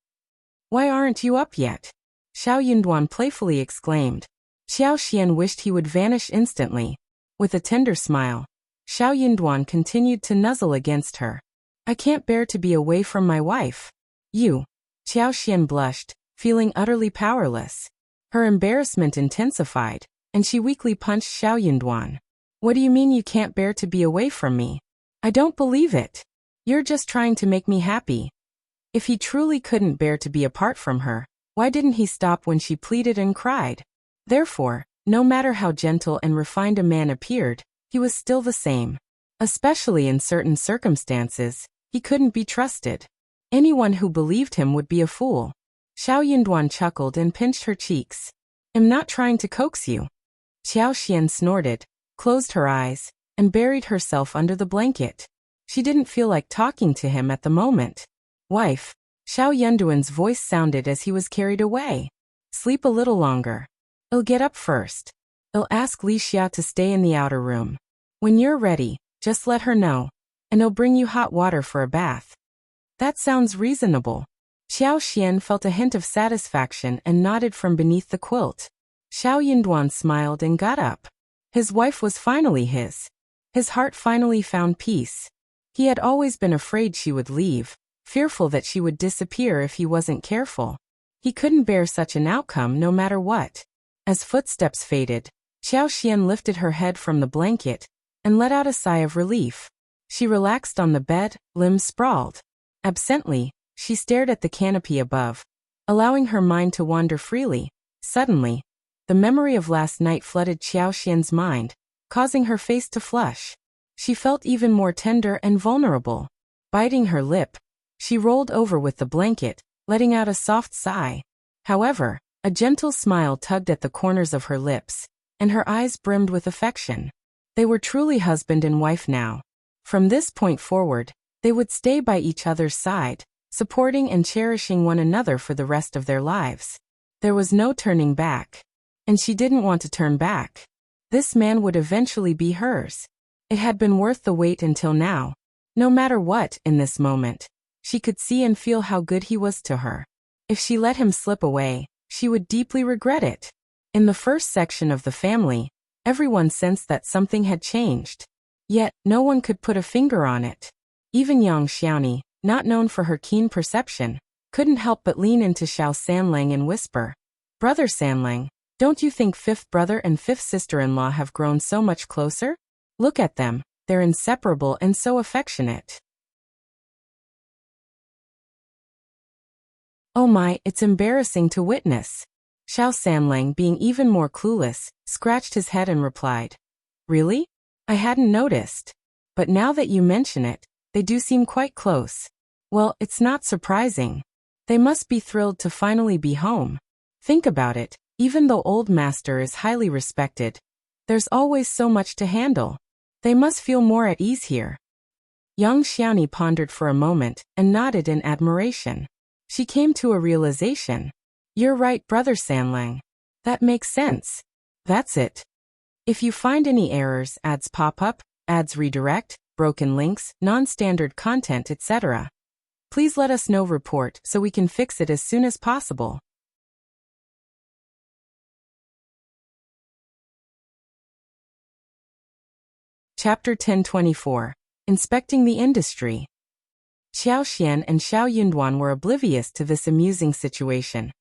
"Why aren't you up yet?" Xiao Yunduan playfully exclaimed. Xiaoxian wished he would vanish instantly. With a tender smile, Xiao Yunduan continued to nuzzle against her. "I can't bear to be away from my wife." "You." Xiaoxian blushed, feeling utterly powerless. Her embarrassment intensified, and she weakly punched Xiao Yunduan. "What do you mean you can't bear to be away from me? I don't believe it. You're just trying to make me happy." If he truly couldn't bear to be apart from her, why didn't he stop when she pleaded and cried? Therefore, no matter how gentle and refined a man appeared, he was still the same. Especially in certain circumstances, He couldn't be trusted. Anyone who believed him would be a fool. Xiao Yunduan chuckled and pinched her cheeks. I'm not trying to coax you. Xiao Xian snorted, closed her eyes, and buried herself under the blanket. She didn't feel like talking to him at the moment. Wife, Xiao Yunduan's voice sounded as he was carried away. Sleep a little longer. I'll get up first. I'll ask Li Xia to stay in the outer room. When you're ready, just let her know, and I'll bring you hot water for a bath. That sounds reasonable. Xiao Xian felt a hint of satisfaction and nodded from beneath the quilt. Xiao Yunduan smiled and got up. His wife was finally his. His heart finally found peace. He had always been afraid she would leave, fearful that she would disappear if he wasn't careful. He couldn't bear such an outcome no matter what. As footsteps faded, Xiao Xian lifted her head from the blanket and let out a sigh of relief. She relaxed on the bed, limbs sprawled. Absently, she stared at the canopy above, allowing her mind to wander freely. Suddenly, the memory of last night flooded Xiao Xian's mind, causing her face to flush. She felt even more tender and vulnerable. Biting her lip, she rolled over with the blanket, letting out a soft sigh. However, a gentle smile tugged at the corners of her lips, and her eyes brimmed with affection. They were truly husband and wife now. From this point forward, they would stay by each other's side, supporting and cherishing one another for the rest of their lives. There was no turning back. And she didn't want to turn back. This man would eventually be hers. It had been worth the wait until now. No matter what, in this moment, she could see and feel how good he was to her. If she let him slip away, she would deeply regret it. In the first section of the family, everyone sensed that something had changed. Yet, no one could put a finger on it. Even Yang Xiaoni, not known for her keen perception, couldn't help but lean into Xiao Sanlang and whisper, "Brother Sanlang, don't you think fifth brother and fifth sister-in-law have grown so much closer? Look at them, they're inseparable and so affectionate." Oh my, it's embarrassing to witness. Xiao Sanlang, being even more clueless, scratched his head and replied, "Really? I hadn't noticed. But now that you mention it, they do seem quite close. Well, it's not surprising. They must be thrilled to finally be home. Think about it, even though Old Master is highly respected, there's always so much to handle. They must feel more at ease here." Yang Xiaoni pondered for a moment and nodded in admiration. She came to a realization. "You're right, Brother Sanlang. That makes sense. That's it. If you find any errors, ads pop up, ads redirect, broken links, non-standard content, etc., please let us know. Report so we can fix it as soon as possible." Chapter 1024. Inspecting the Industry. Xiao Xian and Xiao Yunduan were oblivious to this amusing situation.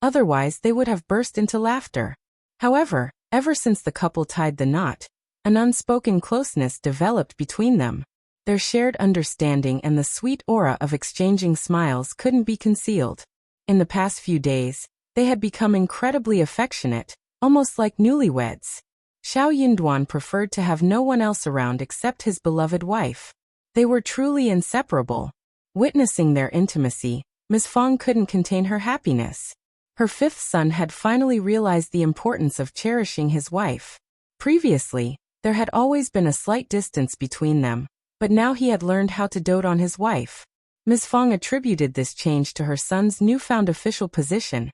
Otherwise, they would have burst into laughter. However, ever since the couple tied the knot, an unspoken closeness developed between them. Their shared understanding and the sweet aura of exchanging smiles couldn't be concealed. In the past few days, they had become incredibly affectionate, almost like newlyweds. Xiao Yunduan preferred to have no one else around except his beloved wife. They were truly inseparable. Witnessing their intimacy, Ms. Fong couldn't contain her happiness. Her fifth son had finally realized the importance of cherishing his wife. Previously, there had always been a slight distance between them, but now he had learned how to dote on his wife. Ms. Fong attributed this change to her son's newfound official position,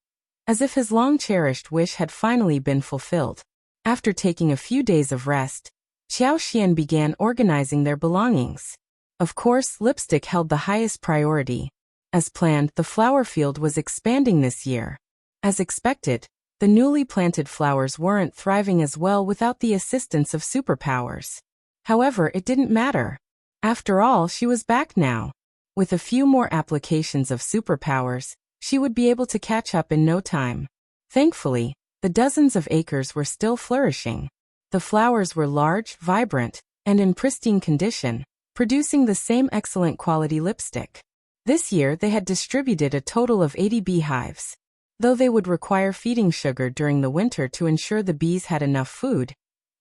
as if his long-cherished wish had finally been fulfilled. After taking a few days of rest, Xiao Xian began organizing their belongings. Of course, lipstick held the highest priority. As planned, the flower field was expanding this year. As expected, the newly planted flowers weren't thriving as well without the assistance of superpowers. However, it didn't matter. After all, she was back now. With a few more applications of superpowers, she would be able to catch up in no time. Thankfully, the dozens of acres were still flourishing. The flowers were large, vibrant, and in pristine condition, producing the same excellent quality lipstick. This year they had distributed a total of 80 beehives. Though they would require feeding sugar during the winter to ensure the bees had enough food,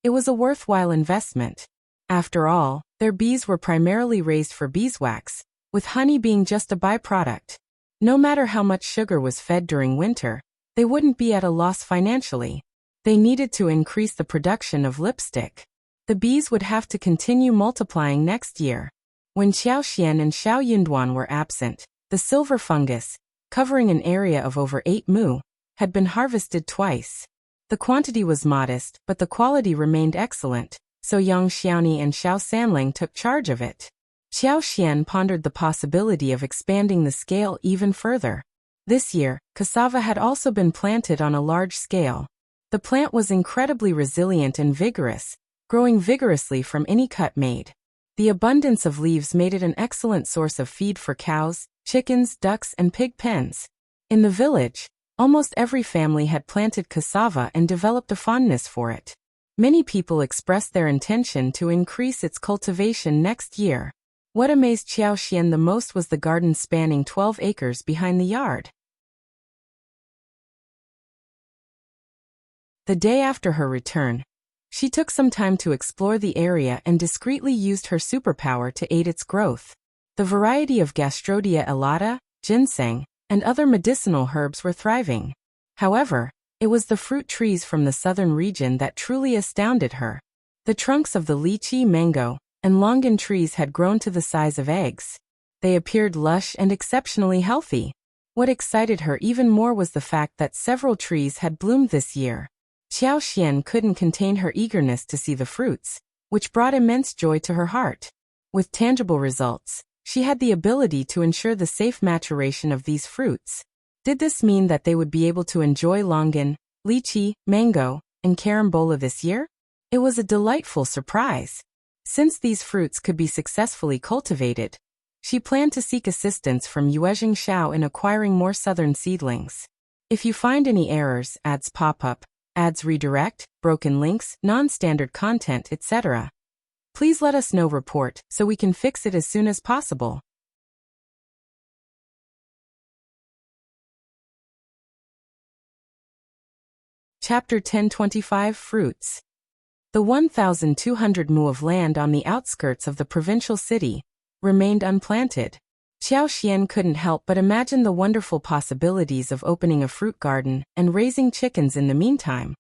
it was a worthwhile investment. After all, their bees were primarily raised for beeswax, with honey being just a byproduct. No matter how much sugar was fed during winter, they wouldn't be at a loss financially. They needed to increase the production of lipstick. The bees would have to continue multiplying next year. When Xiaoxian and Xiao Yunduan were absent, the silver fungus, covering an area of over 8 mu, had been harvested twice. The quantity was modest, but the quality remained excellent, so Yang Xiaoni and Xiao Sanling took charge of it. Xiao Xian pondered the possibility of expanding the scale even further. This year, cassava had also been planted on a large scale. The plant was incredibly resilient and vigorous, growing vigorously from any cut made. The abundance of leaves made it an excellent source of feed for cows, chickens, ducks, and pig pens. In the village, almost every family had planted cassava and developed a fondness for it. Many people expressed their intention to increase its cultivation next year. What amazed Xiao Xian the most was the garden spanning 12 acres behind the yard. The day after her return, she took some time to explore the area and discreetly used her superpower to aid its growth. The variety of Gastrodia elata, ginseng, and other medicinal herbs were thriving. However, it was the fruit trees from the southern region that truly astounded her. The trunks of the lychee, mango, and longan trees had grown to the size of eggs. They appeared lush and exceptionally healthy. What excited her even more was the fact that several trees had bloomed this year. Xiao Xian couldn't contain her eagerness to see the fruits, which brought immense joy to her heart. With tangible results, she had the ability to ensure the safe maturation of these fruits. Did this mean that they would be able to enjoy longan, lychee, mango, and carambola this year? It was a delightful surprise. Since these fruits could be successfully cultivated, she planned to seek assistance from Yuezheng Xiao in acquiring more southern seedlings. If you find any errors, ads pop up, ads redirect, broken links, non-standard content, etc., please let us know. Report so we can fix it as soon as possible. Chapter 1025 Fruits. The 1,200 mu of land on the outskirts of the provincial city remained unplanted. Xiao Xian couldn't help but imagine the wonderful possibilities of opening a fruit garden and raising chickens in the meantime,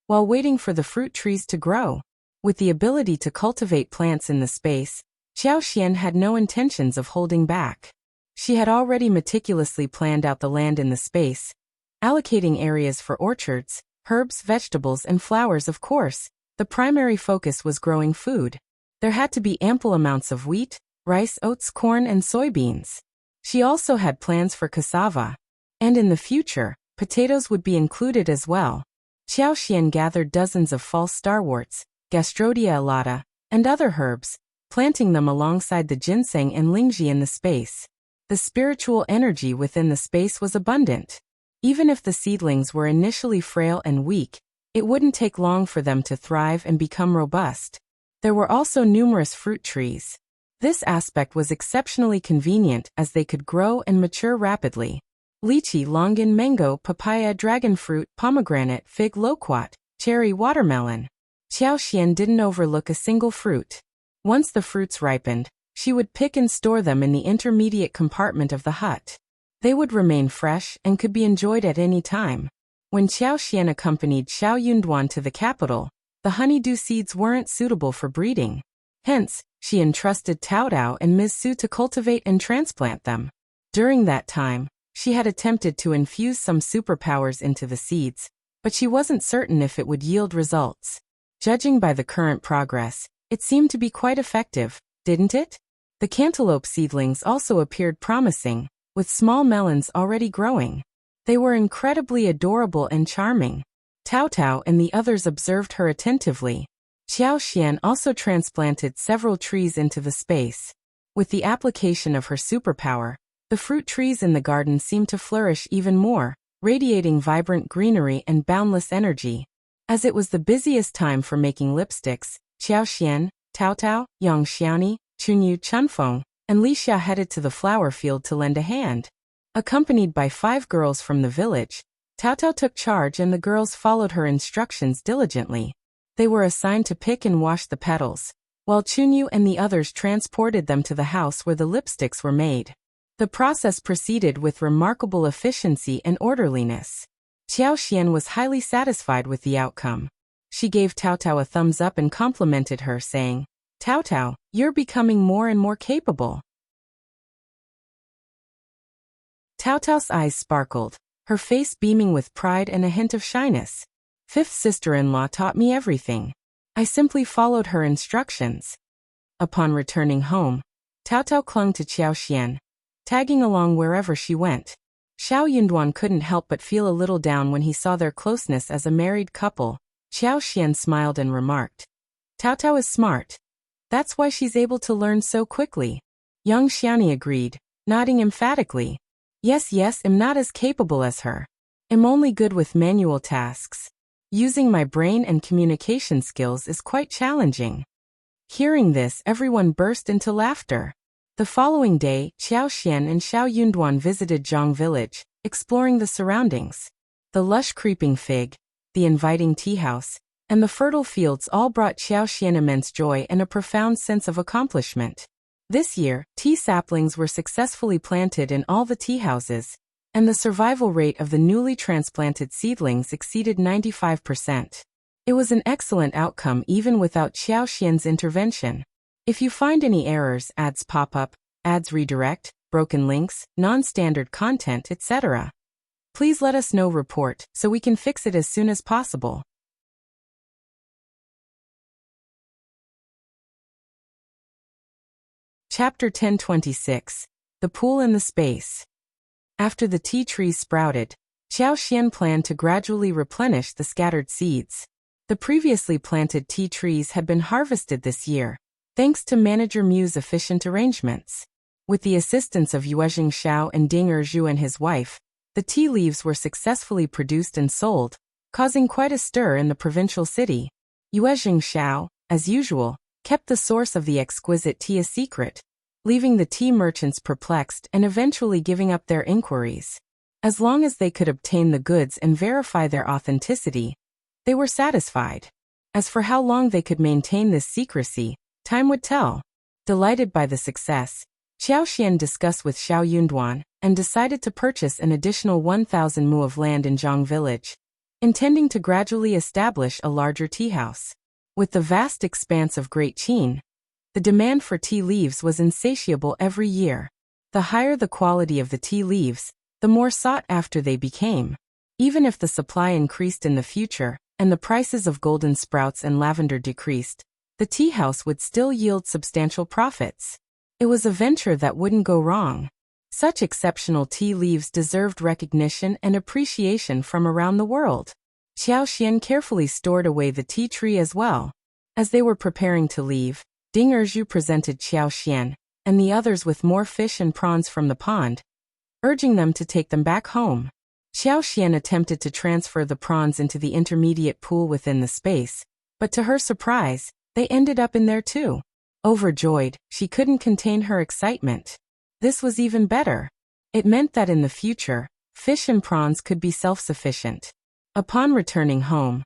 while waiting for the fruit trees to grow. With the ability to cultivate plants in the space, Xiao Xian had no intentions of holding back. She had already meticulously planned out the land in the space, allocating areas for orchards, herbs, vegetables, and flowers. Of course, the primary focus was growing food. There had to be ample amounts of wheat, rice, oats, corn, and soybeans. She also had plans for cassava, and in the future, potatoes would be included as well. Xiao Xian gathered dozens of false starworts, Gastrodia elata, and other herbs, planting them alongside the ginseng and lingzhi in the space. The spiritual energy within the space was abundant. Even if the seedlings were initially frail and weak, it wouldn't take long for them to thrive and become robust. There were also numerous fruit trees. This aspect was exceptionally convenient as they could grow and mature rapidly. Lychee, longan, mango, papaya, dragon fruit, pomegranate, fig, loquat, cherry, watermelon. Xiao Xian didn't overlook a single fruit. Once the fruits ripened, she would pick and store them in the intermediate compartment of the hut. They would remain fresh and could be enjoyed at any time. When Xiao Xian accompanied Xiao Yunduan to the capital, the honeydew seeds weren't suitable for breeding. Hence, she entrusted Tao Tao and Ms. Su to cultivate and transplant them. During that time, she had attempted to infuse some superpowers into the seeds, but she wasn't certain if it would yield results. Judging by the current progress, it seemed to be quite effective, didn't it? The cantaloupe seedlings also appeared promising, with small melons already growing. They were incredibly adorable and charming. Tao Tao and the others observed her attentively. Xiao Xian also transplanted several trees into the space. With the application of her superpower, the fruit trees in the garden seemed to flourish even more, radiating vibrant greenery and boundless energy. As it was the busiest time for making lipsticks, Xiao Xian, Tao Tao, Yang Xiaoni, Chunyu, Chunfeng, and Li Xia headed to the flower field to lend a hand. Accompanied by 5 girls from the village, Tao Tao took charge and the girls followed her instructions diligently. They were assigned to pick and wash the petals, while Chunyu and the others transported them to the house where the lipsticks were made. The process proceeded with remarkable efficiency and orderliness. Xiaoxian was highly satisfied with the outcome. She gave Tao Tao a thumbs up and complimented her, saying, "Tao Tao, you're becoming more and more capable." Tao Tao's eyes sparkled, her face beaming with pride and a hint of shyness. "Fifth sister-in-law taught me everything. I simply followed her instructions." Upon returning home, Tao Tao clung to Xiaoxian, tagging along wherever she went. Xiao Yunduan couldn't help but feel a little down when he saw their closeness as a married couple. Xiaoxian smiled and remarked, "Tao Tao is smart. That's why she's able to learn so quickly." Young Xiani agreed, nodding emphatically. Yes, I'm not as capable as her. I'm only good with manual tasks. Using my brain and communication skills is quite challenging." Hearing this, everyone burst into laughter. The following day, Xiaoxian and Xiao Yunduan visited Zhang village, exploring the surroundings. The lush creeping fig, the inviting tea house, and the fertile fields all brought Xiaoxian immense joy and a profound sense of accomplishment. This year, tea saplings were successfully planted in all the tea houses, and the survival rate of the newly transplanted seedlings exceeded 95%. It was an excellent outcome even without Xiaoxian's intervention. If you find any errors, ads pop up, ads redirect, broken links, non-standard content, etc., please let us know. Report so we can fix it as soon as possible. Chapter 1026. The Pool in the Space. After the tea trees sprouted, Xiaoxian planned to gradually replenish the scattered seeds. The previously planted tea trees had been harvested this year, thanks to Manager Mu's efficient arrangements. With the assistance of Yuezhing Xiao and Ding Erju and his wife, the tea leaves were successfully produced and sold, causing quite a stir in the provincial city. Yuezhing Xiao, as usual, kept the source of the exquisite tea a secret, leaving the tea merchants perplexed and eventually giving up their inquiries. As long as they could obtain the goods and verify their authenticity, they were satisfied. As for how long they could maintain this secrecy, time would tell. Delighted by the success, Xiaoxian discussed with Xiao Yunduan and decided to purchase an additional 1,000 mu of land in Zhang village, intending to gradually establish a larger tea house. With the vast expanse of Great Qin, the demand for tea leaves was insatiable every year. The higher the quality of the tea leaves, the more sought after they became. Even if the supply increased in the future, and the prices of golden sprouts and lavender decreased, the tea house would still yield substantial profits. It was a venture that wouldn't go wrong. Such exceptional tea leaves deserved recognition and appreciation from around the world. Xiaoxian carefully stored away the tea tree as well. As they were preparing to leave, Ding Erju presented Xiaoxian and the others with more fish and prawns from the pond, urging them to take them back home. Xiaoxian attempted to transfer the prawns into the intermediate pool within the space, but to her surprise, they ended up in there too. Overjoyed, she couldn't contain her excitement. This was even better. It meant that in the future, fish and prawns could be self-sufficient. Upon returning home,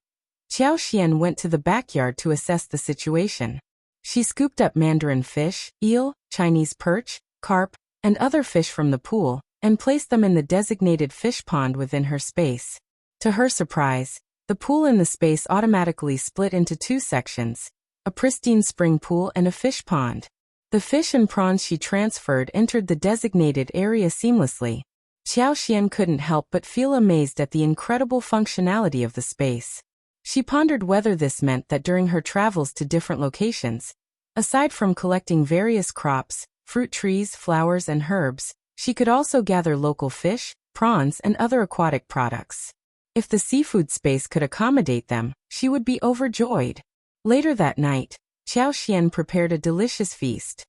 Xiaoxian went to the backyard to assess the situation. She scooped up mandarin fish, eel, Chinese perch, carp, and other fish from the pool, and placed them in the designated fish pond within her space. To her surprise, the pool in the space automatically split into two sections, a pristine spring pool and a fish pond. The fish and prawns she transferred entered the designated area seamlessly. Xiaoxian couldn't help but feel amazed at the incredible functionality of the space. She pondered whether this meant that during her travels to different locations, aside from collecting various crops, fruit trees, flowers, and herbs, she could also gather local fish, prawns, and other aquatic products. If the seafood space could accommodate them, she would be overjoyed. Later that night, Xiaoxian prepared a delicious feast.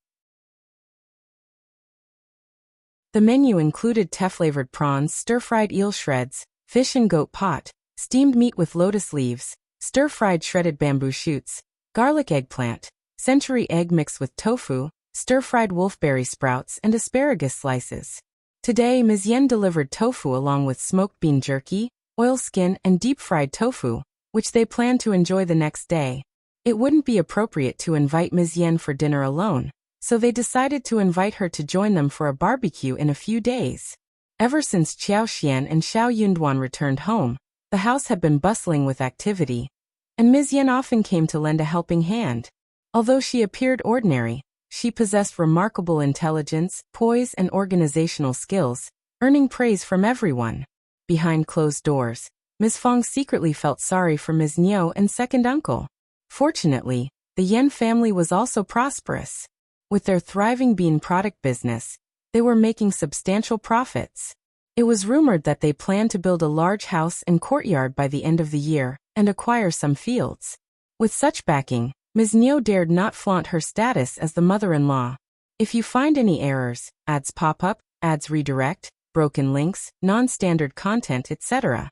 The menu included tea-flavored prawns, stir-fried eel shreds, fish and goat pot, steamed meat with lotus leaves, stir-fried shredded bamboo shoots, garlic eggplant, century egg mixed with tofu, stir-fried wolfberry sprouts, and asparagus slices. Today, Ms.Yan delivered tofu along with smoked bean jerky, oil skin, and deep-fried tofu, which they planned to enjoy the next day. It wouldn't be appropriate to invite Ms.Yan for dinner alone, so they decided to invite her to join them for a barbecue in a few days. Ever since Qiao Xian and Xiao Yunduan returned home, the house had been bustling with activity, and Ms.Yan often came to lend a helping hand. Although she appeared ordinary, she possessed remarkable intelligence, poise, and organizational skills, earning praise from everyone. Behind closed doors, Ms. Fong secretly felt sorry for Ms. Niu and second uncle. Fortunately, the Yan family was also prosperous. With their thriving bean product business, they were making substantial profits. It was rumored that they planned to build a large house and courtyard by the end of the year and acquire some fields. With such backing, Ms. Niu dared not flaunt her status as the mother-in-law. If you find any errors, ads pop up, ads redirect, broken links, non-standard content, etc.,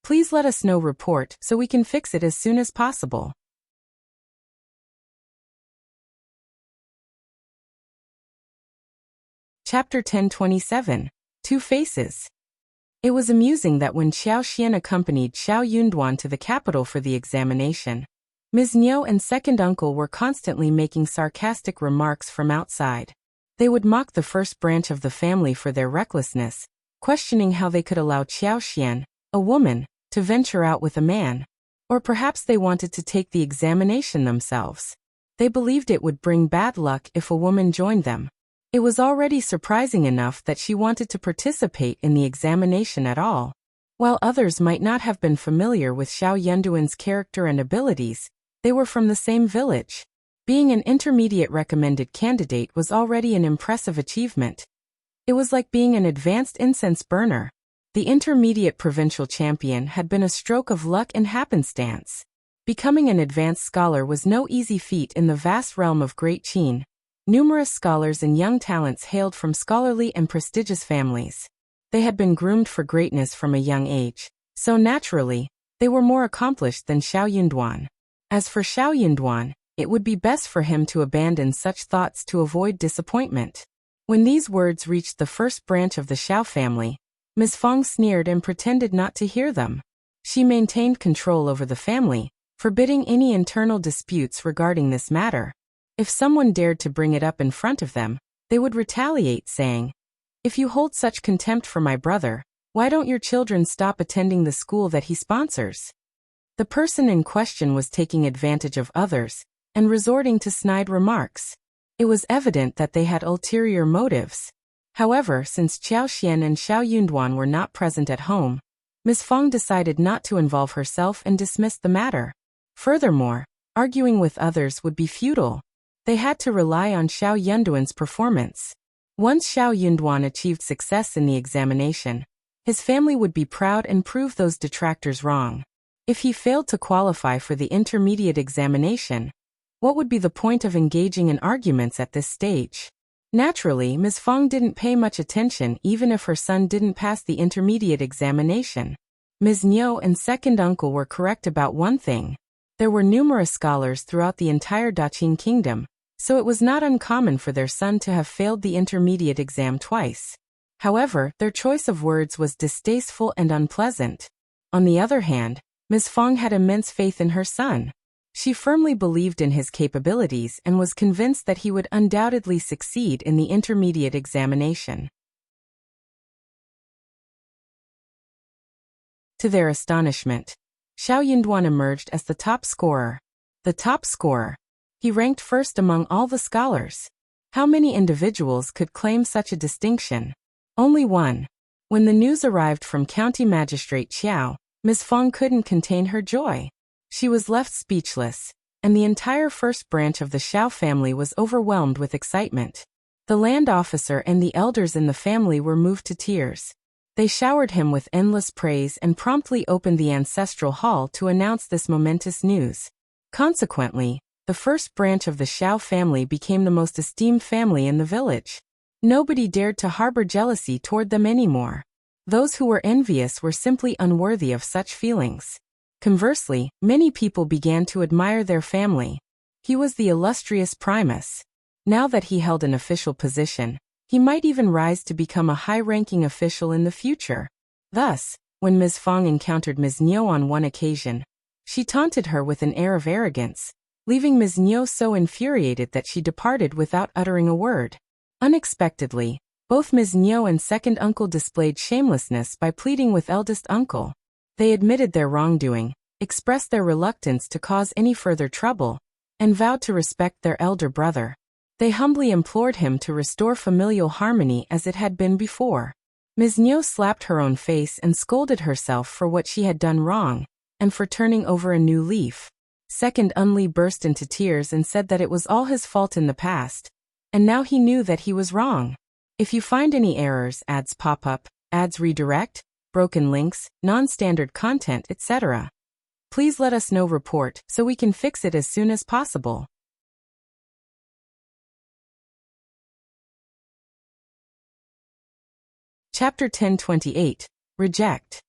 please let us know. Report so we can fix it as soon as possible. Chapter 1027. Two Faces. It was amusing that when Xiao Xian accompanied Xiao Yunduan to the capital for the examination, Ms. Niu and second uncle were constantly making sarcastic remarks from outside. They would mock the first branch of the family for their recklessness, questioning how they could allow Xiao Xian, a woman, to venture out with a man. Or perhaps they wanted to take the examination themselves. They believed it would bring bad luck if a woman joined them. It was already surprising enough that she wanted to participate in the examination at all. While others might not have been familiar with Xiao Yunduan's character and abilities, they were from the same village. Being an intermediate recommended candidate was already an impressive achievement. It was like being an advanced incense burner. The intermediate provincial champion had been a stroke of luck and happenstance. Becoming an advanced scholar was no easy feat in the vast realm of Great Qin. Numerous scholars and young talents hailed from scholarly and prestigious families. They had been groomed for greatness from a young age, so naturally, they were more accomplished than Xiao Yunduan. As for Xiao Yunduan, it would be best for him to abandon such thoughts to avoid disappointment. When these words reached the first branch of the Xiao family, Ms. Fong sneered and pretended not to hear them. She maintained control over the family, forbidding any internal disputes regarding this matter. If someone dared to bring it up in front of them, they would retaliate, saying, "If you hold such contempt for my brother, why don't your children stop attending the school that he sponsors?" The person in question was taking advantage of others and resorting to snide remarks. It was evident that they had ulterior motives. However, since Qiao Xian and Xiao Yunduan were not present at home, Ms. Fong decided not to involve herself and dismissed the matter. Furthermore, arguing with others would be futile. They had to rely on Xiao Yunduan's performance. Once Xiao Yunduan achieved success in the examination, his family would be proud and prove those detractors wrong. If he failed to qualify for the intermediate examination, what would be the point of engaging in arguments at this stage? Naturally, Ms. Fong didn't pay much attention even if her son didn't pass the intermediate examination. Ms. Niu and second uncle were correct about one thing. There were numerous scholars throughout the entire Daqing kingdom, so it was not uncommon for their son to have failed the intermediate exam twice. However, their choice of words was distasteful and unpleasant. On the other hand, Ms. Fong had immense faith in her son. She firmly believed in his capabilities and was convinced that he would undoubtedly succeed in the intermediate examination. To their astonishment, Xiao Yunduan emerged as the top scorer. The top scorer. He ranked first among all the scholars. How many individuals could claim such a distinction? Only one. When the news arrived from County Magistrate Qiao, Ms. Fong couldn't contain her joy. She was left speechless, and the entire first branch of the Xiao family was overwhelmed with excitement. The land officer and the elders in the family were moved to tears. They showered him with endless praise and promptly opened the ancestral hall to announce this momentous news. Consequently, the first branch of the Xiao family became the most esteemed family in the village. Nobody dared to harbor jealousy toward them anymore. Those who were envious were simply unworthy of such feelings. Conversely, many people began to admire their family. He was the illustrious Primus. Now that he held an official position, he might even rise to become a high-ranking official in the future. Thus, when Ms. Fong encountered Ms. Niu on one occasion, she taunted her with an air of arrogance. leaving Ms. Nyo so infuriated that she departed without uttering a word. Unexpectedly, both Ms. Nyo and second uncle displayed shamelessness by pleading with eldest uncle. They admitted their wrongdoing, expressed their reluctance to cause any further trouble, and vowed to respect their elder brother. They humbly implored him to restore familial harmony as it had been before. Ms. Nyo slapped her own face and scolded herself for what she had done wrong, and for turning over a new leaf. Second Unli burst into tears and said that it was all his fault in the past, and now he knew that he was wrong. If you find any errors, ads pop up, ads redirect, broken links, non-standard content, etc., please let us know. Report so we can fix it as soon as possible. Chapter 1028. Reject.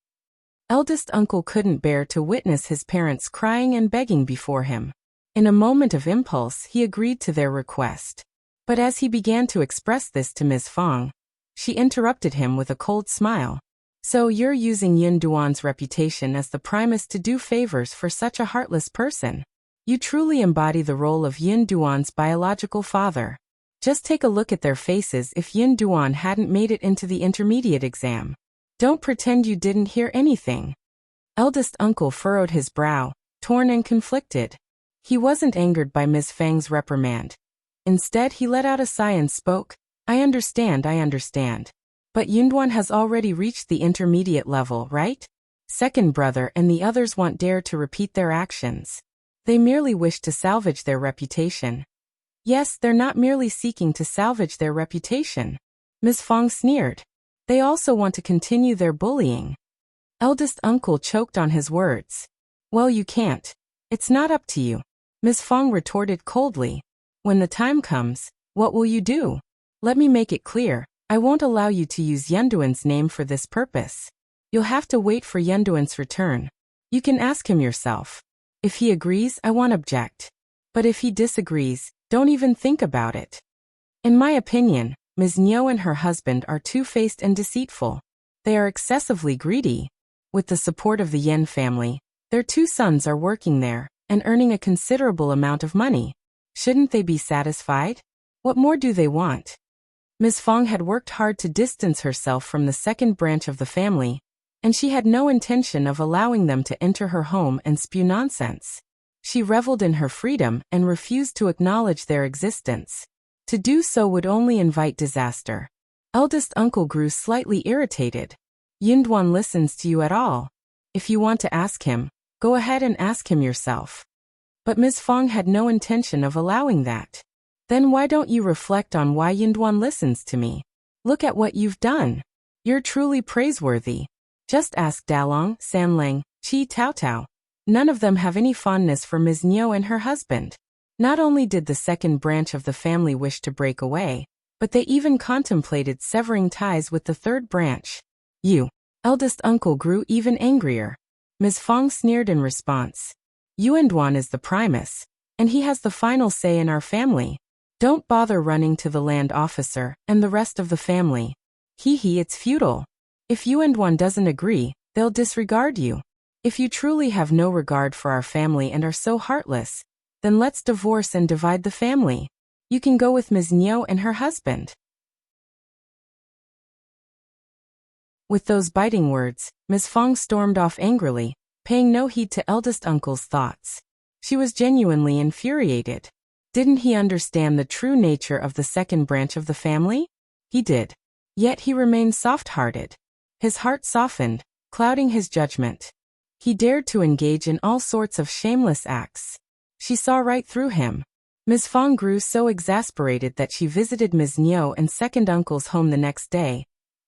Eldest uncle couldn't bear to witness his parents crying and begging before him. In a moment of impulse, he agreed to their request. But as he began to express this to Ms. Fong, she interrupted him with a cold smile. So you're using Yin Duan's reputation as the Primus to do favors for such a heartless person? You truly embody the role of Yin Duan's biological father. Just take a look at their faces if Yin Duan hadn't made it into the intermediate exam. Don't pretend you didn't hear anything. Eldest uncle furrowed his brow, torn and conflicted. He wasn't angered by Ms. Fang's reprimand. Instead, he let out a sigh and spoke, I understand. But Yunduan has already reached the intermediate level, right? Second brother and the others won't dare to repeat their actions. They merely wish to salvage their reputation. Yes, they're not merely seeking to salvage their reputation. Ms. Fong sneered. They also want to continue their bullying. Eldest uncle choked on his words. Well, you can't. It's not up to you. Ms. Fong retorted coldly. When the time comes, what will you do? Let me make it clear. I won't allow you to use Yenduan's name for this purpose. You'll have to wait for Yenduan's return. You can ask him yourself. If he agrees, I won't object. But if he disagrees, don't even think about it. In my opinion, Ms. Nyo and her husband are two-faced and deceitful. They are excessively greedy. With the support of the Yen family, their two sons are working there and earning a considerable amount of money. Shouldn't they be satisfied? What more do they want? Ms. Fong had worked hard to distance herself from the second branch of the family, and she had no intention of allowing them to enter her home and spew nonsense. She reveled in her freedom and refused to acknowledge their existence. To do so would only invite disaster. Eldest uncle grew slightly irritated. Yunduan listens to you at all. If you want to ask him, go ahead and ask him yourself. But Ms. Fong had no intention of allowing that. Then why don't you reflect on why Yunduan listens to me? Look at what you've done. You're truly praiseworthy. Just ask Dalong, Sanlang, Chi Taotao. None of them have any fondness for Ms. Nyo and her husband. Not only did the second branch of the family wish to break away, but they even contemplated severing ties with the third branch. You. Eldest uncle grew even angrier. Ms. Fong sneered in response. Yunduan is the Primus, and he has the final say in our family. Don't bother running to the land officer and the rest of the family. It's futile. If Yunduan doesn't agree, they'll disregard you. If you truly have no regard for our family and are so heartless, then let's divorce and divide the family. You can go with Ms. Nyo and her husband. With those biting words, Ms. Fong stormed off angrily, paying no heed to eldest uncle's thoughts. She was genuinely infuriated. Didn't he understand the true nature of the second branch of the family? He did. Yet he remained soft-hearted. His heart softened, clouding his judgment. He dared to engage in all sorts of shameless acts. She saw right through him. Ms. Fong grew so exasperated that she visited Ms. Nyo and second uncle's home the next day,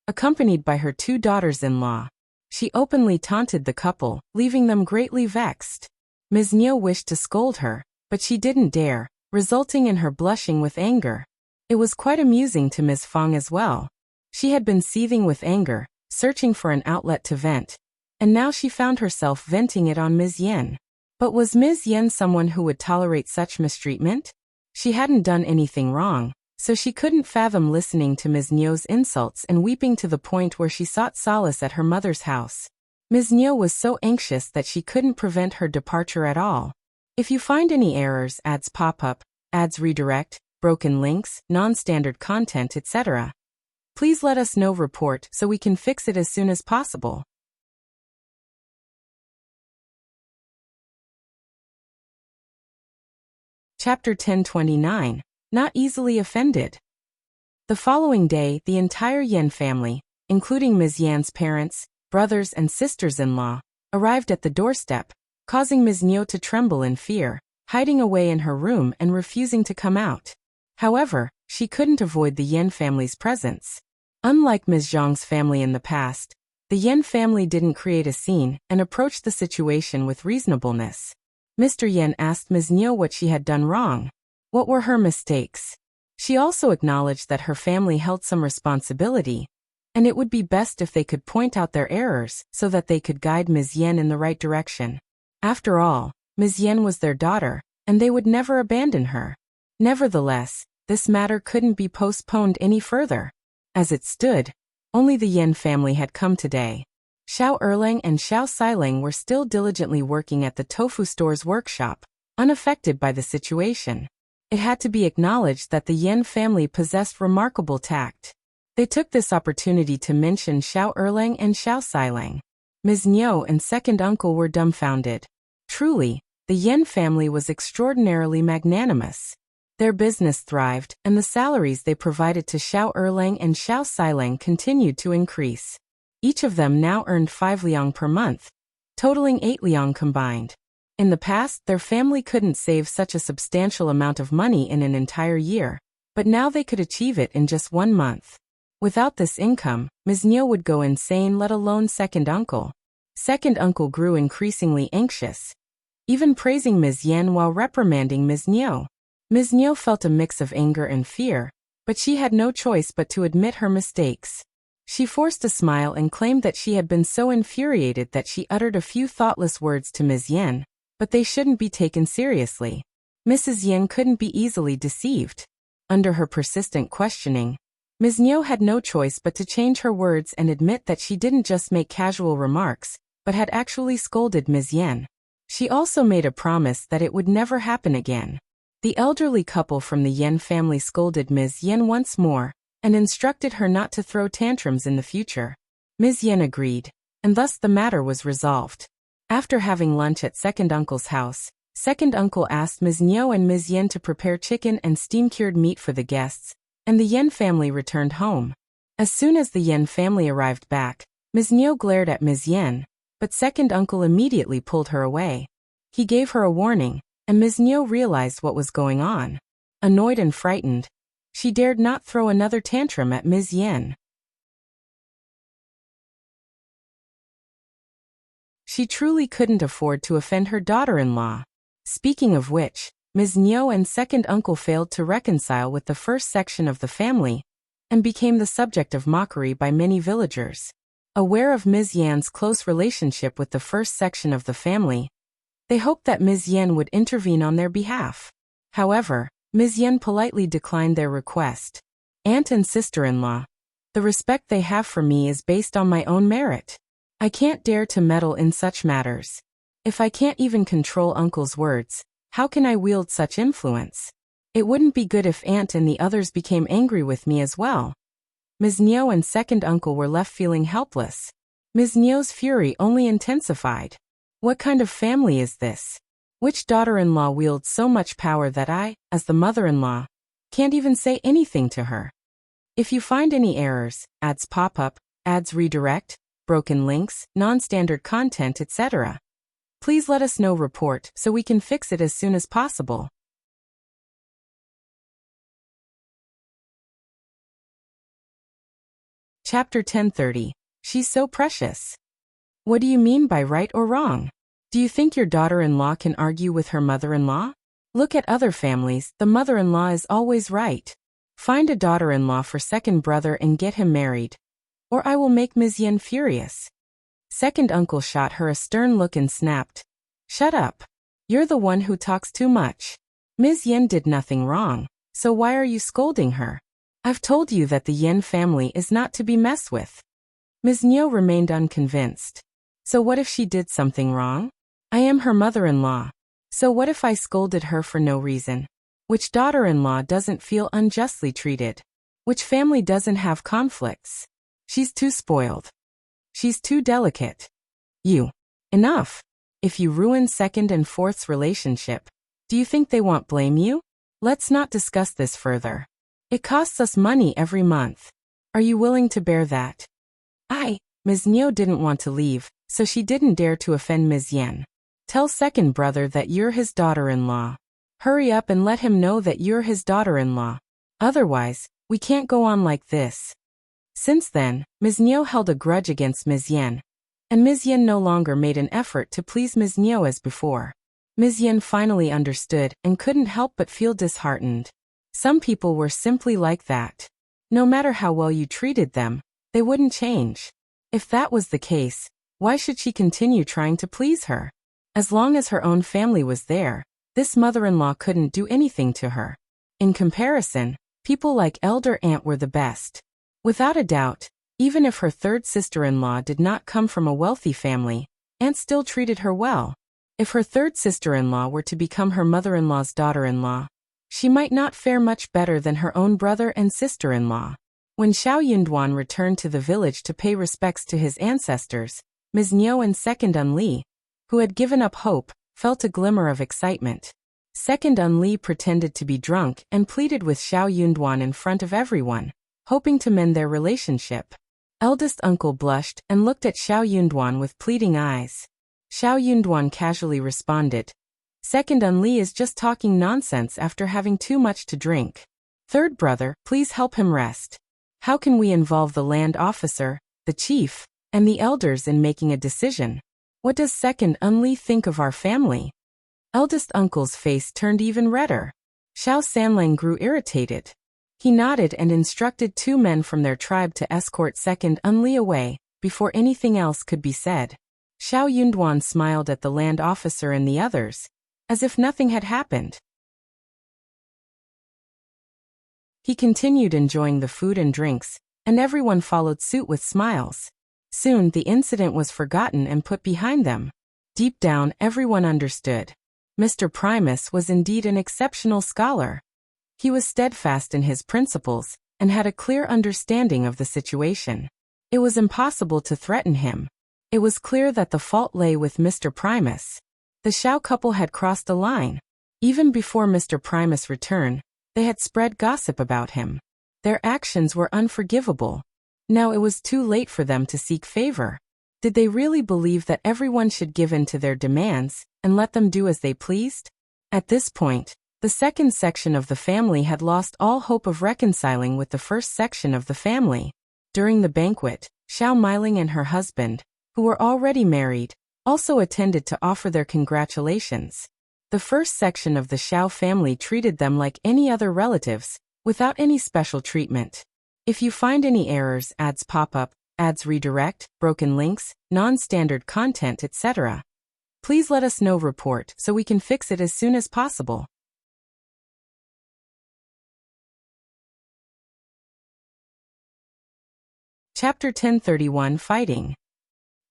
accompanied by her two daughters-in-law. She openly taunted the couple, leaving them greatly vexed. Ms. Nyo wished to scold her, but she didn't dare, resulting in her blushing with anger. It was quite amusing to Ms. Fong as well. She had been seething with anger, searching for an outlet to vent, and now she found herself venting it on Ms. Yan. But was Ms. Yan someone who would tolerate such mistreatment? She hadn't done anything wrong, so she couldn't fathom listening to Ms. Nyo's insults and weeping to the point where she sought solace at her mother's house. Ms. Nyo was so anxious that she couldn't prevent her departure at all. If you find any errors, ads pop up, ads redirect, broken links, non-standard content, etc., please let us know. Report so we can fix it as soon as possible. Chapter 1029. Not easily offended. The following day, the entire Yan family, including Ms. Yan's parents, brothers and sisters-in-law, arrived at the doorstep, causing Ms. Nyo to tremble in fear, hiding away in her room and refusing to come out. However, she couldn't avoid the Yan family's presence. Unlike Ms. Zhang's family in the past, the Yan family didn't create a scene and approached the situation with reasonableness. Mr. Yan asked Ms. Nyo what she had done wrong. What were her mistakes? She also acknowledged that her family held some responsibility, and it would be best if they could point out their errors so that they could guide Ms. Yan in the right direction. After all, Ms. Yan was their daughter, and they would never abandon her. Nevertheless, this matter couldn't be postponed any further. As it stood, only the Yan family had come today. Xiao Erlang and Xiao Silang were still diligently working at the tofu store's workshop, unaffected by the situation. It had to be acknowledged that the Yan family possessed remarkable tact. They took this opportunity to mention Xiao Erlang and Xiao Silang. Ms. Nyo and second uncle were dumbfounded. Truly, the Yan family was extraordinarily magnanimous. Their business thrived, and the salaries they provided to Xiao Erlang and Xiao Silang continued to increase. Each of them now earned 5 liang per month, totaling 8 liang combined. In the past, their family couldn't save such a substantial amount of money in an entire year, but now they could achieve it in just 1 month. Without this income, Ms. Nyo would go insane, let alone second uncle. Second uncle grew increasingly anxious, even praising Ms. Yan while reprimanding Ms. Nyo. Ms. Nyo felt a mix of anger and fear, but she had no choice but to admit her mistakes. She forced a smile and claimed that she had been so infuriated that she uttered a few thoughtless words to Ms. Yan, but they shouldn't be taken seriously. Mrs. Yan couldn't be easily deceived. Under her persistent questioning, Ms. Nyo had no choice but to change her words and admit that she didn't just make casual remarks, but had actually scolded Ms. Yan. She also made a promise that it would never happen again. The elderly couple from the Yan family scolded Ms. Yan once more, and instructed her not to throw tantrums in the future. Ms. Yan agreed, and thus the matter was resolved. After having lunch at second uncle's house, second uncle asked Ms. Nyo and Ms. Yan to prepare chicken and steam-cured meat for the guests, and the Yan family returned home. As soon as the Yan family arrived back, Ms. Nyo glared at Ms. Yan, but second uncle immediately pulled her away. He gave her a warning, and Ms. Nyo realized what was going on. Annoyed and frightened, she dared not throw another tantrum at Ms. Yan. She truly couldn't afford to offend her daughter-in-law. Speaking of which, Ms. Nyo and second uncle failed to reconcile with the first section of the family, and became the subject of mockery by many villagers. Aware of Ms. Yan's close relationship with the first section of the family, they hoped that Ms. Yan would intervene on their behalf. However, Ms. Yan politely declined their request. Aunt and sister-in-law, the respect they have for me is based on my own merit. I can't dare to meddle in such matters. If I can't even control uncle's words, how can I wield such influence? It wouldn't be good if aunt and the others became angry with me as well. Ms. Nyo and second uncle were left feeling helpless. Ms. Nyo's fury only intensified. What kind of family is this? Which daughter-in-law wields so much power that I, as the mother-in-law, can't even say anything to her? If you find any errors, ads pop up, ads redirect, broken links, non-standard content, etc., please let us know. Report so we can fix it as soon as possible. Chapter 1030. She's so precious. What do you mean by right or wrong? Do you think your daughter-in-law can argue with her mother-in-law? Look at other families, the mother-in-law is always right. Find a daughter-in-law for second brother and get him married, or I will make Ms. Yan furious. Second uncle shot her a stern look and snapped, "Shut up. You're the one who talks too much. Ms. Yan did nothing wrong, so why are you scolding her? I've told you that the Yan family is not to be messed with." Ms. Nyo remained unconvinced. So what if she did something wrong? I am her mother-in-law. So what if I scolded her for no reason? Which daughter-in-law doesn't feel unjustly treated? Which family doesn't have conflicts? She's too spoiled. She's too delicate. You. Enough. If you ruin second and fourth's relationship, do you think they won't blame you? Let's not discuss this further. It costs us money every month. Are you willing to bear that? Ms. Nyo didn't want to leave, so she didn't dare to offend Ms. Yan. Tell second brother that you're his daughter-in-law. Hurry up and let him know that you're his daughter-in-law. Otherwise, we can't go on like this. Since then, Ms. Nyo held a grudge against Ms. Yan, and Ms. Yan no longer made an effort to please Ms. Nyo as before. Ms. Yan finally understood and couldn't help but feel disheartened. Some people were simply like that. No matter how well you treated them, they wouldn't change. If that was the case, why should she continue trying to please her? As long as her own family was there, this mother-in-law couldn't do anything to her. In comparison, people like Elder Aunt were the best. Without a doubt, even if her third sister-in-law did not come from a wealthy family, Aunt still treated her well. If her third sister-in-law were to become her mother-in-law's daughter-in-law, she might not fare much better than her own brother and sister-in-law. When Xiao Yunduan returned to the village to pay respects to his ancestors, Ms. Nyo and Second Unli, who had given up hope, felt a glimmer of excitement. Second Unli pretended to be drunk and pleaded with Xiao Yunduan in front of everyone, hoping to mend their relationship. Eldest uncle blushed and looked at Xiao Yunduan with pleading eyes. Xiao Yunduan casually responded, Second Unli is just talking nonsense after having too much to drink. Third brother, please help him rest. How can we involve the land officer, the chief, and the elders in making a decision? What does Second Unli think of our family? Eldest uncle's face turned even redder. Xiao Sanlang grew irritated. He nodded and instructed two men from their tribe to escort Second Unli away, before anything else could be said. Xiao Yunduan smiled at the land officer and the others, as if nothing had happened. He continued enjoying the food and drinks, and everyone followed suit with smiles. Soon the incident was forgotten and put behind them. Deep down, everyone understood. Mr. Primus was indeed an exceptional scholar. He was steadfast in his principles, and had a clear understanding of the situation. It was impossible to threaten him. It was clear that the fault lay with Mr. Primus. The Xiao couple had crossed a line. Even before Mr. Primus' return, they had spread gossip about him. Their actions were unforgivable. Now it was too late for them to seek favor. Did they really believe that everyone should give in to their demands, and let them do as they pleased? At this point, the second section of the family had lost all hope of reconciling with the first section of the family. During the banquet, Xiao Meiling and her husband, who were already married, also attended to offer their congratulations. The first section of the Xiao family treated them like any other relatives, without any special treatment. If you find any errors, ads pop up, ads redirect, broken links, non-standard content, etc., please let us know. Report so we can fix it as soon as possible. Chapter 1031 Fighting.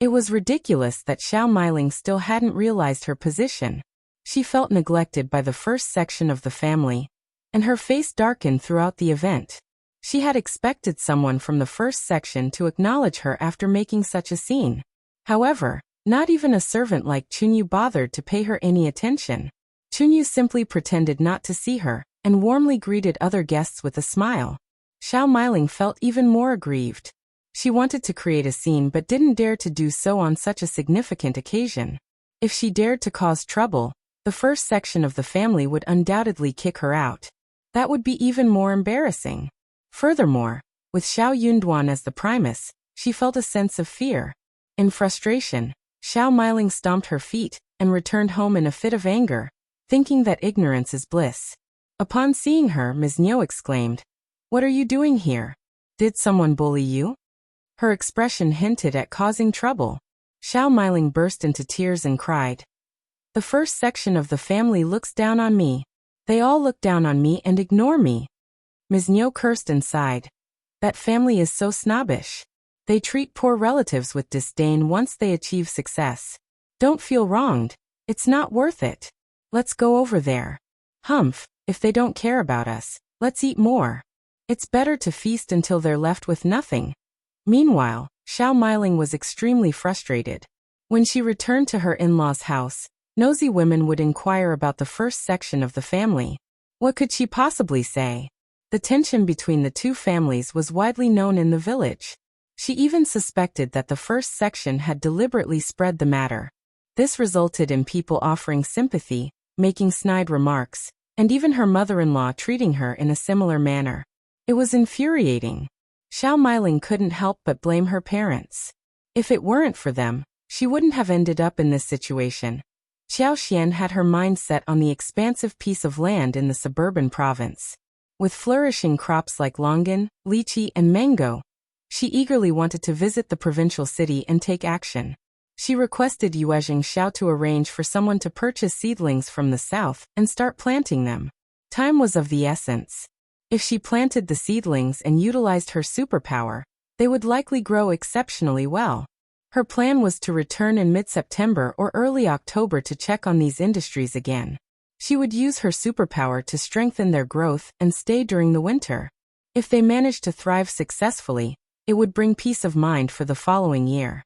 It was ridiculous that Xiao Meiling still hadn't realized her position. She felt neglected by the first section of the family, and her face darkened throughout the event. She had expected someone from the first section to acknowledge her after making such a scene. However, not even a servant like Chunyu bothered to pay her any attention. Chunyu simply pretended not to see her, and warmly greeted other guests with a smile. Xiao Meiling felt even more aggrieved. She wanted to create a scene but didn't dare to do so on such a significant occasion. If she dared to cause trouble, the first section of the family would undoubtedly kick her out. That would be even more embarrassing. Furthermore, with Xiao Yunduan as the Primus, she felt a sense of fear. In frustration, Xiao Meiling stomped her feet and returned home in a fit of anger, thinking that ignorance is bliss. Upon seeing her, Ms. Nyo exclaimed, "What are you doing here? Did someone bully you?" Her expression hinted at causing trouble. Xiao Meiling burst into tears and cried, "The first section of the family looks down on me. They all look down on me and ignore me." Ms. Nyo cursed and sighed. That family is so snobbish. They treat poor relatives with disdain once they achieve success. Don't feel wronged. It's not worth it. Let's go over there. Humph, if they don't care about us, let's eat more. It's better to feast until they're left with nothing. Meanwhile, Xiao Meiling was extremely frustrated. When she returned to her in-laws' house, nosy women would inquire about the first section of the family. What could she possibly say? The tension between the two families was widely known in the village. She even suspected that the first section had deliberately spread the matter. This resulted in people offering sympathy, making snide remarks, and even her mother-in-law treating her in a similar manner. It was infuriating. Xiao Meiling couldn't help but blame her parents. If it weren't for them, she wouldn't have ended up in this situation. Xiao Xian had her mind set on the expansive piece of land in the suburban province. With flourishing crops like longan, lychee, and mango, she eagerly wanted to visit the provincial city and take action. She requested Yuezheng Xiao to arrange for someone to purchase seedlings from the south and start planting them. Time was of the essence. If she planted the seedlings and utilized her superpower, they would likely grow exceptionally well. Her plan was to return in mid-September or early October to check on these industries again. She would use her superpower to strengthen their growth and stay during the winter. If they managed to thrive successfully, it would bring peace of mind for the following year.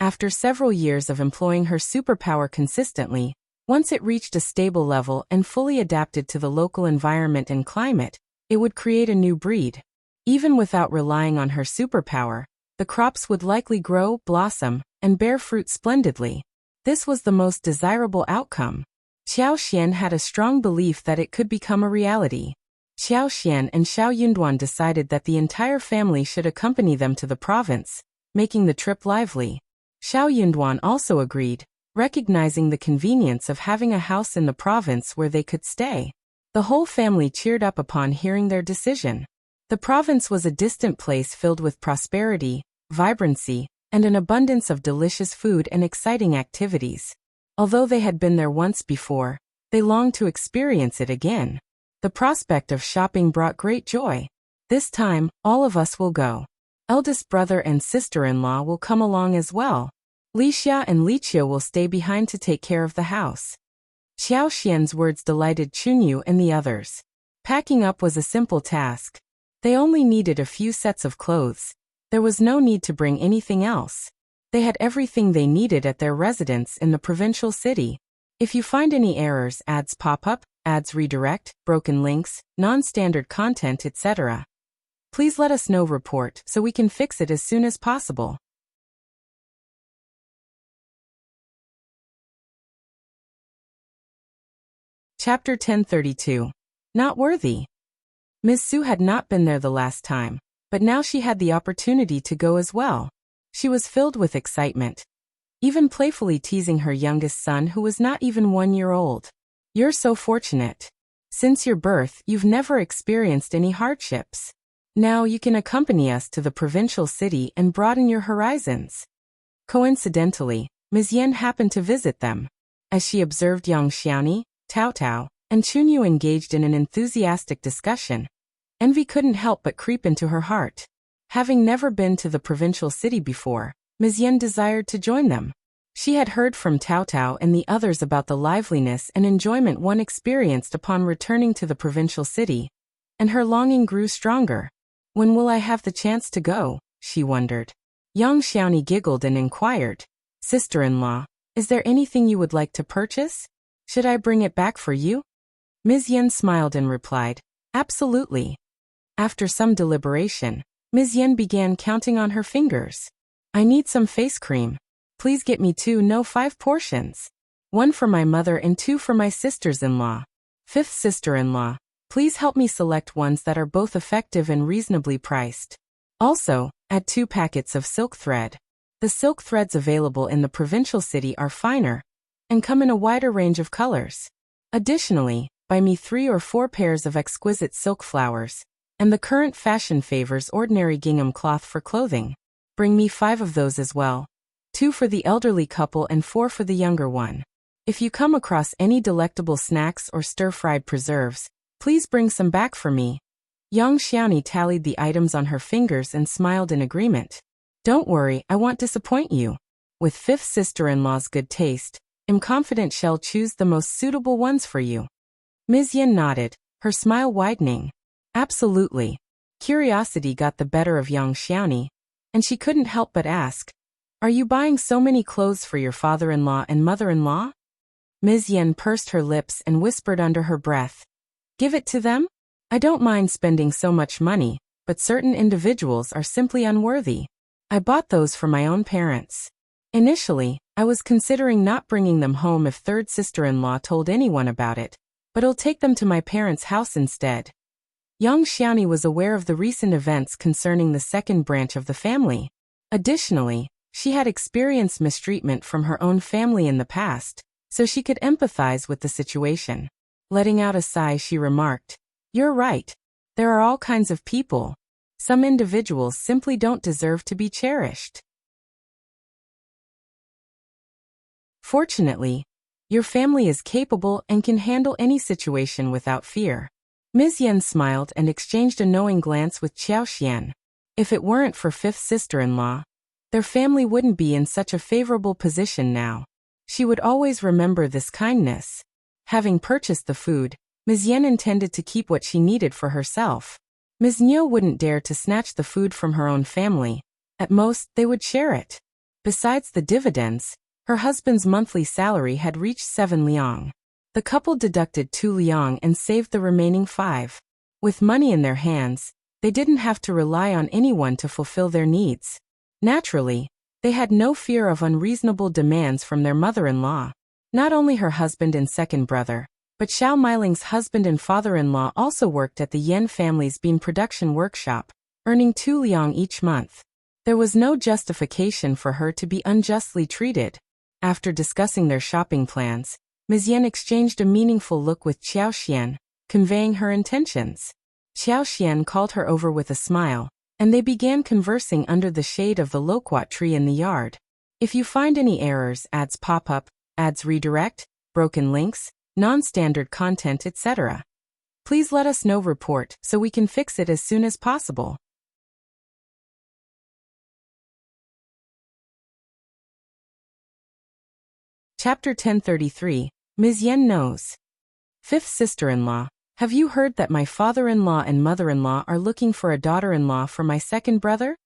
After several years of employing her superpower consistently, once it reached a stable level and fully adapted to the local environment and climate, it would create a new breed. Even without relying on her superpower, the crops would likely grow, blossom, and bear fruit splendidly. This was the most desirable outcome. Xiao Xian had a strong belief that it could become a reality. Xiao Xian and Xiao Yunduan decided that the entire family should accompany them to the province, making the trip lively. Xiao Yunduan also agreed, recognizing the convenience of having a house in the province where they could stay. The whole family cheered up upon hearing their decision. The province was a distant place filled with prosperity, vibrancy, and an abundance of delicious food and exciting activities. Although they had been there once before, they longed to experience it again. The prospect of shopping brought great joy. This time, all of us will go. Eldest brother and sister-in-law will come along as well. Lixia and Lichia will stay behind to take care of the house. Xiao Xian's words delighted Chunyu and the others. Packing up was a simple task. They only needed a few sets of clothes. There was no need to bring anything else. They had everything they needed at their residence in the provincial city. If you find any errors, ads pop up, ads redirect, broken links, non-standard content, etc., please let us know. Report so we can fix it as soon as possible. Chapter 1032. Not worthy. Ms. Su had not been there the last time, but now she had the opportunity to go as well. She was filled with excitement, even playfully teasing her youngest son who was not even 1 year old. You're so fortunate. Since your birth, you've never experienced any hardships. Now you can accompany us to the provincial city and broaden your horizons. Coincidentally, Ms.Yan happened to visit them. As she observed Yang Xiaoni, Tao Tao, and Chunyu engaged in an enthusiastic discussion, envy couldn't help but creep into her heart. Having never been to the provincial city before, Ms.Yan desired to join them. She had heard from Tao Tao and the others about the liveliness and enjoyment one experienced upon returning to the provincial city, and her longing grew stronger. When will I have the chance to go? She wondered. Yang Xiaoni giggled and inquired, Sister-in-law, is there anything you would like to purchase? Should I bring it back for you? Ms.Yan smiled and replied, absolutely. After some deliberation, Ms.Yan began counting on her fingers. I need some face cream. Please get me 2, no 5 portions. 1 for my mother and 2 for my sisters-in-law. 5th sister-in-law, please help me select ones that are both effective and reasonably priced. Also, add 2 packets of silk thread. The silk threads available in the provincial city are finer and come in a wider range of colors. Additionally, buy me 3 or 4 pairs of exquisite silk flowers, and the current fashion favors ordinary gingham cloth for clothing. Bring me 5 of those as well. 2 for the elderly couple and 4 for the younger one. If you come across any delectable snacks or stir-fried preserves, please bring some back for me. Yang Xiaoni tallied the items on her fingers and smiled in agreement. Don't worry, I won't disappoint you. With fifth sister-in-law's good taste, I'm confident she'll choose the most suitable ones for you. Ms.Yan nodded, her smile widening. Absolutely. Curiosity got the better of young Xiaoni, and she couldn't help but ask, are you buying so many clothes for your father-in-law and mother-in-law? Ms.Yan pursed her lips and whispered under her breath, give it to them? I don't mind spending so much money, but certain individuals are simply unworthy. I bought those for my own parents. Initially, I was considering not bringing them home if third sister-in-law told anyone about it, but I'll take them to my parents' house instead. Young Xiaoni was aware of the recent events concerning the second branch of the family. Additionally, she had experienced mistreatment from her own family in the past, so she could empathize with the situation. Letting out a sigh, she remarked, you're right. There are all kinds of people. Some individuals simply don't deserve to be cherished. Fortunately, your family is capable and can handle any situation without fear. Ms.Yan smiled and exchanged a knowing glance with Xiaoxian. If it weren't for fifth sister-in-law, their family wouldn't be in such a favorable position now. She would always remember this kindness. Having purchased the food, Ms.Yan intended to keep what she needed for herself. Ms. Niu wouldn't dare to snatch the food from her own family. At most, they would share it. Besides the dividends, her husband's monthly salary had reached 7 liang. The couple deducted 2 liang and saved the remaining 5. With money in their hands, they didn't have to rely on anyone to fulfill their needs. Naturally, they had no fear of unreasonable demands from their mother-in-law. Not only her husband and second brother, but Xiao Meiling's husband and father-in-law also worked at the Yan family's bean production workshop, earning 2 liang each month. There was no justification for her to be unjustly treated. After discussing their shopping plans, Ms.Yan exchanged a meaningful look with Xiaoxian, conveying her intentions. Xiaoxian called her over with a smile, and they began conversing under the shade of the loquat tree in the yard. If you find any errors, ads pop up, ads redirect, broken links, non-standard content, etc., please let us know. Report so we can fix it as soon as possible. Chapter 1033, Ms.Yan knows. Fifth sister-in-law, have you heard that my father-in-law and mother-in-law are looking for a daughter-in-law for my second brother?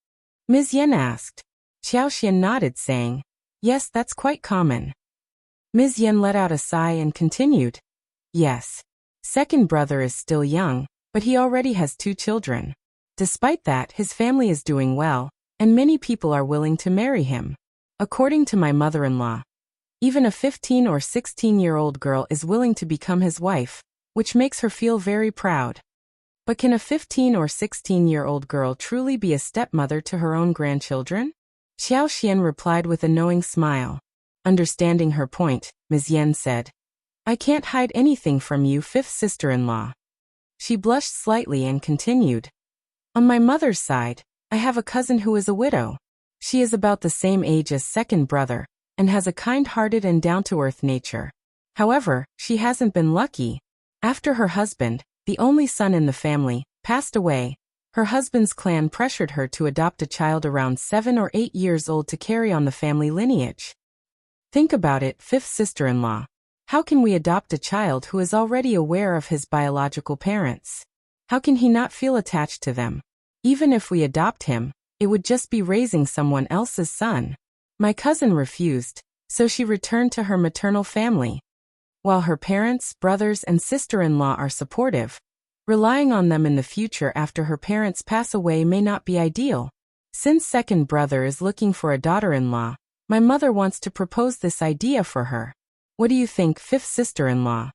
Ms.Yan asked. Xiaoxian nodded, saying, yes, that's quite common. Ms.Yan let out a sigh and continued, yes. Second brother is still young, but he already has 2 children. Despite that, his family is doing well, and many people are willing to marry him. According to my mother-in-law, even a 15 or 16-year-old girl is willing to become his wife, which makes her feel very proud. But can a 15 or 16-year-old girl truly be a stepmother to her own grandchildren? Xiaoxian replied with a knowing smile. Understanding her point, Ms. Yan said, I can't hide anything from you, fifth sister-in-law. She blushed slightly and continued, on my mother's side, I have a cousin who is a widow. She is about the same age as second brother, and has a kind-hearted and down-to-earth nature. However, she hasn't been lucky. After her husband, the only son in the family, passed away, her husband's clan pressured her to adopt a child around 7 or 8 years old to carry on the family lineage. Think about it, fifth sister-in-law. How can we adopt a child who is already aware of his biological parents? How can he not feel attached to them? Even if we adopt him, it would just be raising someone else's son. My cousin refused, so she returned to her maternal family. While her parents, brothers, and sister-in-law are supportive, relying on them in the future after her parents pass away may not be ideal. Since second brother is looking for a daughter-in-law, my mother wants to propose this idea for her. What do you think, fifth sister-in-law?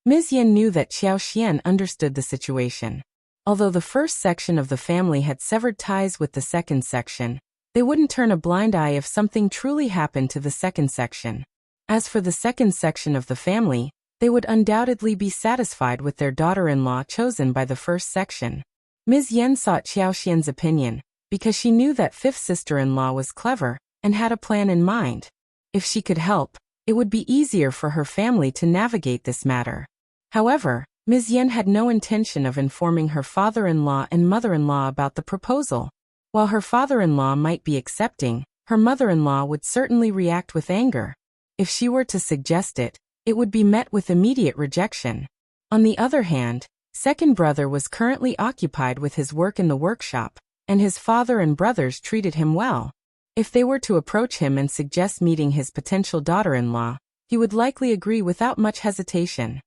Ms.Yan knew that Xiaoxian understood the situation. Although the first section of the family had severed ties with the second section, they wouldn't turn a blind eye if something truly happened to the second section. As for the second section of the family, they would undoubtedly be satisfied with their daughter-in-law chosen by the first section. Ms. Yan sought Xiaoxian's opinion, because she knew that fifth sister-in-law was clever, and had a plan in mind. If she could help, it would be easier for her family to navigate this matter. However, Ms. Yan had no intention of informing her father-in-law and mother-in-law about the proposal. While her father-in-law might be accepting, Her mother-in-law would certainly react with anger. If she were to suggest it, it would be met with immediate rejection. On the other hand, second brother was currently occupied with his work in the workshop, and his father and brothers treated him well. If they were to approach him and suggest meeting his potential daughter-in-law, he would likely agree without much hesitation.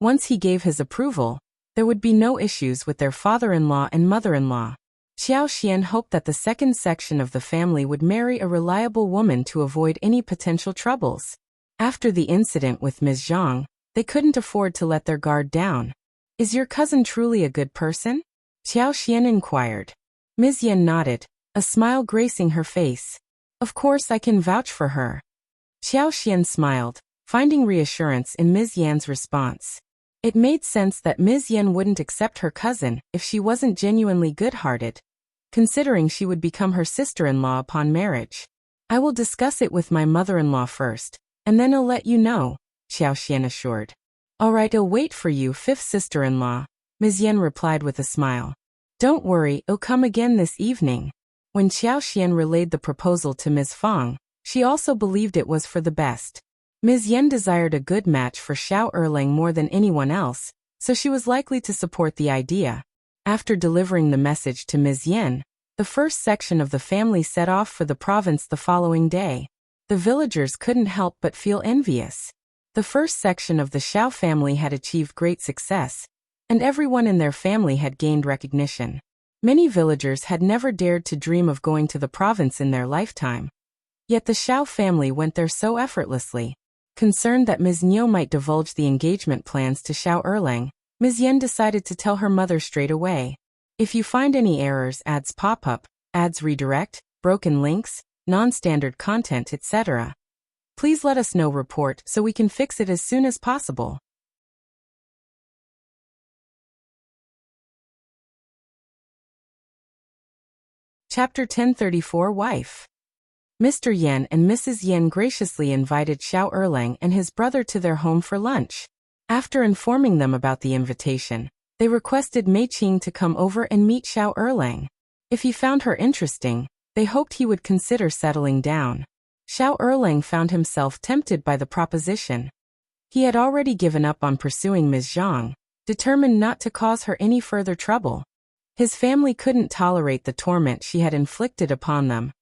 Once he gave his approval, there would be no issues with their father-in-law and mother-in-law. Xian hoped that the second section of the family would marry a reliable woman to avoid any potential troubles. After the incident with Ms.Yan, they couldn't afford to let their guard down. "Is your cousin truly a good person?" Xian inquired. Ms.Yan nodded, a smile gracing her face. "Of course I can vouch for her." Xian smiled, finding reassurance in Ms.Yan's response. It made sense that Ms.Yan wouldn't accept her cousin if she wasn't genuinely good-hearted, considering she would become her sister-in-law upon marriage. "I will discuss it with my mother-in-law first, and then I'll let you know," Xian assured. "All right, I'll wait for you, fifth sister-in-law," Ms.Yan replied with a smile. "Don't worry, I'll come again this evening." When Xian relayed the proposal to Ms. Fang, she also believed it was for the best. Ms.Yan desired a good match for Xiao Erlang more than anyone else, so she was likely to support the idea. After delivering the message to Ms.Yan, the first section of the family set off for the province the following day. The villagers couldn't help but feel envious. The first section of the Xiao family had achieved great success, and everyone in their family had gained recognition. Many villagers had never dared to dream of going to the province in their lifetime. Yet the Xiao family went there so effortlessly. Concerned that Ms. Niu might divulge the engagement plans to Xiao Erlang, Ms. Yan decided to tell her mother straight away. "If you find any errors, ads pop up, ads redirect, broken links, non-standard content, etc., please let us know, report, so we can fix it as soon as possible." Chapter 1034 Wife. Mr. Yan and Mrs. Yan graciously invited Xiao Erlang and his brother to their home for lunch. After informing them about the invitation, they requested Mei Qing to come over and meet Xiao Erlang. If he found her interesting, they hoped he would consider settling down. Xiao Erlang found himself tempted by the proposition. He had already given up on pursuing Ms. Zhang, determined not to cause her any further trouble. His family couldn't tolerate the torment she had inflicted upon them,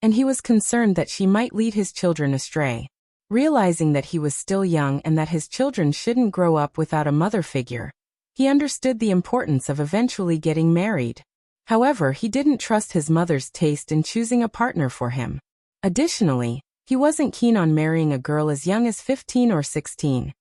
and he was concerned that she might lead his children astray. Realizing that he was still young and that his children shouldn't grow up without a mother figure, he understood the importance of eventually getting married. However, he didn't trust his mother's taste in choosing a partner for him. Additionally, he wasn't keen on marrying a girl as young as 15 or 16.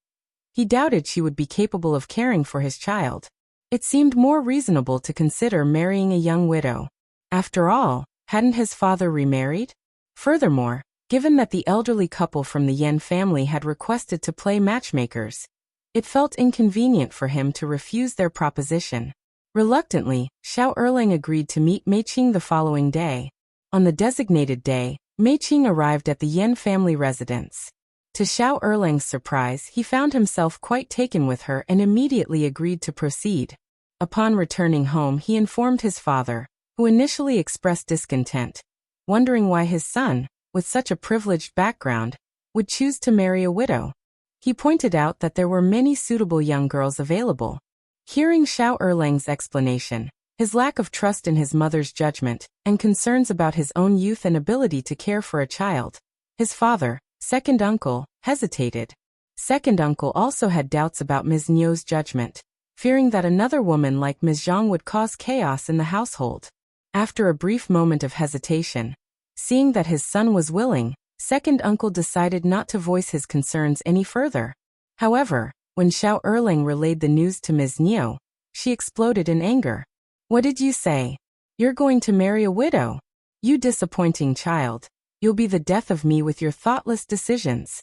He doubted she would be capable of caring for his child. It seemed more reasonable to consider marrying a young widow. After all, hadn't his father remarried? Furthermore, given that the elderly couple from the Yan family had requested to play matchmakers, it felt inconvenient for him to refuse their proposition. Reluctantly, Xiao Erlang agreed to meet Mei Qing the following day. On the designated day, Mei Qing arrived at the Yan family residence. To Xiao Erlang's surprise, he found himself quite taken with her and immediately agreed to proceed. Upon returning home, he informed his father, who initially expressed discontent, wondering why his son, with such a privileged background, would choose to marry a widow. He pointed out that there were many suitable young girls available. Hearing Xiao Erlang's explanation, his lack of trust in his mother's judgment, and concerns about his own youth and ability to care for a child, his father, second uncle, hesitated. Second uncle also had doubts about Ms. Niu's judgment, fearing that another woman like Ms. Zhang would cause chaos in the household. After a brief moment of hesitation, seeing that his son was willing, second uncle decided not to voice his concerns any further. However, when Xiao Erlang relayed the news to Ms. Niu, she exploded in anger. "What did you say? You're going to marry a widow? You disappointing child. You'll be the death of me with your thoughtless decisions."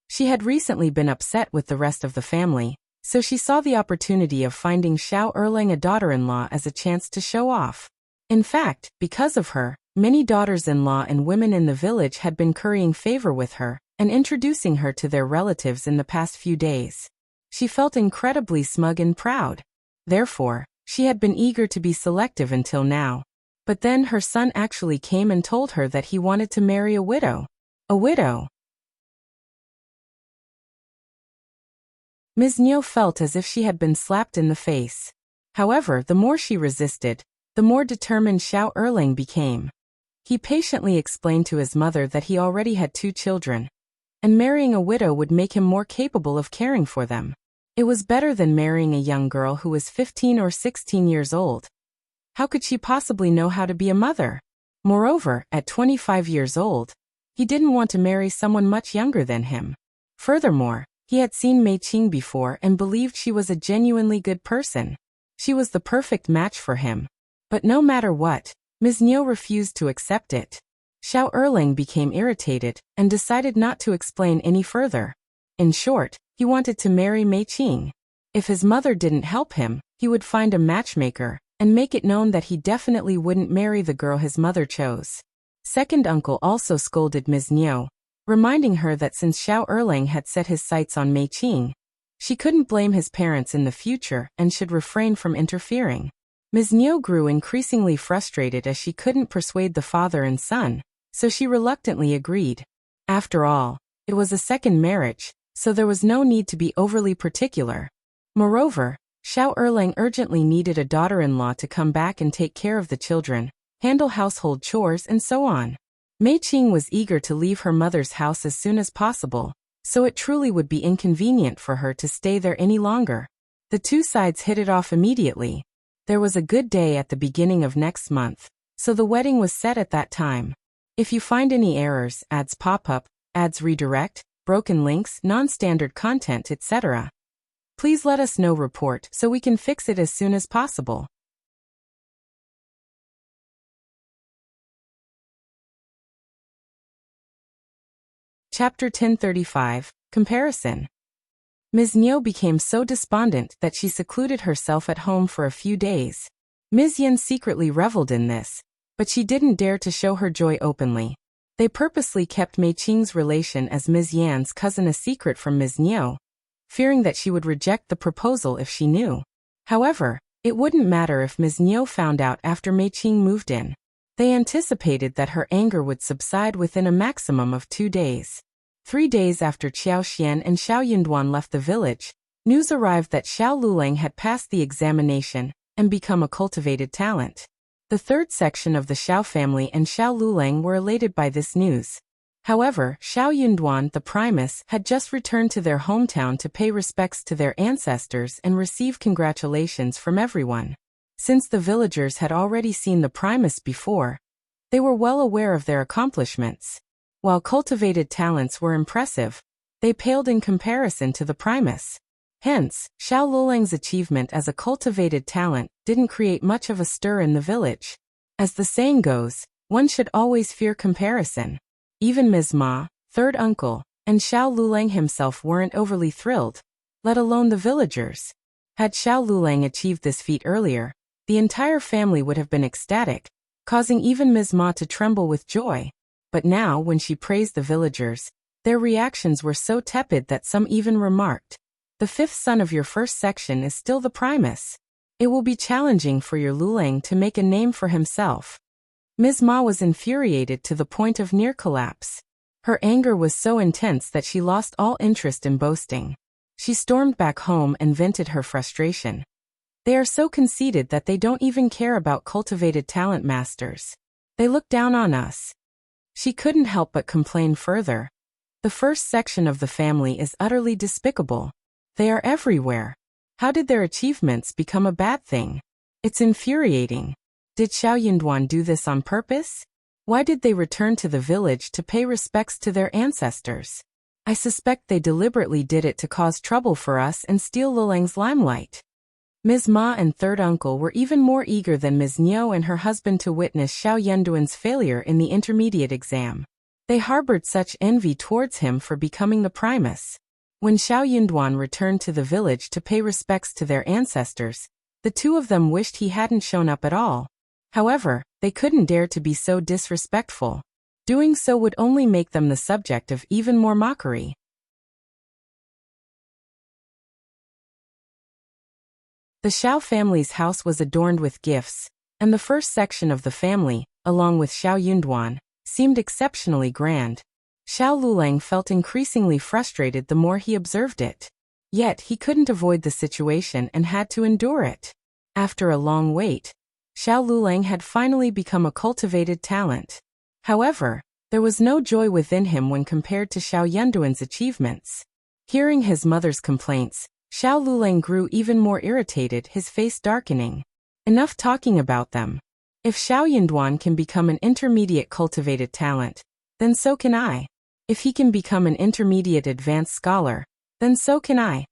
She had recently been upset with the rest of the family, so she saw the opportunity of finding Xiao Erlang a daughter-in-law as a chance to show off. In fact, because of her, many daughters-in-law and women in the village had been currying favor with her and introducing her to their relatives in the past few days. She felt incredibly smug and proud. Therefore, she had been eager to be selective until now. But then her son actually came and told her that he wanted to marry a widow. A widow. Ms.Yan felt as if she had been slapped in the face. However, the more she resisted, the more determined Xiao Erlang became. He patiently explained to his mother that he already had 2 children, and marrying a widow would make him more capable of caring for them. It was better than marrying a young girl who was 15 or 16 years old. How could she possibly know how to be a mother? Moreover, at 25 years old, he didn't want to marry someone much younger than him. Furthermore, he had seen Mei Qing before and believed she was a genuinely good person. She was the perfect match for him. But no matter what, Ms.Yan refused to accept it. Xiao Erlang became irritated and decided not to explain any further. In short, he wanted to marry Mei Qing. If his mother didn't help him, he would find a matchmaker and make it known that he definitely wouldn't marry the girl his mother chose. Second uncle also scolded Ms.Yan, reminding her that since Xiao Erlang had set his sights on Mei Qing, she couldn't blame his parents in the future and should refrain from interfering. Ms.Yan grew increasingly frustrated as she couldn't persuade the father and son, so she reluctantly agreed. After all, it was a second marriage, so there was no need to be overly particular. Moreover, Xiao Erlang urgently needed a daughter-in-law to come back and take care of the children, handle household chores and so on. Mei Qing was eager to leave her mother's house as soon as possible, so it truly would be inconvenient for her to stay there any longer. The 2 sides hit it off immediately. There was a good day at the beginning of next month, so the wedding was set at that time. If you find any errors, ads pop up, ads redirect, broken links, non-standard content, etc., please let us know. Report so we can fix it as soon as possible. Chapter 1035, Comparison. Ms.Yan became so despondent that she secluded herself at home for a few days. Ms.Yan secretly reveled in this, but she didn't dare to show her joy openly. They purposely kept Mei Qing's relation as Ms.Yan's cousin a secret from Ms.Yan, fearing that she would reject the proposal if she knew. However, it wouldn't matter if Ms.Yan found out after Mei Qing moved in. They anticipated that her anger would subside within a maximum of 2 days. 3 days after Qiao Xian and Xiao Yunduan left the village, news arrived that Xiao Lulang had passed the examination and become a cultivated talent. The 3rd section of the Xiao family and Xiao Lulang were elated by this news. However, Xiao Yunduan, the Primus, had just returned to their hometown to pay respects to their ancestors and receive congratulations from everyone. Since the villagers had already seen the Primus before, they were well aware of their accomplishments. While cultivated talents were impressive, they paled in comparison to the Primus. Hence, Xiao Lulang's achievement as a cultivated talent didn't create much of a stir in the village. As the saying goes, one should always fear comparison. Even Ms. Ma, 3rd uncle, and Xiao Lulang himself weren't overly thrilled, let alone the villagers. Had Xiao Lulang achieved this feat earlier, the entire family would have been ecstatic, causing even Ms. Ma to tremble with joy. But now, when she praised the villagers, their reactions were so tepid that some even remarked, "The 5th son of your 1st section is still the Primus. It will be challenging for your Lulang to make a name for himself." Ms. Ma was infuriated to the point of near collapse. Her anger was so intense that she lost all interest in boasting. She stormed back home and vented her frustration. They are so conceited that they don't even care about cultivated talent masters. They look down on us. She couldn't help but complain further. The 1st section of the family is utterly despicable. They are everywhere. How did their achievements become a bad thing? It's infuriating. Did Xiao Yunduan do this on purpose? Why did they return to the village to pay respects to their ancestors? I suspect they deliberately did it to cause trouble for us and steal Lulang's limelight. Ms. Ma and 3rd uncle were even more eager than Ms. Niu and her husband to witness Xiao Yunduan's failure in the intermediate exam. They harbored such envy towards him for becoming the Primus. When Xiao Yunduan returned to the village to pay respects to their ancestors, the 2 of them wished he hadn't shown up at all. However, they couldn't dare to be so disrespectful. Doing so would only make them the subject of even more mockery. The Xiao family's house was adorned with gifts, and the first section of the family, along with Xiao Yunduan, seemed exceptionally grand. Xiao Lulang felt increasingly frustrated the more he observed it. Yet he couldn't avoid the situation and had to endure it. After a long wait, Xiao Lulang had finally become a cultivated talent. However, there was no joy within him when compared to Xiao Yunduan's achievements. Hearing his mother's complaints, Xiao Lulang grew even more irritated, his face darkening. Enough talking about them. If Xiao Yunduan can become an intermediate cultivated talent, then so can I. If he can become an intermediate advanced scholar, then so can I.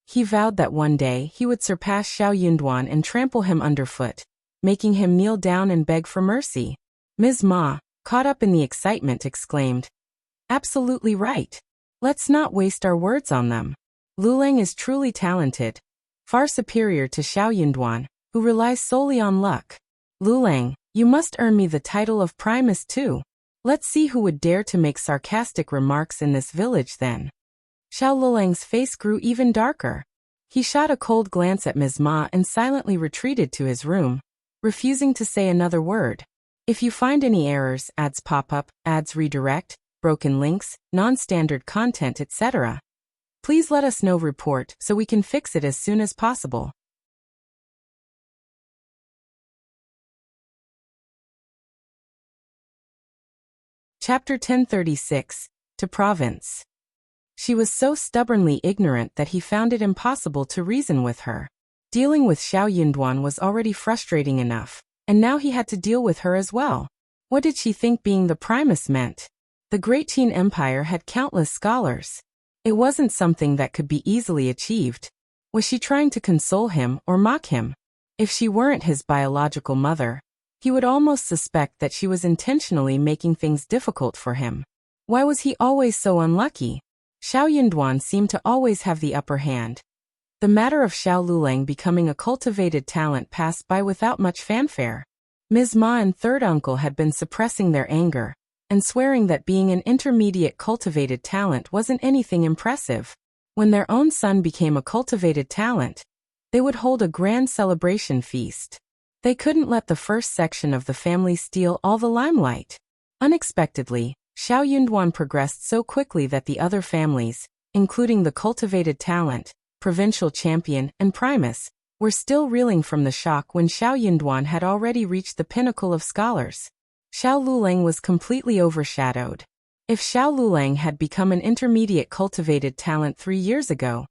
He vowed that one day he would surpass Xiao Yunduan and trample him underfoot, making him kneel down and beg for mercy. Ms. Ma, caught up in the excitement, exclaimed, "Absolutely right. Let's not waste our words on them. Lulang is truly talented, far superior to Xiao Yunduan, who relies solely on luck. Lulang, you must earn me the title of Primus too. Let's see who would dare to make sarcastic remarks in this village then." Xiao Lulang's face grew even darker. He shot a cold glance at Ms. Ma and silently retreated to his room, refusing to say another word. If you find any errors, ads pop up, ads redirect, broken links, non-standard content, etc., please let us know. Report so we can fix it as soon as possible. Chapter 1036, to Province. She was so stubbornly ignorant that he found it impossible to reason with her. Dealing with Xiao Yunduan was already frustrating enough, and now he had to deal with her as well. What did she think being the Primus meant? The Great Qin Empire had countless scholars. It wasn't something that could be easily achieved. Was she trying to console him or mock him? If she weren't his biological mother, he would almost suspect that she was intentionally making things difficult for him. Why was he always so unlucky? Xiao Yunduan seemed to always have the upper hand. The matter of Xiao Lulang becoming a cultivated talent passed by without much fanfare. Ms. Ma and third uncle had been suppressing their anger and swearing that being an intermediate cultivated talent wasn't anything impressive. When their own son became a cultivated talent, they would hold a grand celebration feast. They couldn't let the first section of the family steal all the limelight. Unexpectedly, Xiao Yunduan progressed so quickly that the other families, including the cultivated talent, provincial champion, and Primus, were still reeling from the shock when Xiao Yunduan had already reached the pinnacle of scholars. Xiao Lulang was completely overshadowed. If Xiao Lulang had become an intermediate cultivated talent 3 years ago,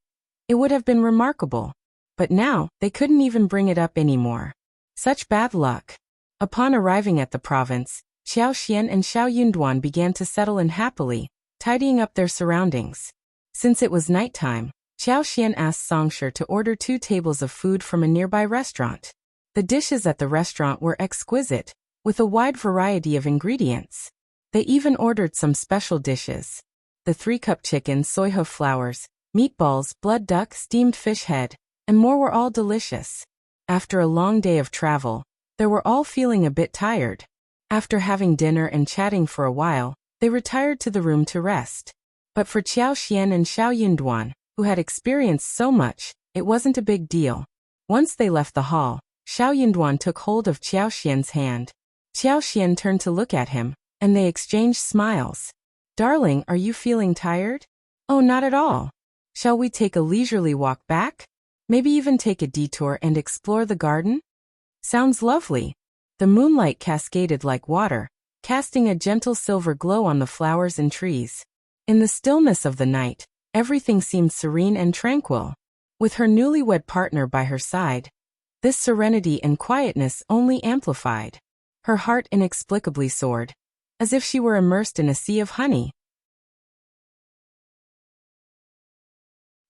it would have been remarkable. But now, they couldn't even bring it up anymore. Such bad luck. Upon arriving at the province, Xiao Xian and Xiao Yunduan began to settle in happily, tidying up their surroundings. Since it was nighttime, Xiao Xian asked Songshi to order 2 tables of food from a nearby restaurant. The dishes at the restaurant were exquisite, with a wide variety of ingredients. They even ordered some special dishes. The 3-cup chicken, soyho flowers, meatballs, blood duck, steamed fish head, and more were all delicious. After a long day of travel, they were all feeling a bit tired. After having dinner and chatting for a while, they retired to the room to rest. But for Xiao Xian and Xiao Yunduan, who had experienced so much, it wasn't a big deal. Once they left the hall, Xiao Yunduan took hold of Xiao Xian's hand. Xiao Xian turned to look at him, and they exchanged smiles. "Darling, are you feeling tired?" "Oh, not at all. Shall we take a leisurely walk back? Maybe even take a detour and explore the garden?" "Sounds lovely." The moonlight cascaded like water, casting a gentle silver glow on the flowers and trees. In the stillness of the night, everything seemed serene and tranquil. With her newlywed partner by her side, this serenity and quietness only amplified. Her heart inexplicably soared, as if she were immersed in a sea of honey.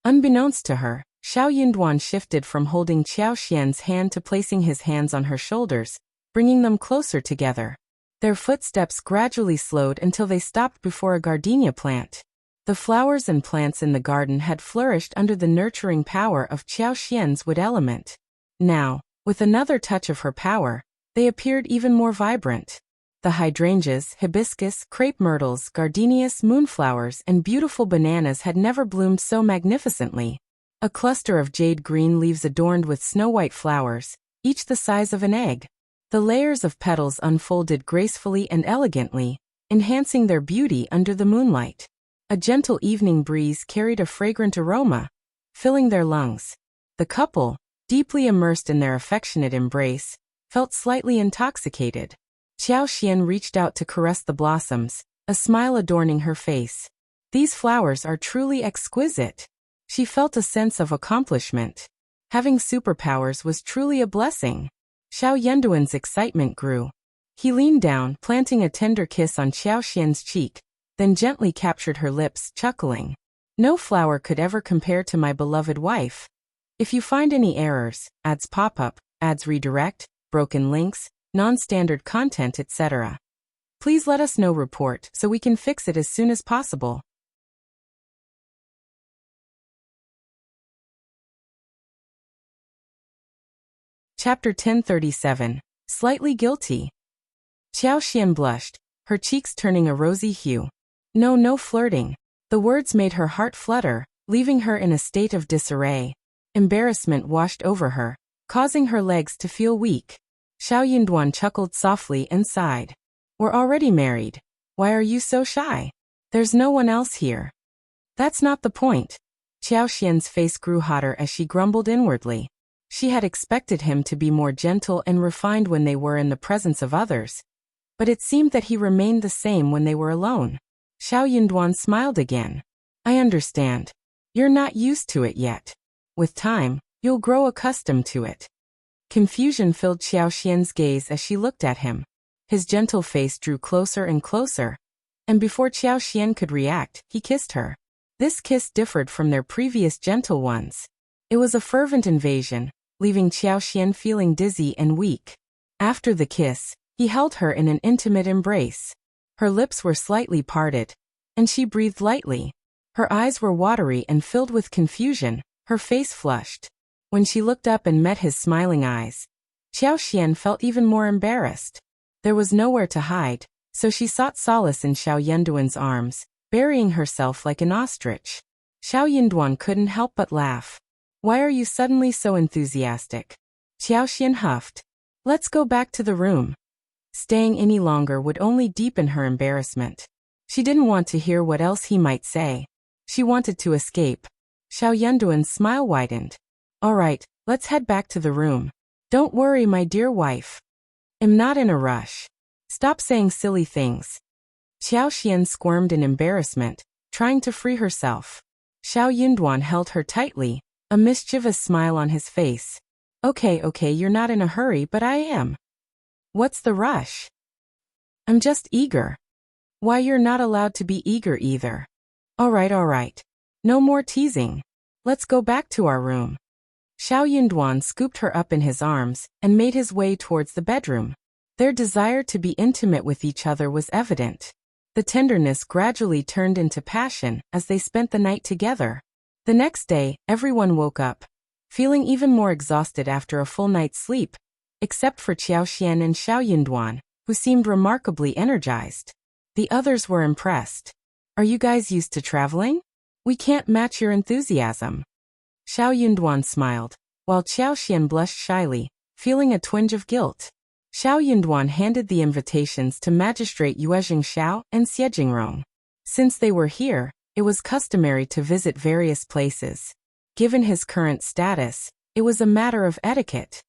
Unbeknownst to her, Xiao Yunduan shifted from holding Xiao Xian's hand to placing his hands on her shoulders, bringing them closer together. Their footsteps gradually slowed until they stopped before a gardenia plant. The flowers and plants in the garden had flourished under the nurturing power of Xiao Xian's wood element. Now, with another touch of her power, they appeared even more vibrant. The hydrangeas, hibiscus, crepe myrtles, gardenias, moonflowers, and beautiful bananas had never bloomed so magnificently. A cluster of jade green leaves adorned with snow-white flowers, each the size of an egg. The layers of petals unfolded gracefully and elegantly, enhancing their beauty under the moonlight. A gentle evening breeze carried a fragrant aroma, filling their lungs. The couple, deeply immersed in their affectionate embrace, felt slightly intoxicated. Xiaoxian reached out to caress the blossoms, a smile adorning her face. These flowers are truly exquisite. She felt a sense of accomplishment. Having superpowers was truly a blessing. Xiao Yenduan's excitement grew. He leaned down, planting a tender kiss on Xiaoxian's cheek, then gently captured her lips, chuckling. No flower could ever compare to my beloved wife. If you find any errors, ads pop up, ads redirect, broken links, non-standard content, etc., please let us know. Report so we can fix it as soon as possible. Chapter 1037. Slightly Guilty. Xiaoxian blushed, her cheeks turning a rosy hue. No flirting. The words made her heart flutter, leaving her in a state of disarray. Embarrassment washed over her, causing her legs to feel weak. Xiao Yinduan chuckled softly and sighed. We're already married. Why are you so shy? There's no one else here. That's not the point. Xiaoxian's face grew hotter as she grumbled inwardly. She had expected him to be more gentle and refined when they were in the presence of others, but it seemed that he remained the same when they were alone. Xiao Yinduan smiled again. I understand. You're not used to it yet. With time, you'll grow accustomed to it. Confusion filled Xiaoxian's gaze as she looked at him. His gentle face drew closer and closer, and before Xiaoxian could react, he kissed her. This kiss differed from their previous gentle ones. It was a fervent invasion, leaving Xiaoxian feeling dizzy and weak. After the kiss, he held her in an intimate embrace. Her lips were slightly parted, and she breathed lightly. Her eyes were watery and filled with confusion, her face flushed. When she looked up and met his smiling eyes, Xiaoxian felt even more embarrassed. There was nowhere to hide, so she sought solace in Xiao Yenduan's arms, burying herself like an ostrich. Xiao Yinduan couldn't help but laugh. Why are you suddenly so enthusiastic? Xiaoxian huffed. Let's go back to the room. Staying any longer would only deepen her embarrassment. She didn't want to hear what else he might say. She wanted to escape. Xiao Yenduan's smile widened. All right, let's head back to the room. Don't worry, my dear wife. I'm not in a rush. Stop saying silly things. Xiaoxian squirmed in embarrassment, trying to free herself. Xiao Yinduan held her tightly, a mischievous smile on his face. Okay, you're not in a hurry, but I am. What's the rush? I'm just eager. Why, you're not allowed to be eager either. All right. No more teasing. Let's go back to our room. Xiao Yinduan scooped her up in his arms and made his way towards the bedroom. Their desire to be intimate with each other was evident. The tenderness gradually turned into passion as they spent the night together. The next day, everyone woke up, feeling even more exhausted after a full night's sleep, except for Xiaoxian and Xiao Yinduan, who seemed remarkably energized. The others were impressed. Are you guys used to traveling? We can't match your enthusiasm. Xiao Yinduan smiled, while Xiaoxian blushed shyly, feeling a twinge of guilt. Xiao Yinduan handed the invitations to Magistrate Yuezheng Xiao and Xiejingrong. Since they were here, it was customary to visit various places. Given his current status, it was a matter of etiquette.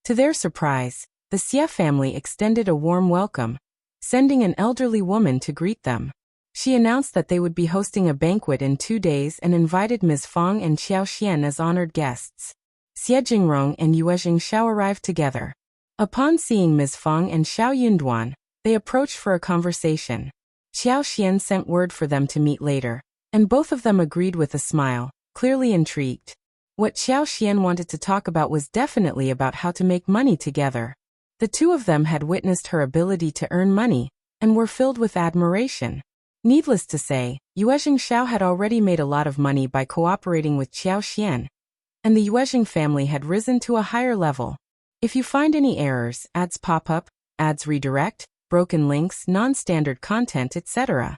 To their surprise, the Xie family extended a warm welcome, sending an elderly woman to greet them. She announced that they would be hosting a banquet in 2 days and invited Ms. Fang and Xiaoxian as honored guests. Xiejingrong and Yuezheng Xiao arrived together. Upon seeing Ms. Fang and Xiao Yinduan, they approached for a conversation. Xiaoxian sent word for them to meet later, and both of them agreed with a smile, clearly intrigued. What Xiaoxian wanted to talk about was definitely about how to make money together. The two of them had witnessed her ability to earn money, and were filled with admiration. Needless to say, Yuezheng Xiao had already made a lot of money by cooperating with Xiaoxian, and the Yuezheng family had risen to a higher level. If you find any errors, ads pop up, ads redirect, broken links, non-standard content, etc.,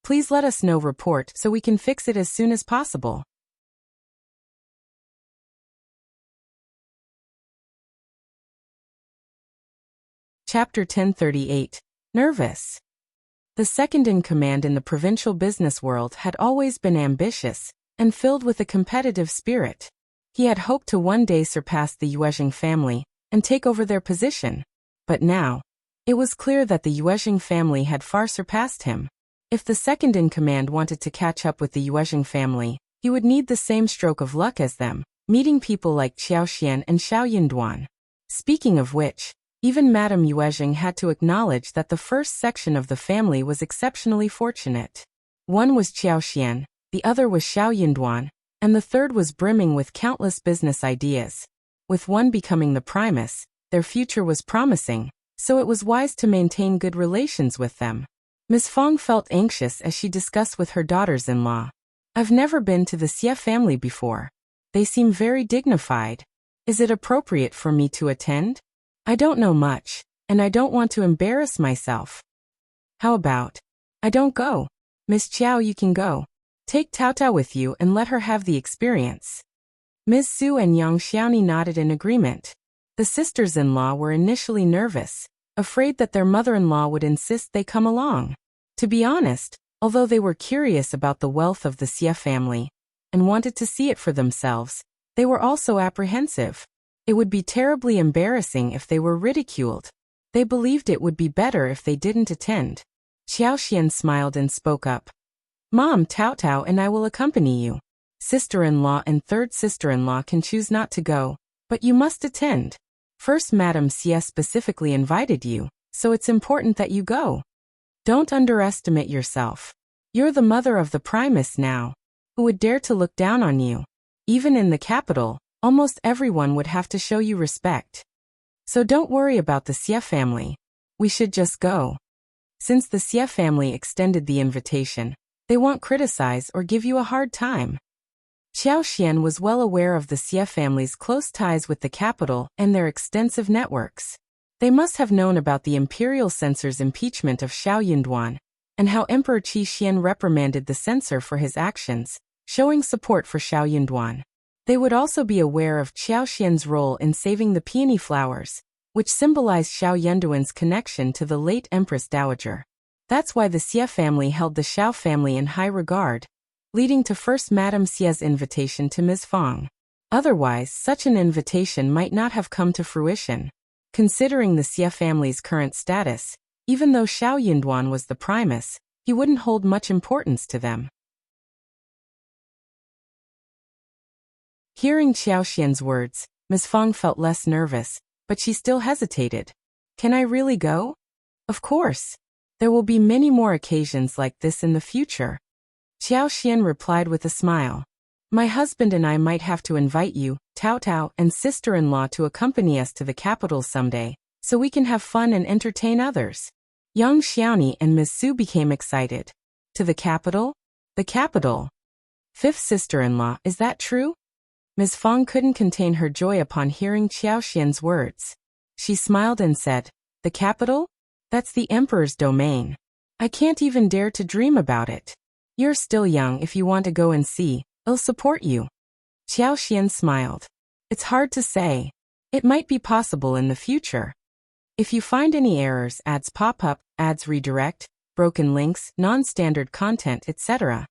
please let us know. Report so we can fix it as soon as possible. Chapter 1038. Nervous. The second-in-command in the provincial business world had always been ambitious and filled with a competitive spirit. He had hoped to one day surpass the Yuezheng family and take over their position. But now, it was clear that the Yuezheng family had far surpassed him. If the second-in-command wanted to catch up with the Yuezheng family, he would need the same stroke of luck as them, meeting people like Xiaoxian and Xiao Yinduan. Speaking of which, even Madame Yuezheng had to acknowledge that the first section of the family was exceptionally fortunate. One was Xiaoxian, the other was Xiao Yinduan, and the third was brimming with countless business ideas. With one becoming the Primus, their future was promising, so it was wise to maintain good relations with them. Ms. Fong felt anxious as she discussed with her daughters-in-law. I've never been to the Xie family before. They seem very dignified. Is it appropriate for me to attend? I don't know much, and I don't want to embarrass myself. How about I don't go? Miss Chiao, you can go. Take Tao Tao with you and let her have the experience. Ms. Su and Yang Xiaoni nodded in agreement. The sisters-in-law were initially nervous, afraid that their mother-in-law would insist they come along. To be honest, although they were curious about the wealth of the Xie family and wanted to see it for themselves, they were also apprehensive. It would be terribly embarrassing if they were ridiculed. They believed it would be better if they didn't attend. Xiaoxian smiled and spoke up. Mom, Tao Tao and I will accompany you. Sister-in-law and third sister-in-law can choose not to go, but you must attend. First, Madame Xie specifically invited you, so it's important that you go. Don't underestimate yourself. You're the mother of the Primus now. Who would dare to look down on you? Even in the capital, almost everyone would have to show you respect. So don't worry about the Xie family. We should just go. Since the Xie family extended the invitation, they won't criticize or give you a hard time. Xiaoxian was well aware of the Xie family's close ties with the capital and their extensive networks. They must have known about the imperial censor's impeachment of Xiao Yinduan, and how Emperor Qi Xian reprimanded the censor for his actions, showing support for Xiao Yinduan. They would also be aware of Xiaoxian's role in saving the peony flowers, which symbolized Xiao Yinduan's connection to the late Empress Dowager. That's why the Xie family held the Xiao family in high regard, leading to first Madame Xie's invitation to Ms. Fong. Otherwise, such an invitation might not have come to fruition. Considering the Xie family's current status, even though Xiao Yinduan was the Primus, he wouldn't hold much importance to them. Hearing Xiaoxian's words, Ms. Fong felt less nervous, but she still hesitated. Can I really go? Of course. There will be many more occasions like this in the future. Xiaoxian replied with a smile. My husband and I might have to invite you, Tao Tao, and sister-in-law to accompany us to the capital someday, so we can have fun and entertain others. Yang Xiaoni and Ms. Su became excited. To the capital? The capital. Fifth sister-in-law, is that true? Ms. Fong couldn't contain her joy upon hearing Xiaoxian's words. She smiled and said, The capital? That's the emperor's domain. I can't even dare to dream about it. You're still young. If you want to go and see, I'll support you. Xiaoxian smiled. It's hard to say. It might be possible in the future. If you find any errors, ads pop up, ads redirect, broken links, non-standard content, etc.,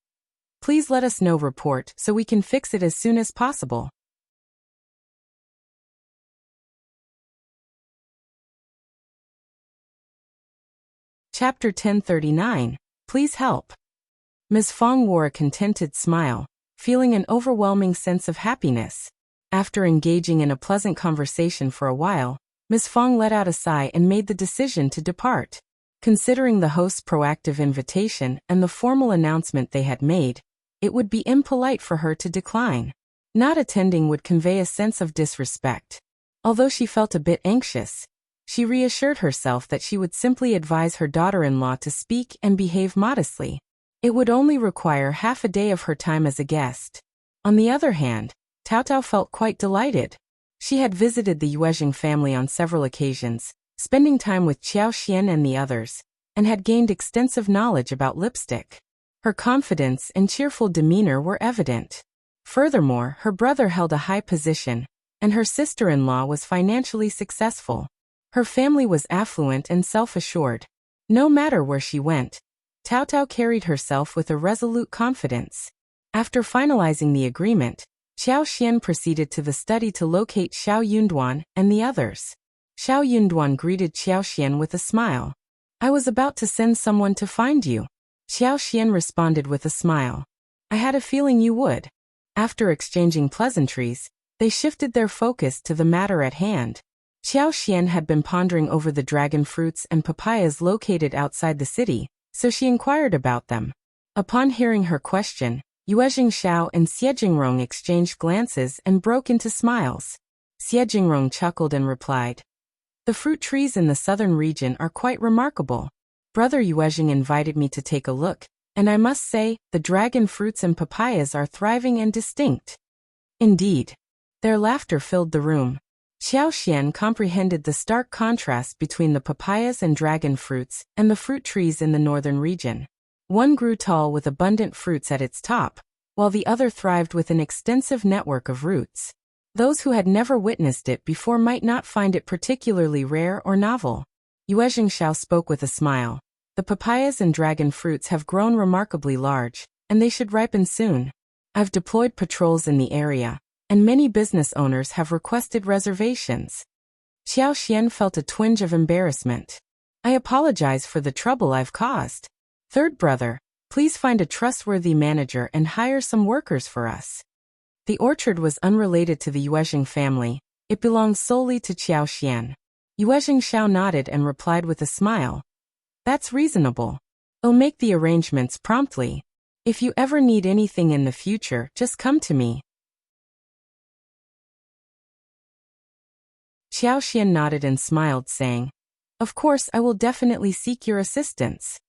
please let us know. Report so we can fix it as soon as possible. Chapter 1039. Please help. Ms. Fong wore a contented smile, feeling an overwhelming sense of happiness. After engaging in a pleasant conversation for a while, Ms. Fong let out a sigh and made the decision to depart. Considering the host's proactive invitation and the formal announcement they had made, it would be impolite for her to decline. Not attending would convey a sense of disrespect. Although she felt a bit anxious, she reassured herself that she would simply advise her daughter-in-law to speak and behave modestly. It would only require half a day of her time as a guest. On the other hand, Tao Tao felt quite delighted. She had visited the Yuezheng family on several occasions, spending time with Xiaoxian and the others, and had gained extensive knowledge about lipstick. Her confidence and cheerful demeanor were evident. Furthermore, her brother held a high position, and her sister-in-law was financially successful. Her family was affluent and self-assured. No matter where she went, Tao Tao carried herself with a resolute confidence. After finalizing the agreement, Xiao Xian proceeded to the study to locate Xiao Yunduan and the others. Xiao Yunduan greeted Xiao Xian with a smile. "I was about to send someone to find you." Xiao Xian responded with a smile. "I had a feeling you would." After exchanging pleasantries, they shifted their focus to the matter at hand. Xiao Xian had been pondering over the dragon fruits and papayas located outside the city, so she inquired about them. Upon hearing her question, Yue Xiao and Xie Jingrong exchanged glances and broke into smiles. Xie Jingrong chuckled and replied, "The fruit trees in the southern region are quite remarkable. Brother Yue invited me to take a look, and I must say, the dragon fruits and papayas are thriving and distinct." Indeed. Their laughter filled the room. Xiao Xian comprehended the stark contrast between the papayas and dragon fruits and the fruit trees in the northern region. One grew tall with abundant fruits at its top, while the other thrived with an extensive network of roots. Those who had never witnessed it before might not find it particularly rare or novel. Yue Xiao spoke with a smile. "The papayas and dragon fruits have grown remarkably large, and they should ripen soon. I've deployed patrols in the area, and many business owners have requested reservations." Xiao Xian felt a twinge of embarrassment. "I apologize for the trouble I've caused. Third brother, please find a trustworthy manager and hire some workers for us." The orchard was unrelated to the Yue family. It belonged solely to Xiao Xian. Yue Xiao nodded and replied with a smile. "That's reasonable. I'll make the arrangements promptly. If you ever need anything in the future, just come to me." Xiao Xian nodded and smiled, saying, "Of course, I will definitely seek your assistance."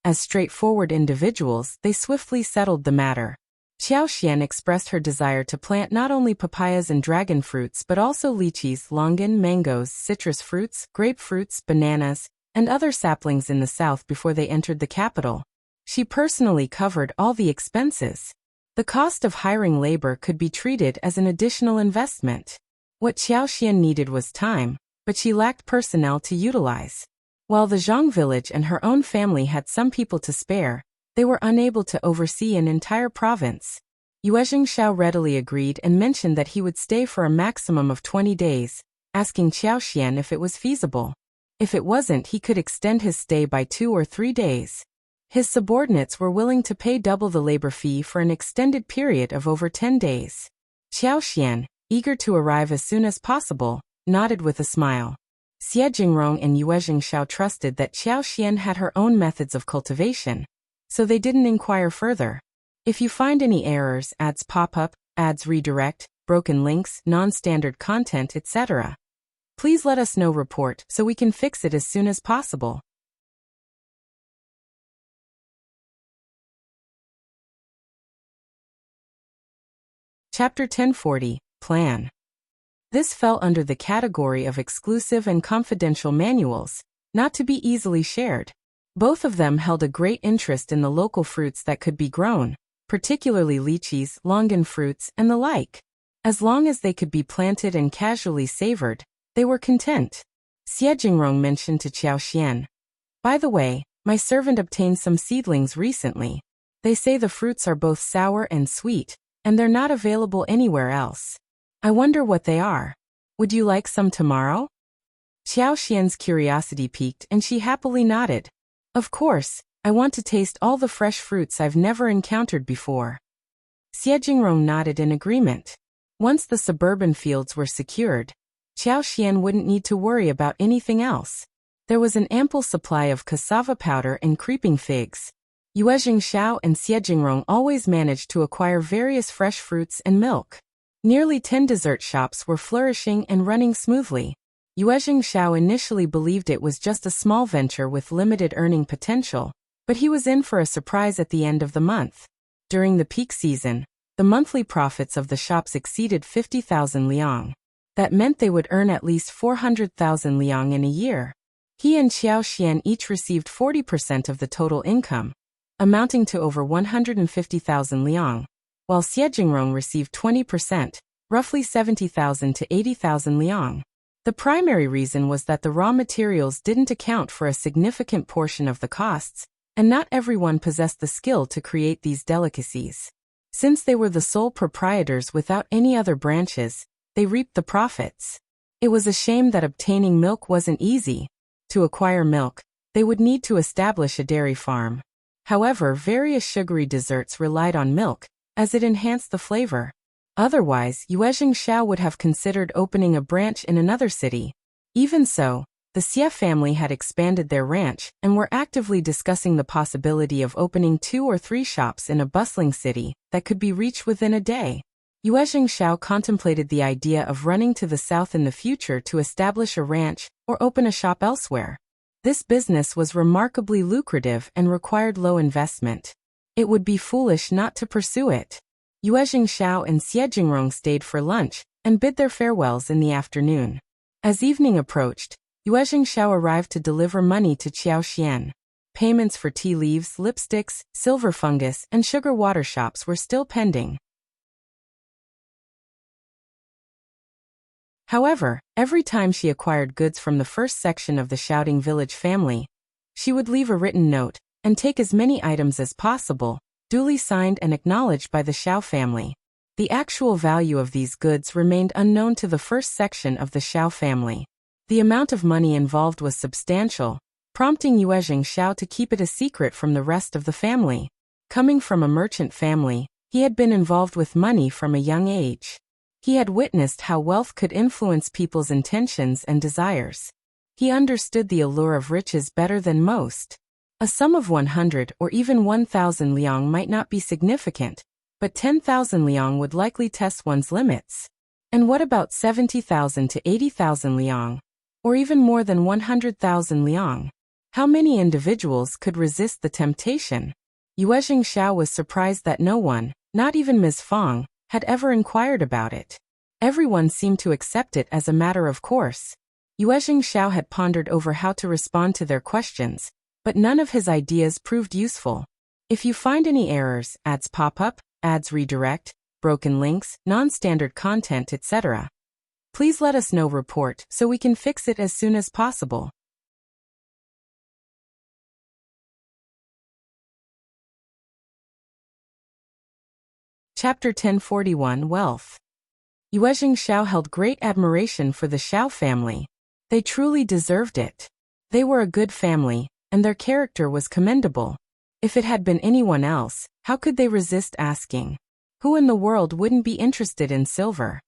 As straightforward individuals, they swiftly settled the matter. Xiao Xian expressed her desire to plant not only papayas and dragon fruits but also lychees, longan, mangoes, citrus fruits, grapefruits, bananas, and other saplings in the south before they entered the capital. She personally covered all the expenses. The cost of hiring labor could be treated as an additional investment. What Xiao Xian needed was time, but she lacked personnel to utilize. While the Zhang village and her own family had some people to spare, they were unable to oversee an entire province. Yue Xiao readily agreed and mentioned that he would stay for a maximum of 20 days, asking Xiao Xian if it was feasible. If it wasn't, he could extend his stay by 2 or 3 days. His subordinates were willing to pay double the labor fee for an extended period of over 10 days. Xiao Xian, eager to arrive as soon as possible, nodded with a smile. Xie Jingrong and Yue Xiao trusted that Xiao Xian had her own methods of cultivation, so they didn't inquire further. If you find any errors, ads pop up, ads redirect, broken links, non-standard content, etc., please let us know. Report so we can fix it as soon as possible. Chapter 1040, Plan. This fell under the category of exclusive and confidential manuals, not to be easily shared. Both of them held a great interest in the local fruits that could be grown, particularly lychees, longan fruits, and the like. As long as they could be planted and casually savored, they were content. Xie Jingrong mentioned to Xiao Xian, "By the way, my servant obtained some seedlings recently. They say the fruits are both sour and sweet, and they're not available anywhere else. I wonder what they are. Would you like some tomorrow?" Xiao Xian's curiosity piqued and she happily nodded. "Of course, I want to taste all the fresh fruits I've never encountered before." Xie Jingrong nodded in agreement. Once the suburban fields were secured, Xiao Xian wouldn't need to worry about anything else. There was an ample supply of cassava powder and creeping figs. Yue Xiao and Xie Jingrong always managed to acquire various fresh fruits and milk. Nearly 10 dessert shops were flourishing and running smoothly. Yue Xiao initially believed it was just a small venture with limited earning potential, but he was in for a surprise at the end of the month. During the peak season, the monthly profits of the shops exceeded 50,000 liang. That meant they would earn at least 400,000 liang in a year. He and Xiao Xian each received 40% of the total income, amounting to over 150,000 liang, while Xie Jingrong received 20%, roughly 70,000 to 80,000 liang. The primary reason was that the raw materials didn't account for a significant portion of the costs, and not everyone possessed the skill to create these delicacies. Since they were the sole proprietors without any other branches, they reaped the profits. It was a shame that obtaining milk wasn't easy. To acquire milk, they would need to establish a dairy farm. However, various sugary desserts relied on milk, as it enhanced the flavor. Otherwise, Yuezheng would have considered opening a branch in another city. Even so, the Xie family had expanded their ranch and were actively discussing the possibility of opening 2 or 3 shops in a bustling city that could be reached within a day. Yuezheng contemplated the idea of running to the south in the future to establish a ranch or open a shop elsewhere. This business was remarkably lucrative and required low investment. It would be foolish not to pursue it. Yuezheng and Xie Jingrong stayed for lunch and bid their farewells in the afternoon. As evening approached, Yuezheng arrived to deliver money to Xiaoxian. Payments for tea leaves, lipsticks, silver fungus, and sugar water shops were still pending. However, every time she acquired goods from the first section of the Shouting Village family, she would leave a written note and take as many items as possible, duly signed and acknowledged by the Xiao family. The actual value of these goods remained unknown to the first section of the Xiao family. The amount of money involved was substantial, prompting Yuezheng to keep it a secret from the rest of the family. Coming from a merchant family, he had been involved with money from a young age. He had witnessed how wealth could influence people's intentions and desires. He understood the allure of riches better than most. A sum of 100 or even 1,000 liang might not be significant, but 10,000 liang would likely test one's limits. And what about 70,000 to 80,000 liang? Or even more than 100,000 liang? How many individuals could resist the temptation? Yuezheng was surprised that no one, not even Ms. Fang, had ever inquired about it. Everyone seemed to accept it as a matter of course. Yuezheng had pondered over how to respond to their questions, but none of his ideas proved useful. If you find any errors, ads pop up, ads redirect, broken links, non-standard content, etc., please let us know. Report so we can fix it as soon as possible. Chapter 1041 Wealth. Yuezheng held great admiration for the Xiao family. They truly deserved it. They were a good family, and their character was commendable. If it had been anyone else, how could they resist asking? Who in the world wouldn't be interested in silver?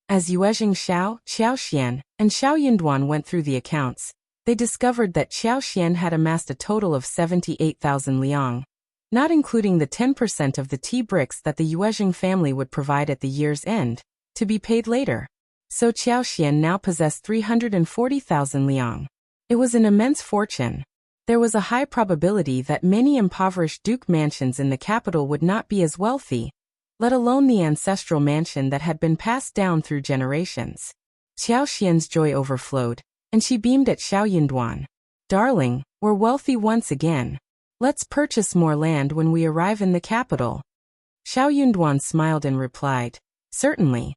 As Yuezheng Xiaoxian, and Xiao Yinduan went through the accounts, they discovered that Xiaoxian had amassed a total of 78,000 liang, not including the 10% of the tea bricks that the Yuezheng family would provide at the year's end, to be paid later. So Xiaoxian now possessed 340,000 liang. It was an immense fortune. There was a high probability that many impoverished duke mansions in the capital would not be as wealthy, let alone the ancestral mansion that had been passed down through generations. Xiaoxian's joy overflowed, and she beamed at Xiao Yinduan. "Darling, we're wealthy once again. Let's purchase more land when we arrive in the capital." Xiao Yinduan smiled and replied, "Certainly."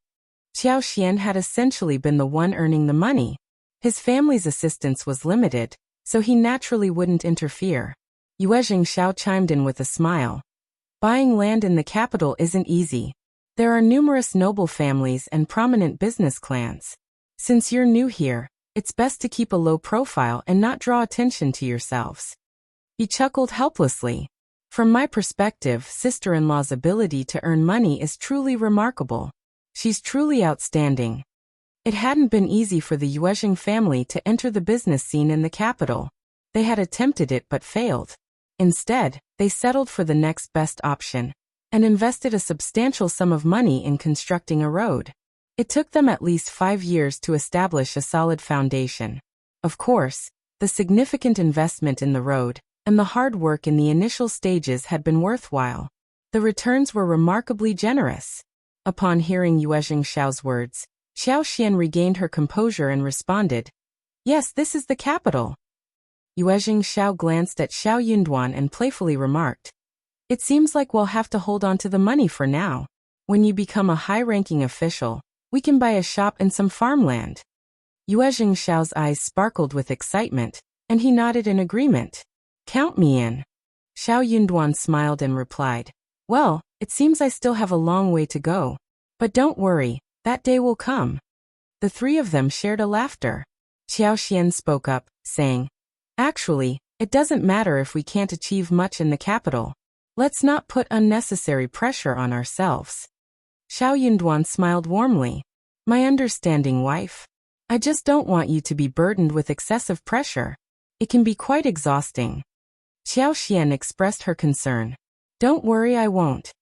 Xiaoxian had essentially been the one earning the money. His family's assistance was limited, so he naturally wouldn't interfere. Yuezheng chimed in with a smile. "Buying land in the capital isn't easy. There are numerous noble families and prominent business clans. Since you're new here, it's best to keep a low profile and not draw attention to yourselves." He chuckled helplessly. "From my perspective, sister-in-law's ability to earn money is truly remarkable. She's truly outstanding." It hadn't been easy for the Yuezheng family to enter the business scene in the capital. They had attempted it but failed. Instead, they settled for the next best option, and invested a substantial sum of money in constructing a road. It took them at least 5 years to establish a solid foundation. Of course, the significant investment in the road and the hard work in the initial stages had been worthwhile. The returns were remarkably generous. Upon hearing Yuezheng's words, Xiaoxian regained her composure and responded, "Yes, this is the capital." Yuezheng glanced at Xiao Yinduan and playfully remarked, "It seems like we'll have to hold on to the money for now. When you become a high-ranking official, we can buy a shop and some farmland." Yue Xiao's eyes sparkled with excitement, and he nodded in agreement. Count me in. Xiao Yunduan smiled and replied, well, it seems I still have a long way to go. But don't worry, that day will come. The three of them shared a laughter. Xiaoxian spoke up, saying, actually, it doesn't matter if we can't achieve much in the capital. Let's not put unnecessary pressure on ourselves. Xiao Yunduan smiled warmly. My understanding wife. I just don't want you to be burdened with excessive pressure. It can be quite exhausting. Xiaoxian expressed her concern. Don't worry, I won't.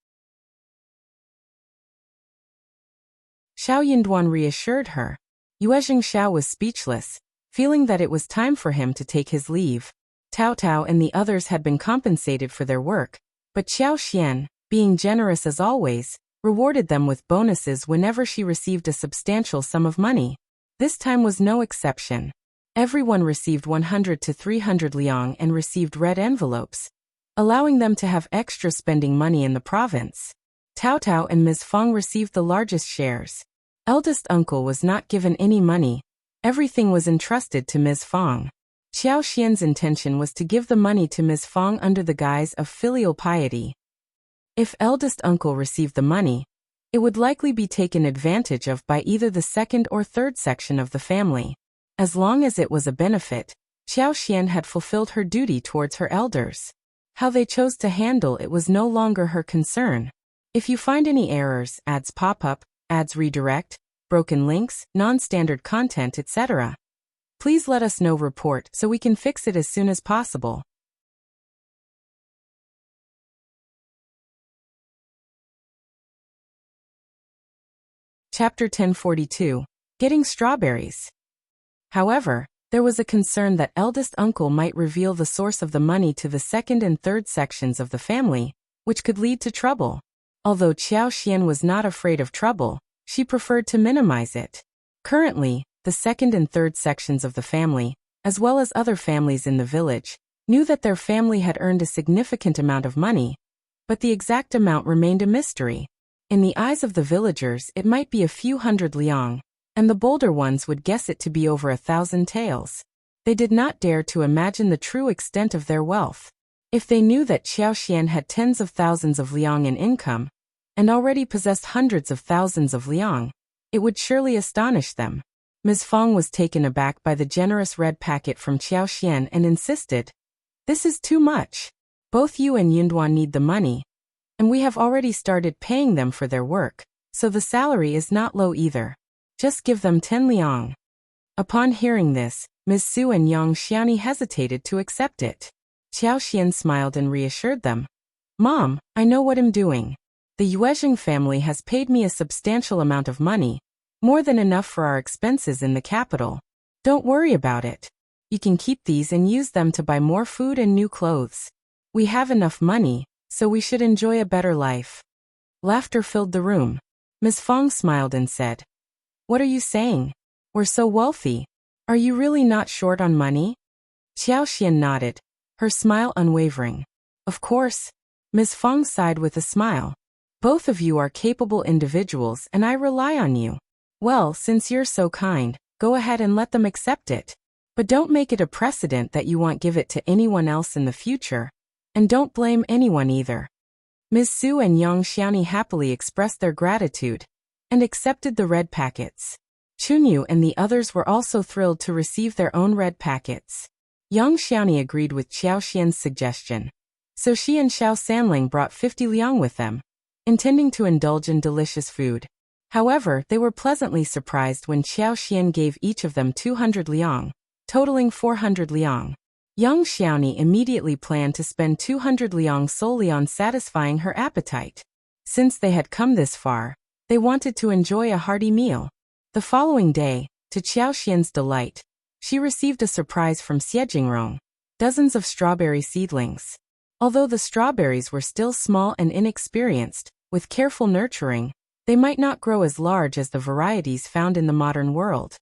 Xiao Yunduan reassured her. Yue Xiao was speechless, feeling that it was time for him to take his leave. Tao Tao and the others had been compensated for their work, but Xiaoxian, being generous as always, rewarded them with bonuses whenever she received a substantial sum of money. This time was no exception. Everyone received 100 to 300 liang and received red envelopes, allowing them to have extra spending money in the province. Tao Tao and Ms. Feng received the largest shares. Eldest uncle was not given any money. Everything was entrusted to Ms. Feng. Xiao Xian's intention was to give the money to Ms. Feng under the guise of filial piety. If eldest uncle received the money, it would likely be taken advantage of by either the second or third section of the family. As long as it was a benefit, Xiao Xian had fulfilled her duty towards her elders. How they chose to handle it was no longer her concern. If you find any errors, ads pop up, ads redirect, broken links, non-standard content, etc., please let us know. Report so we can fix it as soon as possible. Chapter 1042. Getting Strawberries. However, there was a concern that eldest uncle might reveal the source of the money to the second and third sections of the family, which could lead to trouble. Although Xiao Xian was not afraid of trouble, she preferred to minimize it. Currently, the second and third sections of the family, as well as other families in the village, knew that their family had earned a significant amount of money, but the exact amount remained a mystery. In the eyes of the villagers, it might be a few hundred liang, and the bolder ones would guess it to be over 1,000 taels. They did not dare to imagine the true extent of their wealth. If they knew that Xiao Xian had tens of thousands of liang in income, and already possessed hundreds of thousands of liang, it would surely astonish them. Ms. Feng was taken aback by the generous red packet from Xiao Xian and insisted, this is too much. Both you and Yunduan need the money, and we have already started paying them for their work, so the salary is not low either. Just give them 10 liang. Upon hearing this, Ms. Su and Yang Xiaoni hesitated to accept it. Xiao Xian smiled and reassured them. Mom, I know what I'm doing. The Yuezheng family has paid me a substantial amount of money, more than enough for our expenses in the capital. Don't worry about it. You can keep these and use them to buy more food and new clothes. We have enough money, so we should enjoy a better life. Laughter filled the room. Ms. Feng smiled and said, what are you saying? We're so wealthy. Are you really not short on money? Xiao Xian nodded, her smile unwavering. Of course. Ms. Feng sighed with a smile. Both of you are capable individuals and I rely on you. Well, since you're so kind, go ahead and let them accept it. But don't make it a precedent that you won't give it to anyone else in the future. And don't blame anyone either. Ms. Su and Yang Xiaoni happily expressed their gratitude and accepted the red packets. Chunyu and the others were also thrilled to receive their own red packets. Yang Xiaoni agreed with Xiao Xian's suggestion. So she and Xiao Sanling brought 50 liang with them, intending to indulge in delicious food. However, they were pleasantly surprised when Xiao Xian gave each of them 200 liang, totaling 400 liang. Yang Xiaoni immediately planned to spend 200 liang solely on satisfying her appetite. Since they had come this far, they wanted to enjoy a hearty meal. The following day, to Xiao Xian's delight, she received a surprise from Xiejingrong, dozens of strawberry seedlings. Although the strawberries were still small and inexperienced, with careful nurturing, they might not grow as large as the varieties found in the modern world.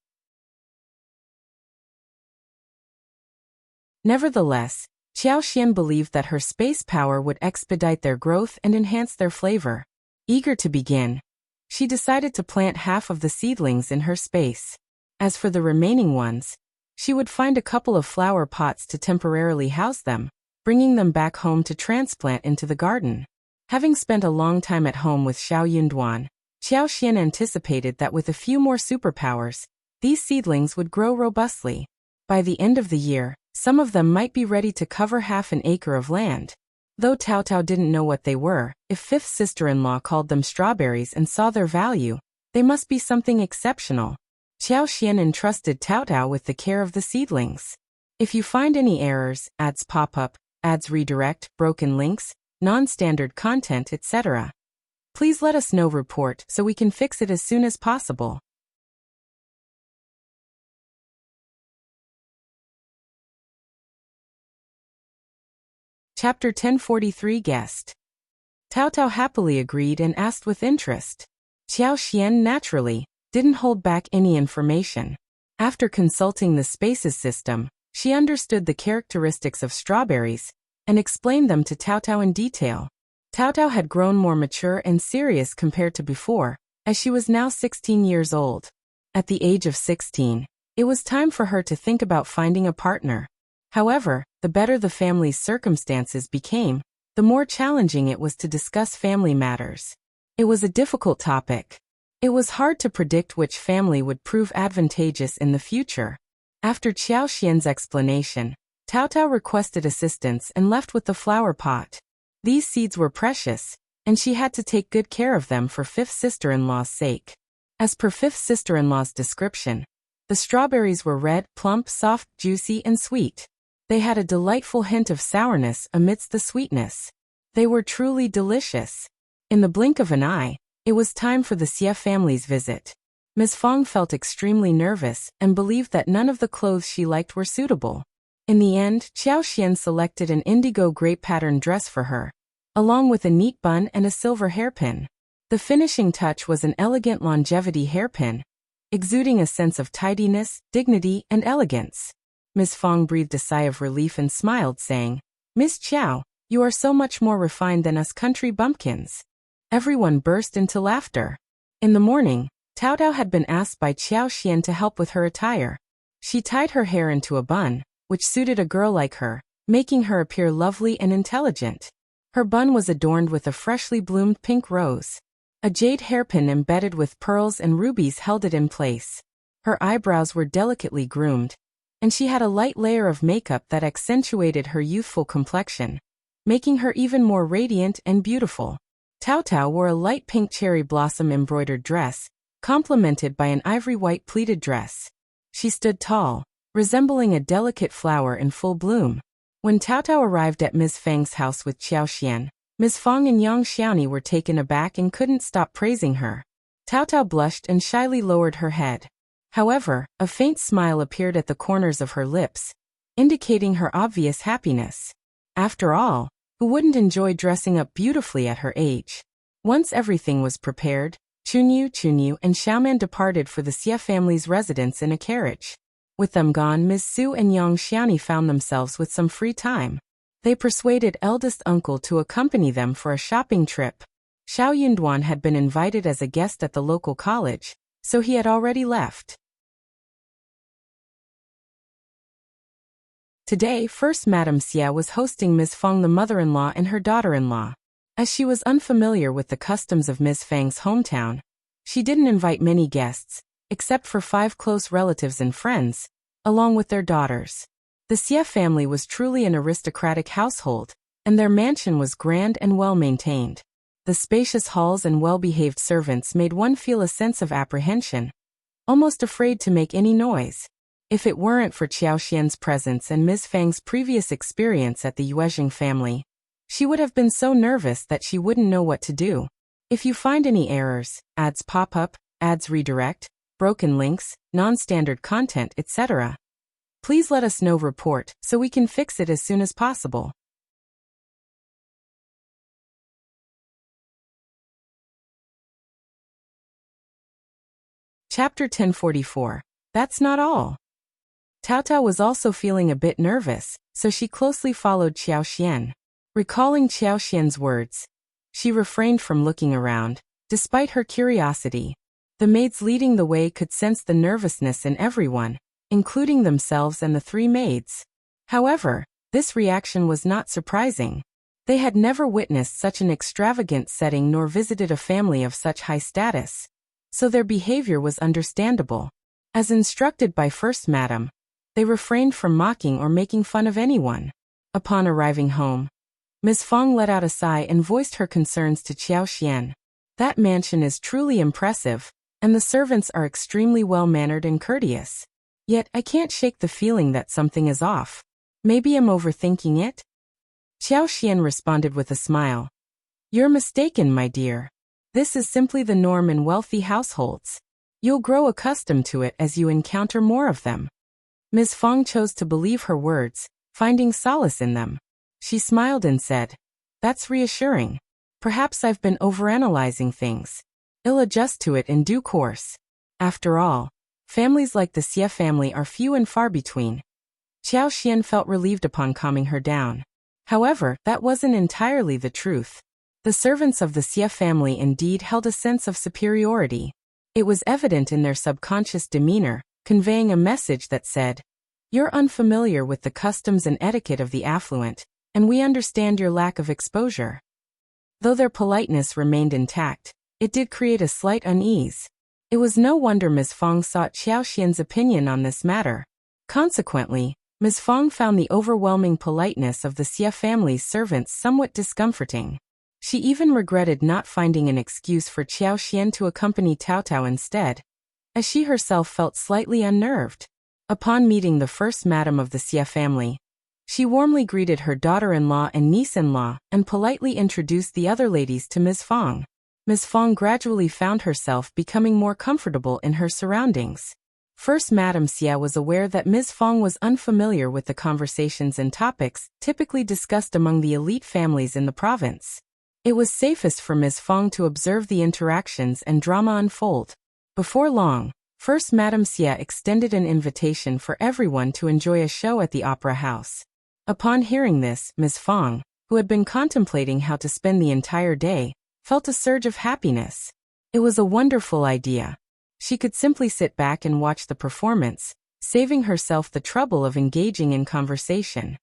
Nevertheless, Xiao Xian believed that her space power would expedite their growth and enhance their flavor. Eager to begin, she decided to plant half of the seedlings in her space. As for the remaining ones, she would find a couple of flower pots to temporarily house them, bringing them back home to transplant into the garden. Having spent a long time at home with Xiao Yunduan, Xiao Xian anticipated that with a few more superpowers, these seedlings would grow robustly. By the end of the year, some of them might be ready to cover half an acre of land. Though Tao Tao didn't know what they were, if fifth sister-in-law called them strawberries and saw their value, they must be something exceptional. Xiao Xian entrusted Tao Tao with the care of the seedlings. If you find any errors, ads pop up, ads redirect, broken links, non-standard content, etc., please let us know. Report so we can fix it as soon as possible. Chapter 1043 Guest. Tao Tao happily agreed and asked with interest. Xiao Xian naturally didn't hold back any information. After consulting the spaces system, she understood the characteristics of strawberries and explained them to Tao Tao in detail. Tao Tao had grown more mature and serious compared to before, as she was now 16 years old. At the age of 16, it was time for her to think about finding a partner. However, the better the family's circumstances became, the more challenging it was to discuss family matters. It was a difficult topic. It was hard to predict which family would prove advantageous in the future. After Xiao Xian's explanation, Tao Tao requested assistance and left with the flower pot. These seeds were precious, and she had to take good care of them for fifth sister-in-law's sake. As per fifth sister-in-law's description, the strawberries were red, plump, soft, juicy, and sweet. They had a delightful hint of sourness amidst the sweetness. They were truly delicious. In the blink of an eye, it was time for the Xie family's visit. Ms. Fong felt extremely nervous and believed that none of the clothes she liked were suitable. In the end, Xiao Xian selected an indigo grape pattern dress for her, along with a neat bun and a silver hairpin. The finishing touch was an elegant longevity hairpin, exuding a sense of tidiness, dignity, and elegance. Ms. Fong breathed a sigh of relief and smiled, saying, "Miss Qiao, you are so much more refined than us country bumpkins." Everyone burst into laughter. In the morning, Tao Tao had been asked by Xiao Xian to help with her attire. She tied her hair into a bun, which suited a girl like her, making her appear lovely and intelligent. Her bun was adorned with a freshly bloomed pink rose. A jade hairpin embedded with pearls and rubies held it in place. Her eyebrows were delicately groomed, and she had a light layer of makeup that accentuated her youthful complexion, making her even more radiant and beautiful. Tao Tao wore a light pink cherry blossom embroidered dress, complemented by an ivory white pleated dress. She stood tall, resembling a delicate flower in full bloom. When Tao Tao arrived at Ms. Feng's house with Xiao Xian, Ms. Fong and Yang Xiaoni were taken aback and couldn't stop praising her. Tao Tao blushed and shyly lowered her head. However, a faint smile appeared at the corners of her lips, indicating her obvious happiness. After all, who wouldn't enjoy dressing up beautifully at her age? Once everything was prepared, Chunyu and Xiaoman departed for the Xie family's residence in a carriage. With them gone, Ms. Su and Yang Xiaoni found themselves with some free time. They persuaded eldest uncle to accompany them for a shopping trip. Xiao Yunduan had been invited as a guest at the local college, so he had already left. Today, First Madame Xie was hosting Ms. Feng, the mother-in-law, and her daughter-in-law. As she was unfamiliar with the customs of Ms. Feng's hometown, she didn't invite many guests, except for 5 close relatives and friends, along with their daughters. The Xie family was truly an aristocratic household, and their mansion was grand and well-maintained. The spacious halls and well-behaved servants made one feel a sense of apprehension, almost afraid to make any noise. If it weren't for Xiao Xian's presence and Ms. Feng's previous experience at the Yuezheng family, she would have been so nervous that she wouldn't know what to do. If you find any errors, ads pop up, ads redirect, broken links, non-standard content, etc., please let us know. Report so we can fix it as soon as possible. Chapter 1044. That's not all. Tao Tao was also feeling a bit nervous, so she closely followed Xiao Xian. Recalling Xiao Xian's words, she refrained from looking around, despite her curiosity. The maids leading the way could sense the nervousness in everyone, including themselves and the three maids. However, this reaction was not surprising. They had never witnessed such an extravagant setting nor visited a family of such high status, so their behavior was understandable. As instructed by First Madam, they refrained from mocking or making fun of anyone. Upon arriving home, Ms. Fong let out a sigh and voiced her concerns to Xiaoxian. That mansion is truly impressive, and the servants are extremely well-mannered and courteous. Yet I can't shake the feeling that something is off. Maybe I'm overthinking it? Xiaoxian responded with a smile. You're mistaken, my dear. This is simply the norm in wealthy households. You'll grow accustomed to it as you encounter more of them. Ms. Fong chose to believe her words, finding solace in them. She smiled and said, That's reassuring. Perhaps I've been overanalyzing things. I'll adjust to it in due course. After all, families like the Xie family are few and far between. Xiaoxian felt relieved upon calming her down. However, that wasn't entirely the truth. The servants of the Xie family indeed held a sense of superiority. It was evident in their subconscious demeanor, conveying a message that said, You're unfamiliar with the customs and etiquette of the affluent, and we understand your lack of exposure. Though their politeness remained intact, it did create a slight unease. It was no wonder Ms. Fong sought Xiaoxian's opinion on this matter. Consequently, Ms. Fong found the overwhelming politeness of the Xie family's servants somewhat discomforting. She even regretted not finding an excuse for Xiaoxian to accompany Tao Tao instead, as she herself felt slightly unnerved. Upon meeting the first madam of the Xie family, she warmly greeted her daughter-in-law and niece-in-law and politely introduced the other ladies to Ms. Fong. Ms. Fong gradually found herself becoming more comfortable in her surroundings. First Madam Xie was aware that Ms. Fong was unfamiliar with the conversations and topics typically discussed among the elite families in the province. It was safest for Ms. Fong to observe the interactions and drama unfold. Before long, First Madam Xie extended an invitation for everyone to enjoy a show at the Opera House. Upon hearing this, Ms. Fong, who had been contemplating how to spend the entire day, felt a surge of happiness. It was a wonderful idea. She could simply sit back and watch the performance, saving herself the trouble of engaging in conversation.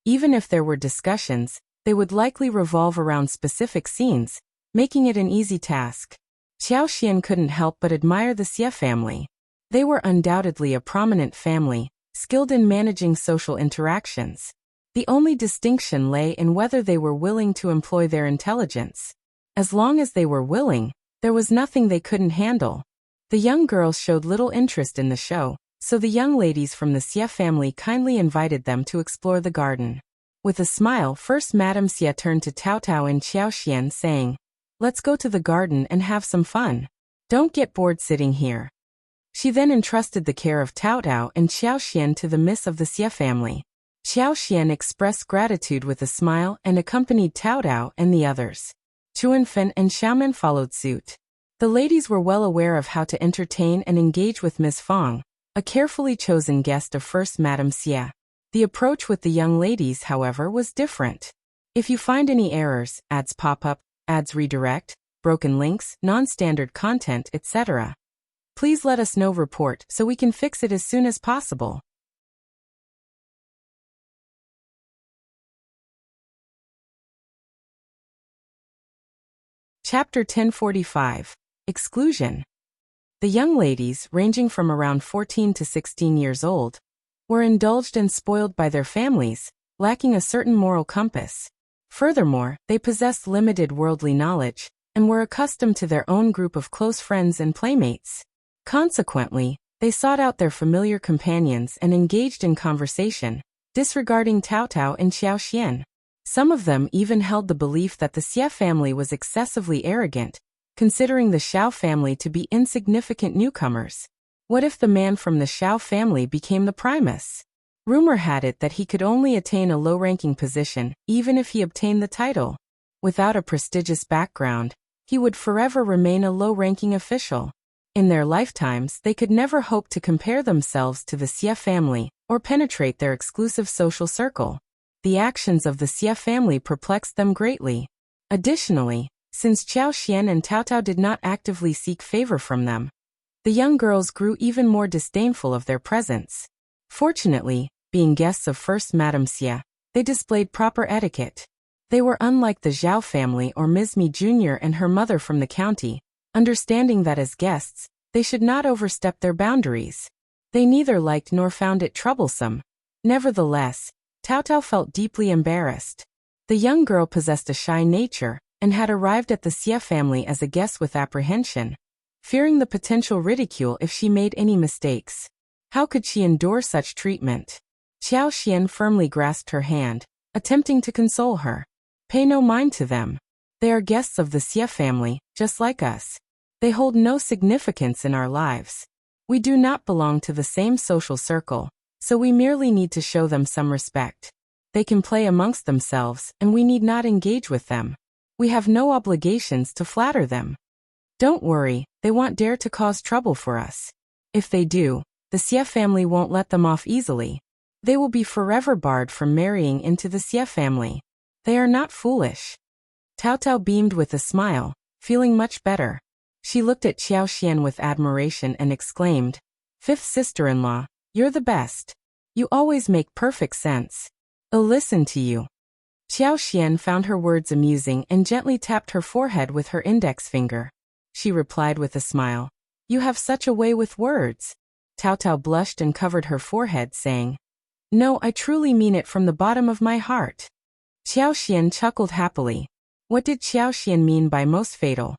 Even if there were discussions, they would likely revolve around specific scenes, making it an easy task. Xiaoxian couldn't help but admire the Xie family. They were undoubtedly a prominent family, skilled in managing social interactions. The only distinction lay in whether they were willing to employ their intelligence. As long as they were willing, there was nothing they couldn't handle. The young girls showed little interest in the show, so the young ladies from the Xie family kindly invited them to explore the garden. With a smile, First Madam Xie turned to Tao Tao and Xiaoxian saying, Let's go to the garden and have some fun. Don't get bored sitting here. She then entrusted the care of Tao Tao and Xiaoxian to the miss of the Xie family. Xiaoxian expressed gratitude with a smile and accompanied Tao Tao and the others. Chuanfen and Xiaomen followed suit. The ladies were well aware of how to entertain and engage with Ms. Fong, a carefully chosen guest of First Madam Xie. The approach with the young ladies, however, was different. If you find any errors, ads pop up, ads redirect, broken links, non-standard content, etc., please let us know. Report so we can fix it as soon as possible. Chapter 1045. Exclusion. The young ladies, ranging from around 14 to 16 years old, were indulged and spoiled by their families, lacking a certain moral compass. Furthermore, they possessed limited worldly knowledge, and were accustomed to their own group of close friends and playmates. Consequently, they sought out their familiar companions and engaged in conversation, disregarding Tao Tao and Xiaoxian. Some of them even held the belief that the Xie family was excessively arrogant, considering the Xiao family to be insignificant newcomers. What if the man from the Xiao family became the Primus? Rumor had it that he could only attain a low-ranking position, even if he obtained the title. Without a prestigious background, he would forever remain a low-ranking official. In their lifetimes, they could never hope to compare themselves to the Xie family, or penetrate their exclusive social circle. The actions of the Xie family perplexed them greatly. Additionally, Since Xiao Xian and Cao Cao did not actively seek favor from them, the young girls grew even more disdainful of their presence. Fortunately, being guests of First Madame Xia, they displayed proper etiquette. They were unlike the Zhao family or Ms. Mi Jr. and her mother from the county, understanding that as guests, they should not overstep their boundaries. They neither liked nor found it troublesome. Nevertheless, Cao Cao felt deeply embarrassed. The young girl possessed a shy nature, and had arrived at the Xia family as a guest with apprehension, fearing the potential ridicule if she made any mistakes. How could she endure such treatment? Xiao Xian firmly grasped her hand, attempting to console her. Pay no mind to them. They are guests of the Xia family, just like us. They hold no significance in our lives. We do not belong to the same social circle, so we merely need to show them some respect. They can play amongst themselves, and we need not engage with them. We have no obligations to flatter them. Don't worry, they won't dare to cause trouble for us. If they do, the Xia family won't let them off easily. They will be forever barred from marrying into the Xia family. They are not foolish. Cao Cao beamed with a smile, feeling much better. She looked at Xiao Xian with admiration and exclaimed, "Fifth sister-in-law, you're the best. You always make perfect sense. I'll listen to you." Xiao Xian found her words amusing and gently tapped her forehead with her index finger. She replied with a smile, "You have such a way with words." Cao Cao blushed and covered her forehead, saying, "No, I truly mean it from the bottom of my heart." Xiao Xian chuckled happily. What did Xiao Xian mean by most fatal?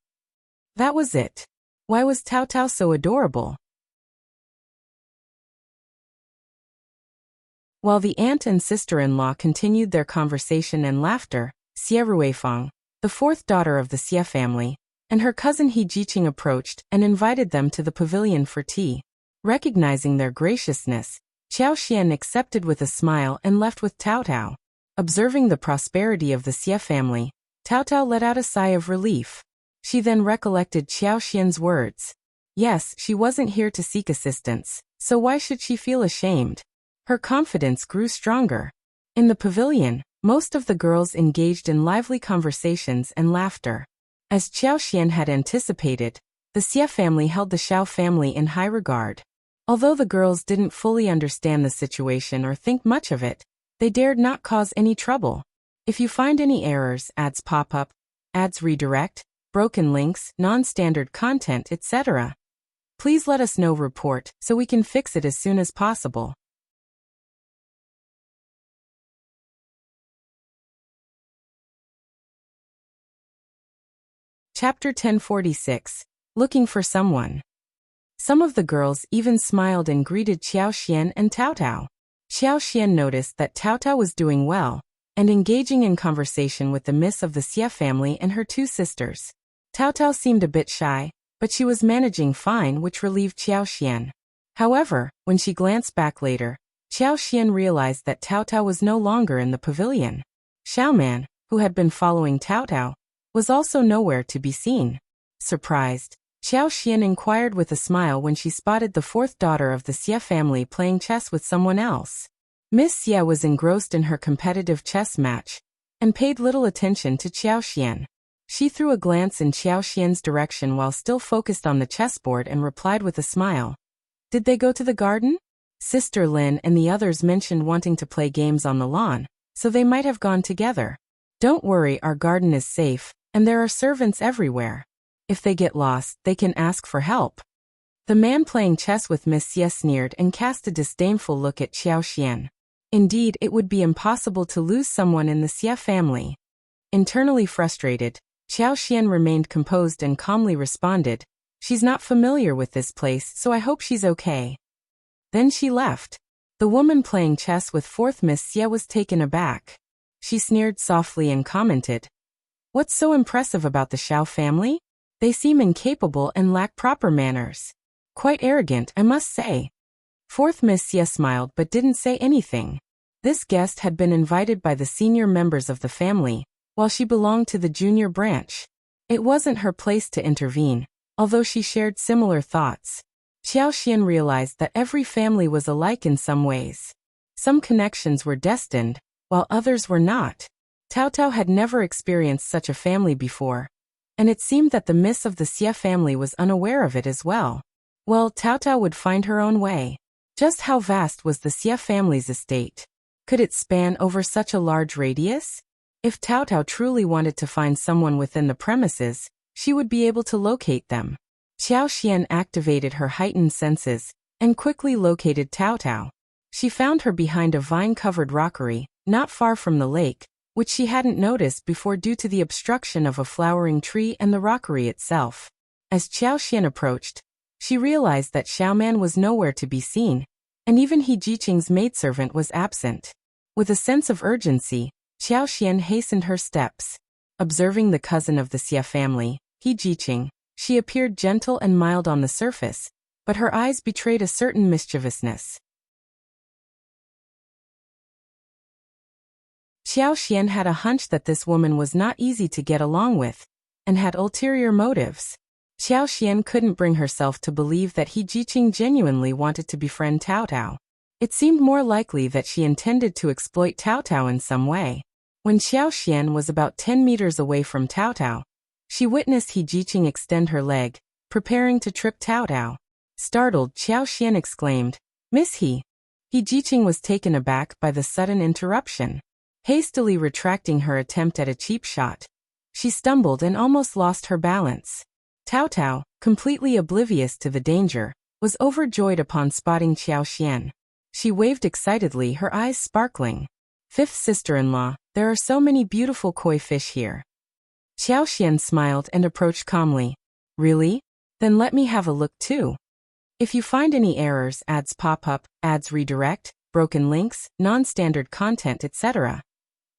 That was it. Why was Cao Cao so adorable? While the aunt and sister-in-law continued their conversation and laughter, Xie Ruifang, the fourth daughter of the Xie family, and her cousin He Jiqing approached and invited them to the pavilion for tea. Recognizing their graciousness, Xiao Xian accepted with a smile and left with Cao Cao. Observing the prosperity of the Xie family, Cao Cao let out a sigh of relief. She then recollected Xiao Xian's words. Yes, she wasn't here to seek assistance, so why should she feel ashamed? Her confidence grew stronger. In the pavilion, most of the girls engaged in lively conversations and laughter. As Xiao Xian had anticipated, the Xie family held the Xiao family in high regard. Although the girls didn't fully understand the situation or think much of it, they dared not cause any trouble. If you find any errors, ads pop up, ads redirect, broken links, non-standard content, etc., please let us know. Report so we can fix it as soon as possible. Chapter 1046. Looking for someone. Some of the girls even smiled and greeted Xiao Xian and Cao Cao. Xiao Xian noticed that Cao Cao was doing well, and engaging in conversation with the miss of the Xie family and her two sisters. Cao Cao seemed a bit shy, but she was managing fine, which relieved Xiao Xian. However, when she glanced back later, Xiao Xian realized that Cao Cao was no longer in the pavilion. Xiaoman, who had been following Cao Cao, was also nowhere to be seen. Surprised, Xiao Xian inquired with a smile when she spotted the fourth daughter of the Xie family playing chess with someone else. Miss Xie was engrossed in her competitive chess match, and paid little attention to Xiao Xian. She threw a glance in Xiao Xian's direction while still focused on the chessboard and replied with a smile. Did they go to the garden? Sister Lin and the others mentioned wanting to play games on the lawn, so they might have gone together. Don't worry, our garden is safe, and there are servants everywhere. If they get lost, they can ask for help. The man playing chess with Miss Xie sneered and cast a disdainful look at Xiao Xian. Indeed, it would be impossible to lose someone in the Xie family. Internally frustrated, Xiao Xian remained composed and calmly responded, "She's not familiar with this place, so I hope she's okay." Then she left. The woman playing chess with fourth Miss Xie was taken aback. She sneered softly and commented, "What's so impressive about the Xiao family? They seem incapable and lack proper manners. Quite arrogant, I must say." Fourth Miss Xie smiled but didn't say anything. This guest had been invited by the senior members of the family, while she belonged to the junior branch. It wasn't her place to intervene, although she shared similar thoughts. Xiao Xian realized that every family was alike in some ways. Some connections were destined, while others were not. Cao Cao had never experienced such a family before. and it seemed that the Miss of the Xie family was unaware of it as well. Well, Cao Cao would find her own way. Just how vast was the Xie family's estate? Could it span over such a large radius? If Cao Cao truly wanted to find someone within the premises, she would be able to locate them. Xian activated her heightened senses and quickly located Cao Cao. She found her behind a vine-covered rockery, not far from the lake, which she hadn't noticed before due to the obstruction of a flowering tree and the rockery itself. As Xian approached, she realized that Xiaoman was nowhere to be seen, and even He Jiqing's maidservant was absent. With a sense of urgency, Xian hastened her steps. Observing the cousin of the Xie family, He Jiqing, she appeared gentle and mild on the surface, but her eyes betrayed a certain mischievousness. Xian had a hunch that this woman was not easy to get along with, and had ulterior motives. Xian couldn't bring herself to believe that He Jiqing genuinely wanted to befriend Cao Cao. It seemed more likely that she intended to exploit Cao Cao in some way. When Xian was about 10 meters away from Cao Cao, she witnessed He Jiqing extend her leg, preparing to trip Cao Cao. Startled, Xian exclaimed, "Miss He." He Jiqing was taken aback by the sudden interruption. Hastily retracting her attempt at a cheap shot, she stumbled and almost lost her balance. Cao Cao, completely oblivious to the danger, was overjoyed upon spotting Xian. She waved excitedly, her eyes sparkling. "Fifth sister-in-law, there are so many beautiful koi fish here." Xian smiled and approached calmly. "Really? Then let me have a look too. If you find any errors, ads pop up, ads redirect, broken links, non-standard content, etc.,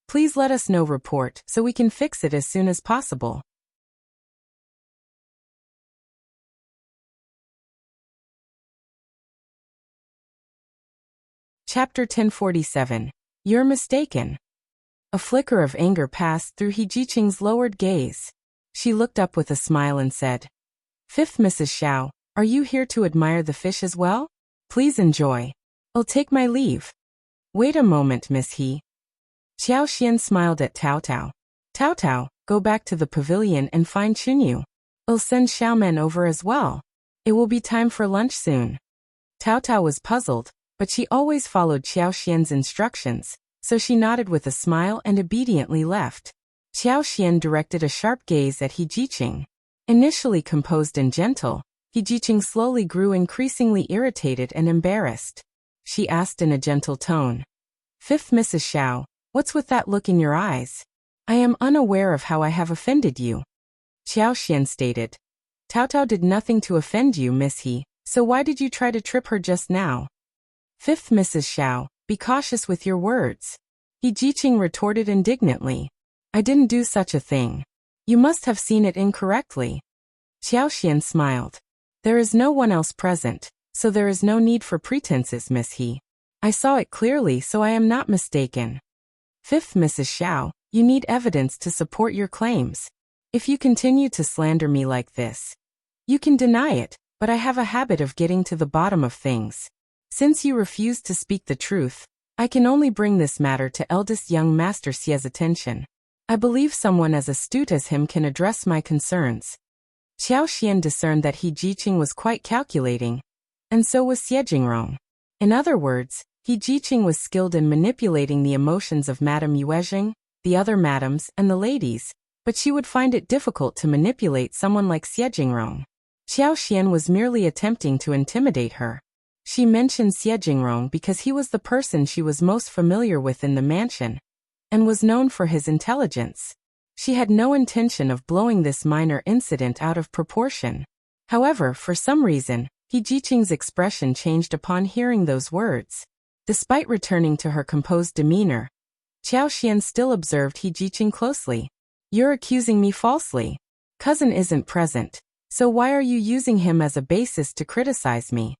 please let us know. Report so we can fix it as soon as possible." Chapter 1047. You're mistaken. A flicker of anger passed through He Jiqing's lowered gaze. She looked up with a smile and said, "Fifth Mrs. Xiao, are you here to admire the fish as well? Please enjoy. I'll take my leave." "Wait a moment, Miss He." Xian smiled at Cao Cao. "Cao Cao, go back to the pavilion and find Chunyu. I'll send Xiaoman over as well. It will be time for lunch soon." Cao Cao was puzzled, but she always followed Xian's instructions, so she nodded with a smile and obediently left. Xian directed a sharp gaze at He Jiqing. Initially composed and gentle, He Jiqing slowly grew increasingly irritated and embarrassed. She asked in a gentle tone, "Fifth Mrs. Xiao, what's with that look in your eyes? I am unaware of how I have offended you." Xian stated, "Cao Cao did nothing to offend you, Miss He, so why did you try to trip her just now?" "Fifth Mrs. Xiao, be cautious with your words." He Jiqing retorted indignantly. "I didn't do such a thing. You must have seen it incorrectly." Xian smiled. "There is no one else present, so there is no need for pretenses, Miss He. I saw it clearly, so I am not mistaken." "Fifth Mrs. Xiao, you need evidence to support your claims. If you continue to slander me like this, you can deny it, but I have a habit of getting to the bottom of things. Since you refuse to speak the truth, I can only bring this matter to eldest young Master Xie's attention. I believe someone as astute as him can address my concerns." Xian discerned that He Jiqing was quite calculating, and so was Xie Jingrong. In other words, He Jiqing was skilled in manipulating the emotions of Madame Yuezheng, the other madams, and the ladies, but she would find it difficult to manipulate someone like Xie Jingrong. Xian was merely attempting to intimidate her. She mentioned Xie Jingrong because he was the person she was most familiar with in the mansion, and was known for his intelligence. She had no intention of blowing this minor incident out of proportion. However, for some reason, He Jiqing's expression changed upon hearing those words. Despite returning to her composed demeanor, Xian still observed He Jiqing closely. "You're accusing me falsely. Cousin isn't present, so why are you using him as a basis to criticize me?"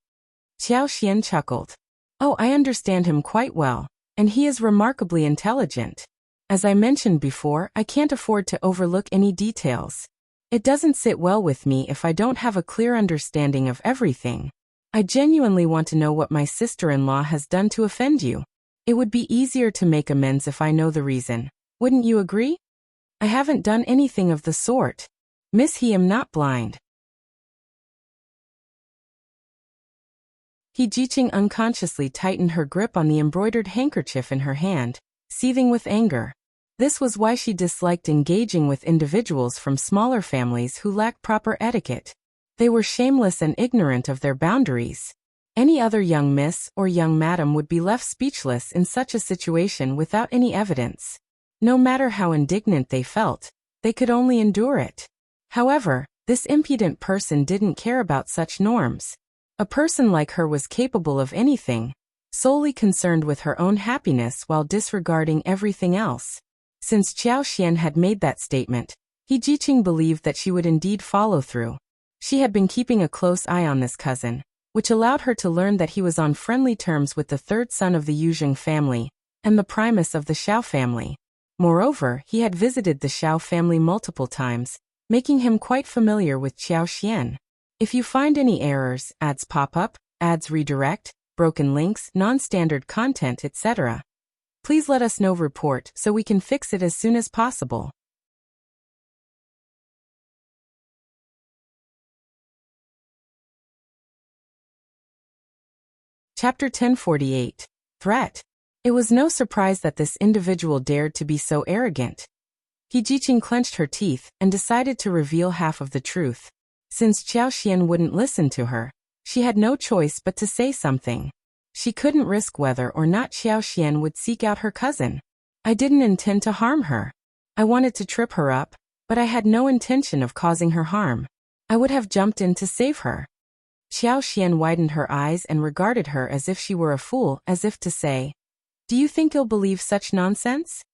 Xian chuckled. "Oh, I understand him quite well, and he is remarkably intelligent. As I mentioned before, I can't afford to overlook any details. It doesn't sit well with me if I don't have a clear understanding of everything. I genuinely want to know what my sister-in-law has done to offend you. It would be easier to make amends if I know the reason. Wouldn't you agree?" "I haven't done anything of the sort." Ms.Yan not blind. He Jiqing unconsciously tightened her grip on the embroidered handkerchief in her hand, seething with anger. This was why she disliked engaging with individuals from smaller families who lacked proper etiquette. They were shameless and ignorant of their boundaries. Any other young miss or young madam would be left speechless in such a situation without any evidence. No matter how indignant they felt, they could only endure it. However, this impudent person didn't care about such norms. A person like her was capable of anything, solely concerned with her own happiness while disregarding everything else. Since Xiaoxian had made that statement, He Jiqing believed that she would indeed follow through. She had been keeping a close eye on this cousin, which allowed her to learn that he was on friendly terms with the third son of the Yuzheng family and the Primus of the Xiao family. Moreover, he had visited the Xiao family multiple times, making him quite familiar with Xiaoxian. If you find any errors, ads pop up, ads redirect, broken links, non-standard content, etc., please let us know. Report so we can fix it as soon as possible. Chapter 1048. Threat. It was no surprise that this individual dared to be so arrogant. He Jiqing clenched her teeth and decided to reveal half of the truth. Since Xiaoxian wouldn't listen to her, she had no choice but to say something. She couldn't risk whether or not Xiaoxian would seek out her cousin. I didn't intend to harm her. I wanted to trip her up, but I had no intention of causing her harm. I would have jumped in to save her. Xiaoxian widened her eyes and regarded her as if she were a fool, as if to say, "Do you think you'll believe such nonsense?"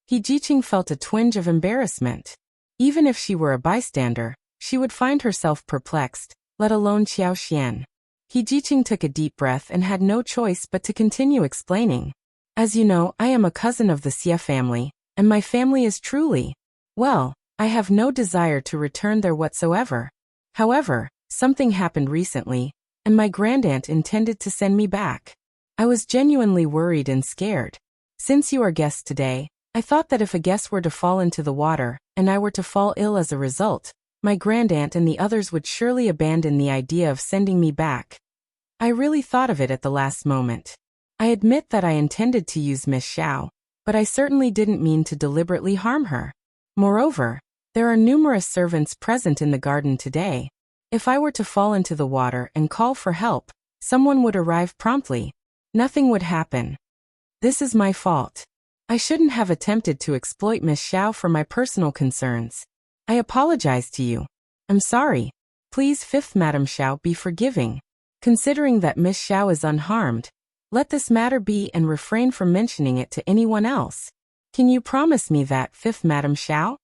He Jiqing felt a twinge of embarrassment. Even if she were a bystander, she would find herself perplexed, let alone Xiaoxian. He Jiqing took a deep breath and had no choice but to continue explaining. As you know, I am a cousin of the Xie family, and my family is truly, well, I have no desire to return there whatsoever. However, something happened recently, and my grandaunt intended to send me back. I was genuinely worried and scared. Since you are guests today, I thought that if a guest were to fall into the water, and I were to fall ill as a result, my grandaunt and the others would surely abandon the idea of sending me back. I really thought of it at the last moment. I admit that I intended to use Miss Xiao, but I certainly didn't mean to deliberately harm her. Moreover, there are numerous servants present in the garden today. If I were to fall into the water and call for help, someone would arrive promptly. Nothing would happen. This is my fault. I shouldn't have attempted to exploit Miss Xiao for my personal concerns. I apologize to you. I'm sorry. Please, Fifth Madam Xiao, be forgiving. Considering that Miss Xiao is unharmed, let this matter be and refrain from mentioning it to anyone else. Can you promise me that, Fifth Madam Xiao?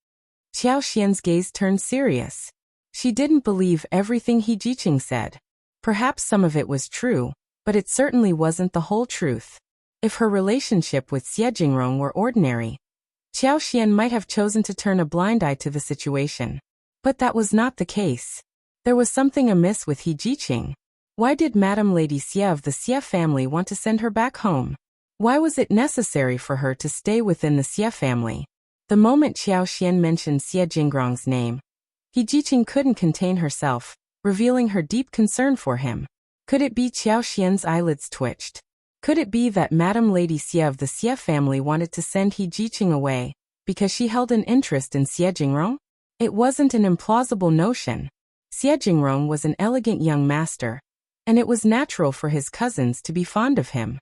Xiaoxian's gaze turned serious. She didn't believe everything He Jiqing said. Perhaps some of it was true, but it certainly wasn't the whole truth. If her relationship with Xie Jingrong were ordinary, Xiaoxian might have chosen to turn a blind eye to the situation. But that was not the case. There was something amiss with He Jiqing. Why did Madame Lady Xie of the Xie family want to send her back home? Why was it necessary for her to stay within the Xie family? The moment Xiaoxian mentioned Xie Jingrong's name, He Jiqing couldn't contain herself, revealing her deep concern for him. Could it be Xiaoxian's eyelids twitched? Could it be that Madame Lady Xie of the Xie family wanted to send He Jiqing away because she held an interest in Xie Jingrong? It wasn't an implausible notion. Xie Jingrong was an elegant young master, and it was natural for his cousins to be fond of him.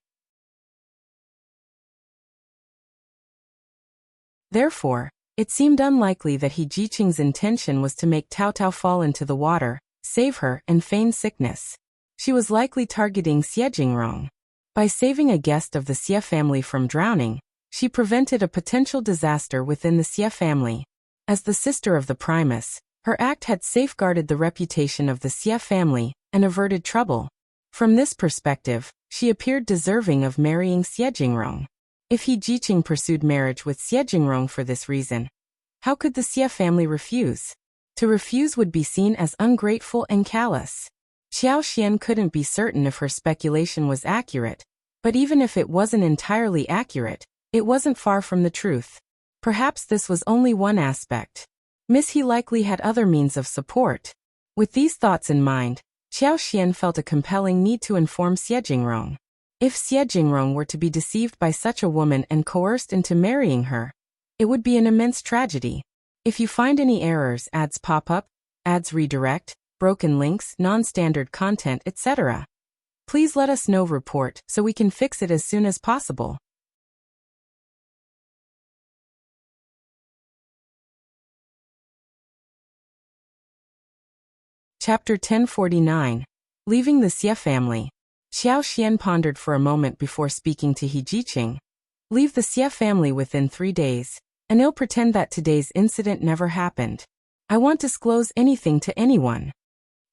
Therefore, it seemed unlikely that He Jiqing's intention was to make Tao Tao fall into the water, save her, and feign sickness. She was likely targeting Xie Jingrong. By saving a guest of the Xie family from drowning, she prevented a potential disaster within the Xie family. As the sister of the Primus, her act had safeguarded the reputation of the Xie family and averted trouble. From this perspective, she appeared deserving of marrying Xie Jingrong. If He Jiqing pursued marriage with Xie Jingrong for this reason, how could the Xie family refuse? To refuse would be seen as ungrateful and callous. Xiaoxian couldn't be certain if her speculation was accurate, but even if it wasn't entirely accurate, it wasn't far from the truth. Perhaps this was only one aspect. Miss He likely had other means of support. With these thoughts in mind, Xiao Xian felt a compelling need to inform Xie Jingrong. If Xie Jingrong were to be deceived by such a woman and coerced into marrying her, it would be an immense tragedy. If you find any errors, ads pop up, ads redirect, broken links, non-standard content, etc., please let us know. Report so we can fix it as soon as possible. Chapter 1049. Leaving the Xie family. Xiao Xian pondered for a moment before speaking to He Jiqing. Leave the Xie family within 3 days, and I'll pretend that today's incident never happened. I won't disclose anything to anyone.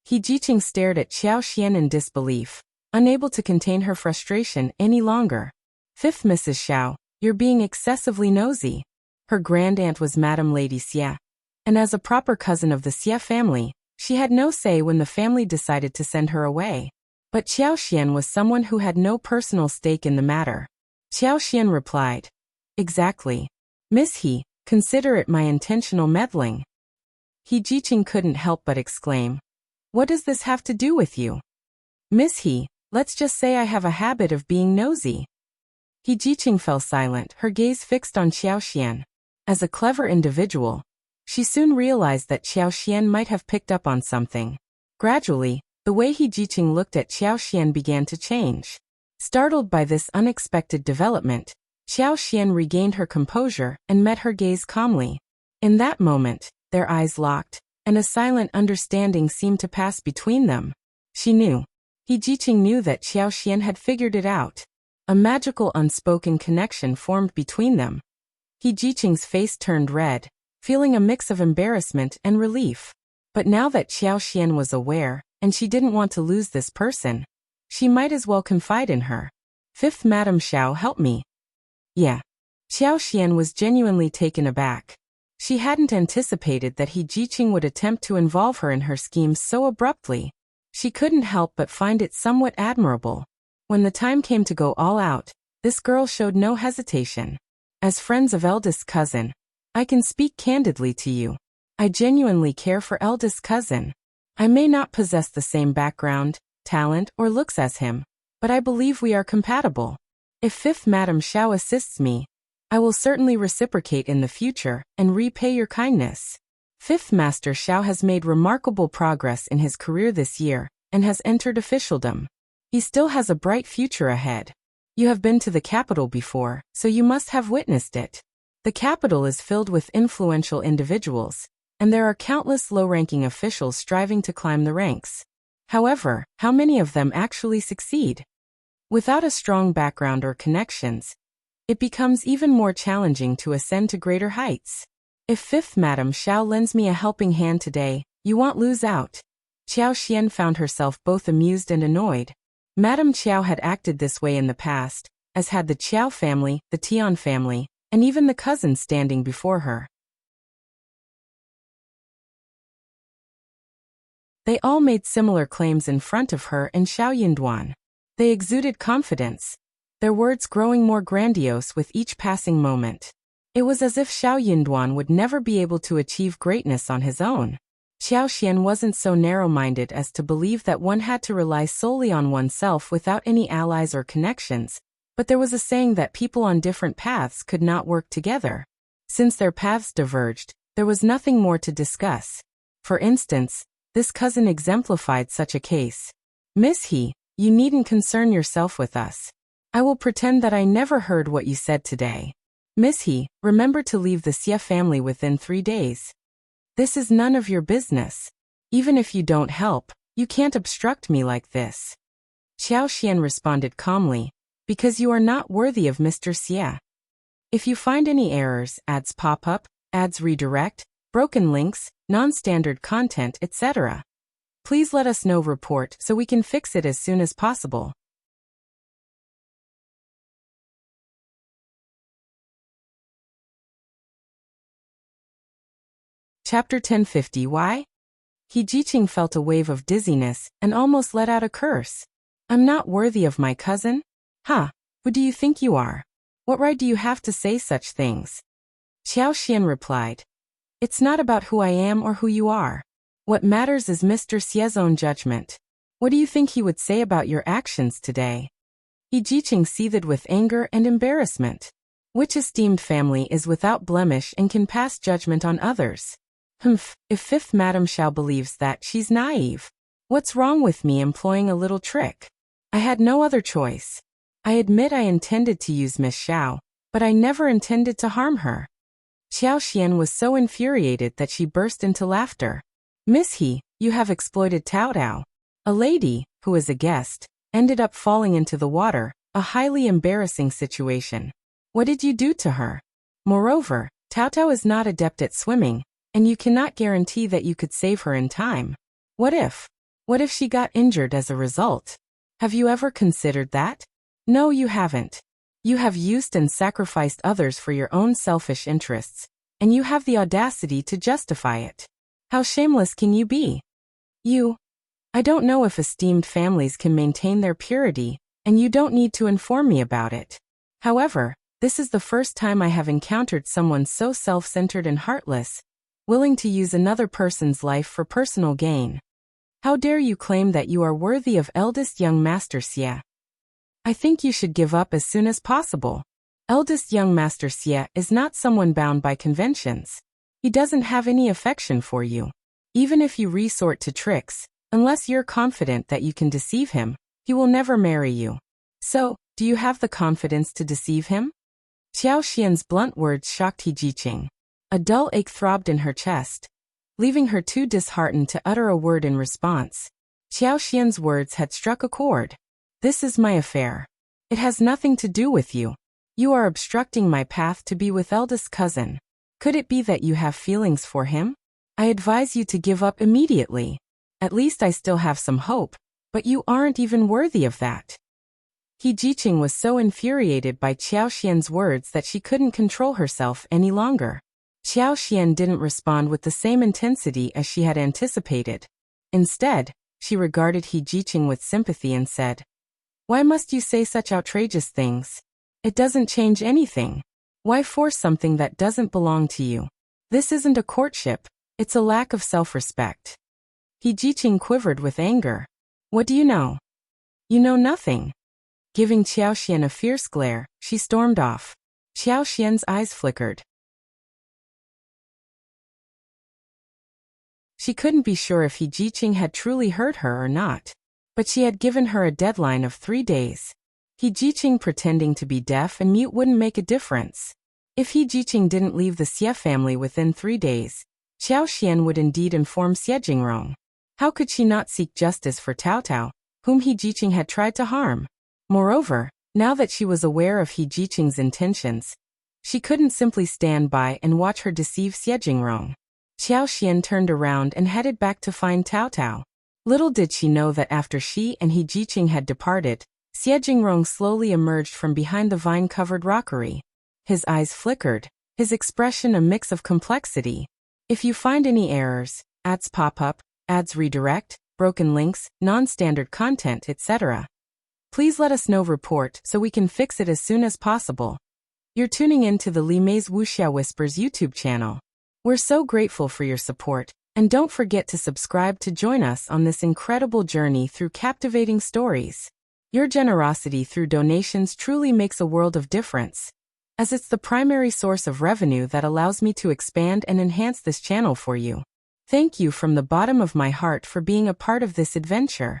He Jiqing stared at Xiao Xian in disbelief, unable to contain her frustration any longer. Fifth Mrs. Xiao, you're being excessively nosy. Her grand-aunt was Madame Lady Xie, and as a proper cousin of the Xie family, she had no say when the family decided to send her away. But Xiao Xian was someone who had no personal stake in the matter. Xiao Xian replied, "Exactly. Miss He, consider it my intentional meddling." He Jiqing couldn't help but exclaim, "What does this have to do with you?" "Miss He, let's just say I have a habit of being nosy." He Jiqing fell silent, her gaze fixed on Xiao Xian. As a clever individual, she soon realized that Xiao Xian might have picked up on something. Gradually, the way He Jiqing looked at Xiao Xian began to change. Startled by this unexpected development, Xiao Xian regained her composure and met her gaze calmly. In that moment, their eyes locked, and a silent understanding seemed to pass between them. She knew. He Jiqing knew that Xiao Xian had figured it out. A magical unspoken connection formed between them. He Jiqing's face turned red, feeling a mix of embarrassment and relief. But now that Xiao Xian was aware, and she didn't want to lose this person, she might as well confide in her. "Fifth Madame Xiao, help me." "Yeah." Xiao Xian was genuinely taken aback. She hadn't anticipated that He Jiqing would attempt to involve her in her schemes so abruptly. She couldn't help but find it somewhat admirable. When the time came to go all out, this girl showed no hesitation. "As friends of eldest cousin, I can speak candidly to you. I genuinely care for eldest cousin. I may not possess the same background, talent, or looks as him, but I believe we are compatible. If Fifth Madame Xiao assists me, I will certainly reciprocate in the future and repay your kindness. Fifth Master Xiao has made remarkable progress in his career this year and has entered officialdom. He still has a bright future ahead. You have been to the capital before, so you must have witnessed it. The capital is filled with influential individuals, and there are countless low-ranking officials striving to climb the ranks. However, how many of them actually succeed? Without a strong background or connections, it becomes even more challenging to ascend to greater heights. If Fifth Madame Xiao lends me a helping hand today, you won't lose out." Xiao Xian found herself both amused and annoyed. Madame Qiao had acted this way in the past, as had the Qiao family, the Tian family, and even the cousins standing before her. They all made similar claims in front of her and Xiao Yinduan. They exuded confidence, their words growing more grandiose with each passing moment. It was as if Xiao Yinduan would never be able to achieve greatness on his own. Xiao Xian wasn't so narrow-minded as to believe that one had to rely solely on oneself without any allies or connections, but there was a saying that people on different paths could not work together. Since their paths diverged, there was nothing more to discuss. For instance, this cousin exemplified such a case. "Miss He, you needn't concern yourself with us. I will pretend that I never heard what you said today. Miss He, remember to leave the Xie family within 3 days. This is none of your business. Even if you don't help, you can't obstruct me like this." Xiao Xian responded calmly, "Because you are not worthy of Mr. Xie. If you find any errors, ads pop up, ads redirect, broken links, non-standard content, etc., please let us know. Report so we can fix it as soon as possible." Chapter 1050. Why? He Jiqing felt a wave of dizziness and almost let out a curse. "I'm not worthy of my cousin? Huh, who do you think you are? What right do you have to say such things?" Xiao Xian replied, It's not about who I am or who you are. What matters is Mr. Xie's own judgment. What do you think he would say about your actions today? He Jiqing seethed with anger and embarrassment. Which esteemed family is without blemish and can pass judgment on others? If Fifth Madam Xiao believes that, she's naive. What's wrong with me employing a little trick? I had no other choice. I admit I intended to use Miss Xiao, but I never intended to harm her. Xiaoxian was so infuriated that she burst into laughter. Miss He, you have exploited Tao Tao. A lady, who is a guest, ended up falling into the water, a highly embarrassing situation. What did you do to her? Moreover, Tao Tao is not adept at swimming, and you cannot guarantee that you could save her in time. What if she got injured as a result? Have you ever considered that? No, you haven't. You have used and sacrificed others for your own selfish interests, and you have the audacity to justify it. How shameless can you be? I don't know if esteemed families can maintain their purity, and you don't need to inform me about it. However, this is the first time I have encountered someone so self-centered and heartless, willing to use another person's life for personal gain. How dare you claim that you are worthy of eldest young Master Xie? I think you should give up as soon as possible. Eldest young Master Xie is not someone bound by conventions. He doesn't have any affection for you. Even if you resort to tricks, unless you're confident that you can deceive him, he will never marry you. So, do you have the confidence to deceive him? Xiao Xian's blunt words shocked He Jiqing. A dull ache throbbed in her chest, leaving her too disheartened to utter a word in response. Xiao Xian's words had struck a chord. This is my affair. It has nothing to do with you. You are obstructing my path to be with eldest cousin. Could it be that you have feelings for him? I advise you to give up immediately. At least I still have some hope, but you aren't even worthy of that. He Jiqing was so infuriated by Xiao Xian's words that she couldn't control herself any longer. Xiao Xian didn't respond with the same intensity as she had anticipated. Instead, she regarded He Jiqing with sympathy and said, "Why must you say such outrageous things? It doesn't change anything. Why force something that doesn't belong to you? This isn't a courtship, it's a lack of self-respect." He Jiqing quivered with anger. What do you know? You know nothing. Giving Xiao Xian a fierce glare, she stormed off. Xiao Xian's eyes flickered. She couldn't be sure if He Jiqing had truly hurt her or not, but she had given her a deadline of 3 days. He Jiqing pretending to be deaf and mute wouldn't make a difference. If He Jiqing didn't leave the Xie family within 3 days, Xiao Xian would indeed inform Xie Jingrong. How could she not seek justice for Tao Tao, whom He Jiqing had tried to harm? Moreover, now that she was aware of He Jiqing's intentions, she couldn't simply stand by and watch her deceive Xie Jingrong. Xiao Xian turned around and headed back to find Tao Tao. Little did she know that after she and He Jiqing had departed, Xie Jingrong slowly emerged from behind the vine-covered rockery. His eyes flickered, his expression a mix of complexity. If you find any errors, ads pop up, ads redirect, broken links, non-standard content, etc., please let us know. Report so we can fix it as soon as possible. You're tuning in to the Li Mei's Wuxia Whispers YouTube channel. We're so grateful for your support, and don't forget to subscribe to join us on this incredible journey through captivating stories. Your generosity through donations truly makes a world of difference, as it's the primary source of revenue that allows me to expand and enhance this channel for you. Thank you from the bottom of my heart for being a part of this adventure.